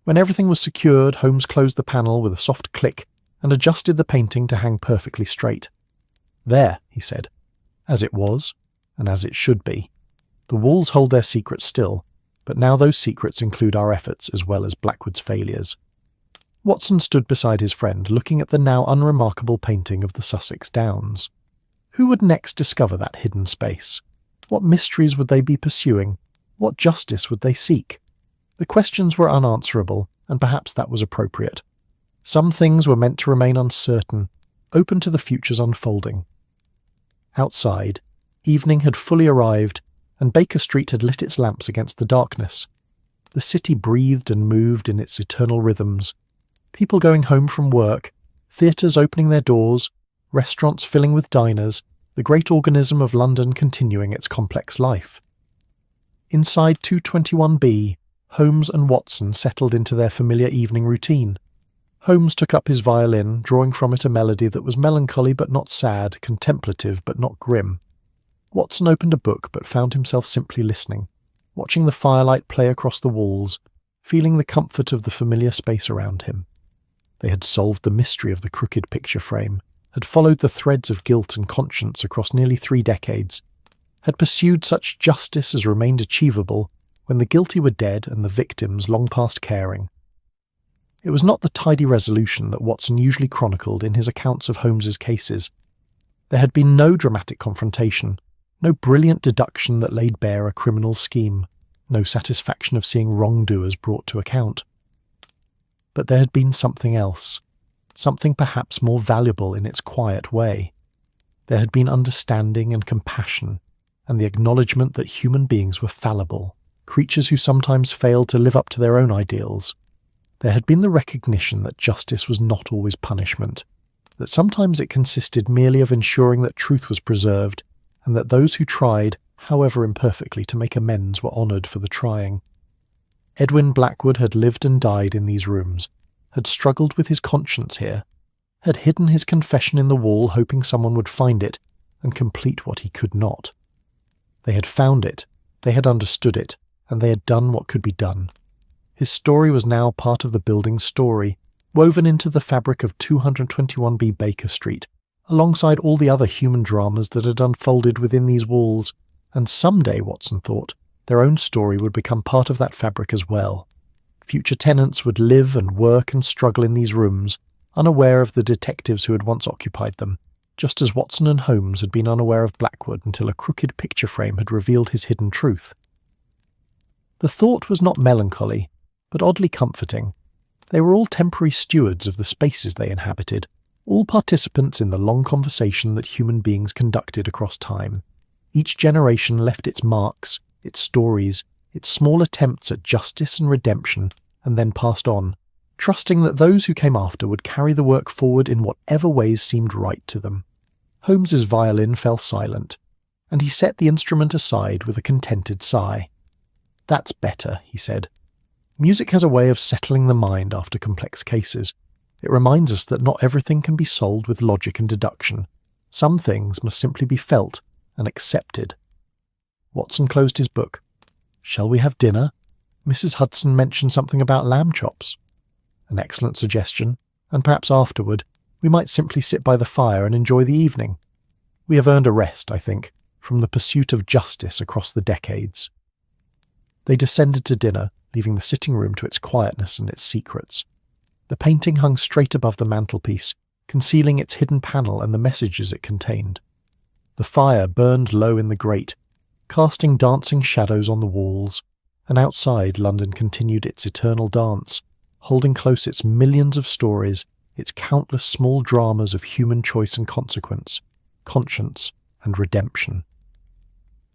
When everything was secured, Holmes closed the panel with a soft click and adjusted the painting to hang perfectly straight. "There," he said, "as it was, and as it should be. The walls hold their secrets still, but now those secrets include our efforts as well as Blackwood's failures." Watson stood beside his friend, looking at the now unremarkable painting of the Sussex Downs. Who would next discover that hidden space? What mysteries would they be pursuing? What justice would they seek? The questions were unanswerable, and perhaps that was appropriate. Some things were meant to remain uncertain, open to the future's unfolding. Outside, evening had fully arrived, and Baker Street had lit its lamps against the darkness. The city breathed and moved in its eternal rhythms. People going home from work, theatres opening their doors, restaurants filling with diners, the great organism of London continuing its complex life. Inside 221B, Holmes and Watson settled into their familiar evening routine. Holmes took up his violin, drawing from it a melody that was melancholy but not sad, contemplative but not grim. Watson opened a book but found himself simply listening, watching the firelight play across the walls, feeling the comfort of the familiar space around him. They had solved the mystery of the crooked picture frame, had followed the threads of guilt and conscience across nearly 3 decades, had pursued such justice as remained achievable when the guilty were dead and the victims long past caring. It was not the tidy resolution that Watson usually chronicled in his accounts of Holmes's cases. There had been no dramatic confrontation, no brilliant deduction that laid bare a criminal scheme, no satisfaction of seeing wrongdoers brought to account. But there had been something else, something perhaps more valuable in its quiet way. There had been understanding and compassion, and the acknowledgement that human beings were fallible, creatures who sometimes failed to live up to their own ideals. There had been the recognition that justice was not always punishment, that sometimes it consisted merely of ensuring that truth was preserved, and that those who tried, however imperfectly, to make amends were honoured for the trying. Edwin Blackwood had lived and died in these rooms, had struggled with his conscience here, had hidden his confession in the wall hoping someone would find it and complete what he could not. They had found it, they had understood it, and they had done what could be done. His story was now part of the building's story, woven into the fabric of 221B Baker Street, alongside all the other human dramas that had unfolded within these walls, and someday, Watson thought, their own story would become part of that fabric as well. Future tenants would live and work and struggle in these rooms, unaware of the detectives who had once occupied them, just as Watson and Holmes had been unaware of Blackwood until a crooked picture frame had revealed his hidden truth. The thought was not melancholy, but oddly comforting. They were all temporary stewards of the spaces they inhabited, all participants in the long conversation that human beings conducted across time. Each generation left its marks, its stories, its small attempts at justice and redemption, and then passed on, trusting that those who came after would carry the work forward in whatever ways seemed right to them. Holmes's violin fell silent, and he set the instrument aside with a contented sigh. "That's better," he said. "Music has a way of settling the mind after complex cases. It reminds us that not everything can be solved with logic and deduction. Some things must simply be felt and accepted." Watson closed his book. "Shall we have dinner? Mrs. Hudson mentioned something about lamb chops." An excellent suggestion, and perhaps afterward we might simply sit by the fire and enjoy the evening. We have earned a rest, I think, from the pursuit of justice across the decades. They descended to dinner, leaving the sitting room to its quietness and its secrets. The painting hung straight above the mantelpiece, concealing its hidden panel and the messages it contained. The fire burned low in the grate, casting dancing shadows on the walls, and outside London continued its eternal dance, holding close its millions of stories, its countless small dramas of human choice and consequence, conscience and redemption.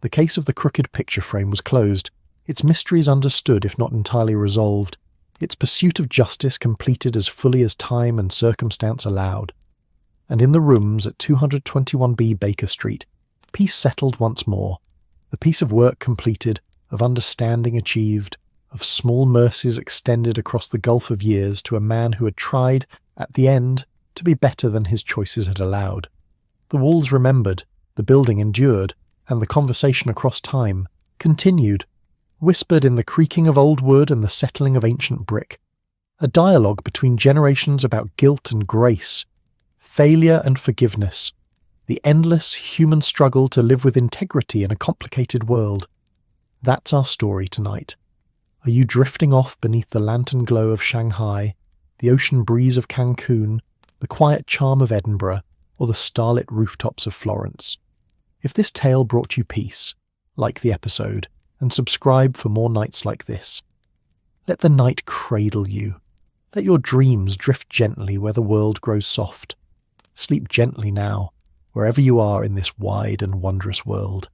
The case of the crooked picture frame was closed, its mysteries understood if not entirely resolved, its pursuit of justice completed as fully as time and circumstance allowed. And in the rooms at 221B Baker Street, peace settled once more, the piece of work completed, of understanding achieved, of small mercies extended across the gulf of years to a man who had tried, at the end, to be better than his choices had allowed. The walls remembered, the building endured, and the conversation across time continued, whispered in the creaking of old wood and the settling of ancient brick, a dialogue between generations about guilt and grace, failure and forgiveness, the endless human struggle to live with integrity in a complicated world. That's our story tonight. Are you drifting off beneath the lantern glow of Shanghai, the ocean breeze of Cancun, the quiet charm of Edinburgh, or the starlit rooftops of Florence? If this tale brought you peace, like the episode, and subscribe for more nights like this. Let the night cradle you. Let your dreams drift gently where the world grows soft. Sleep gently now, wherever you are in this wide and wondrous world.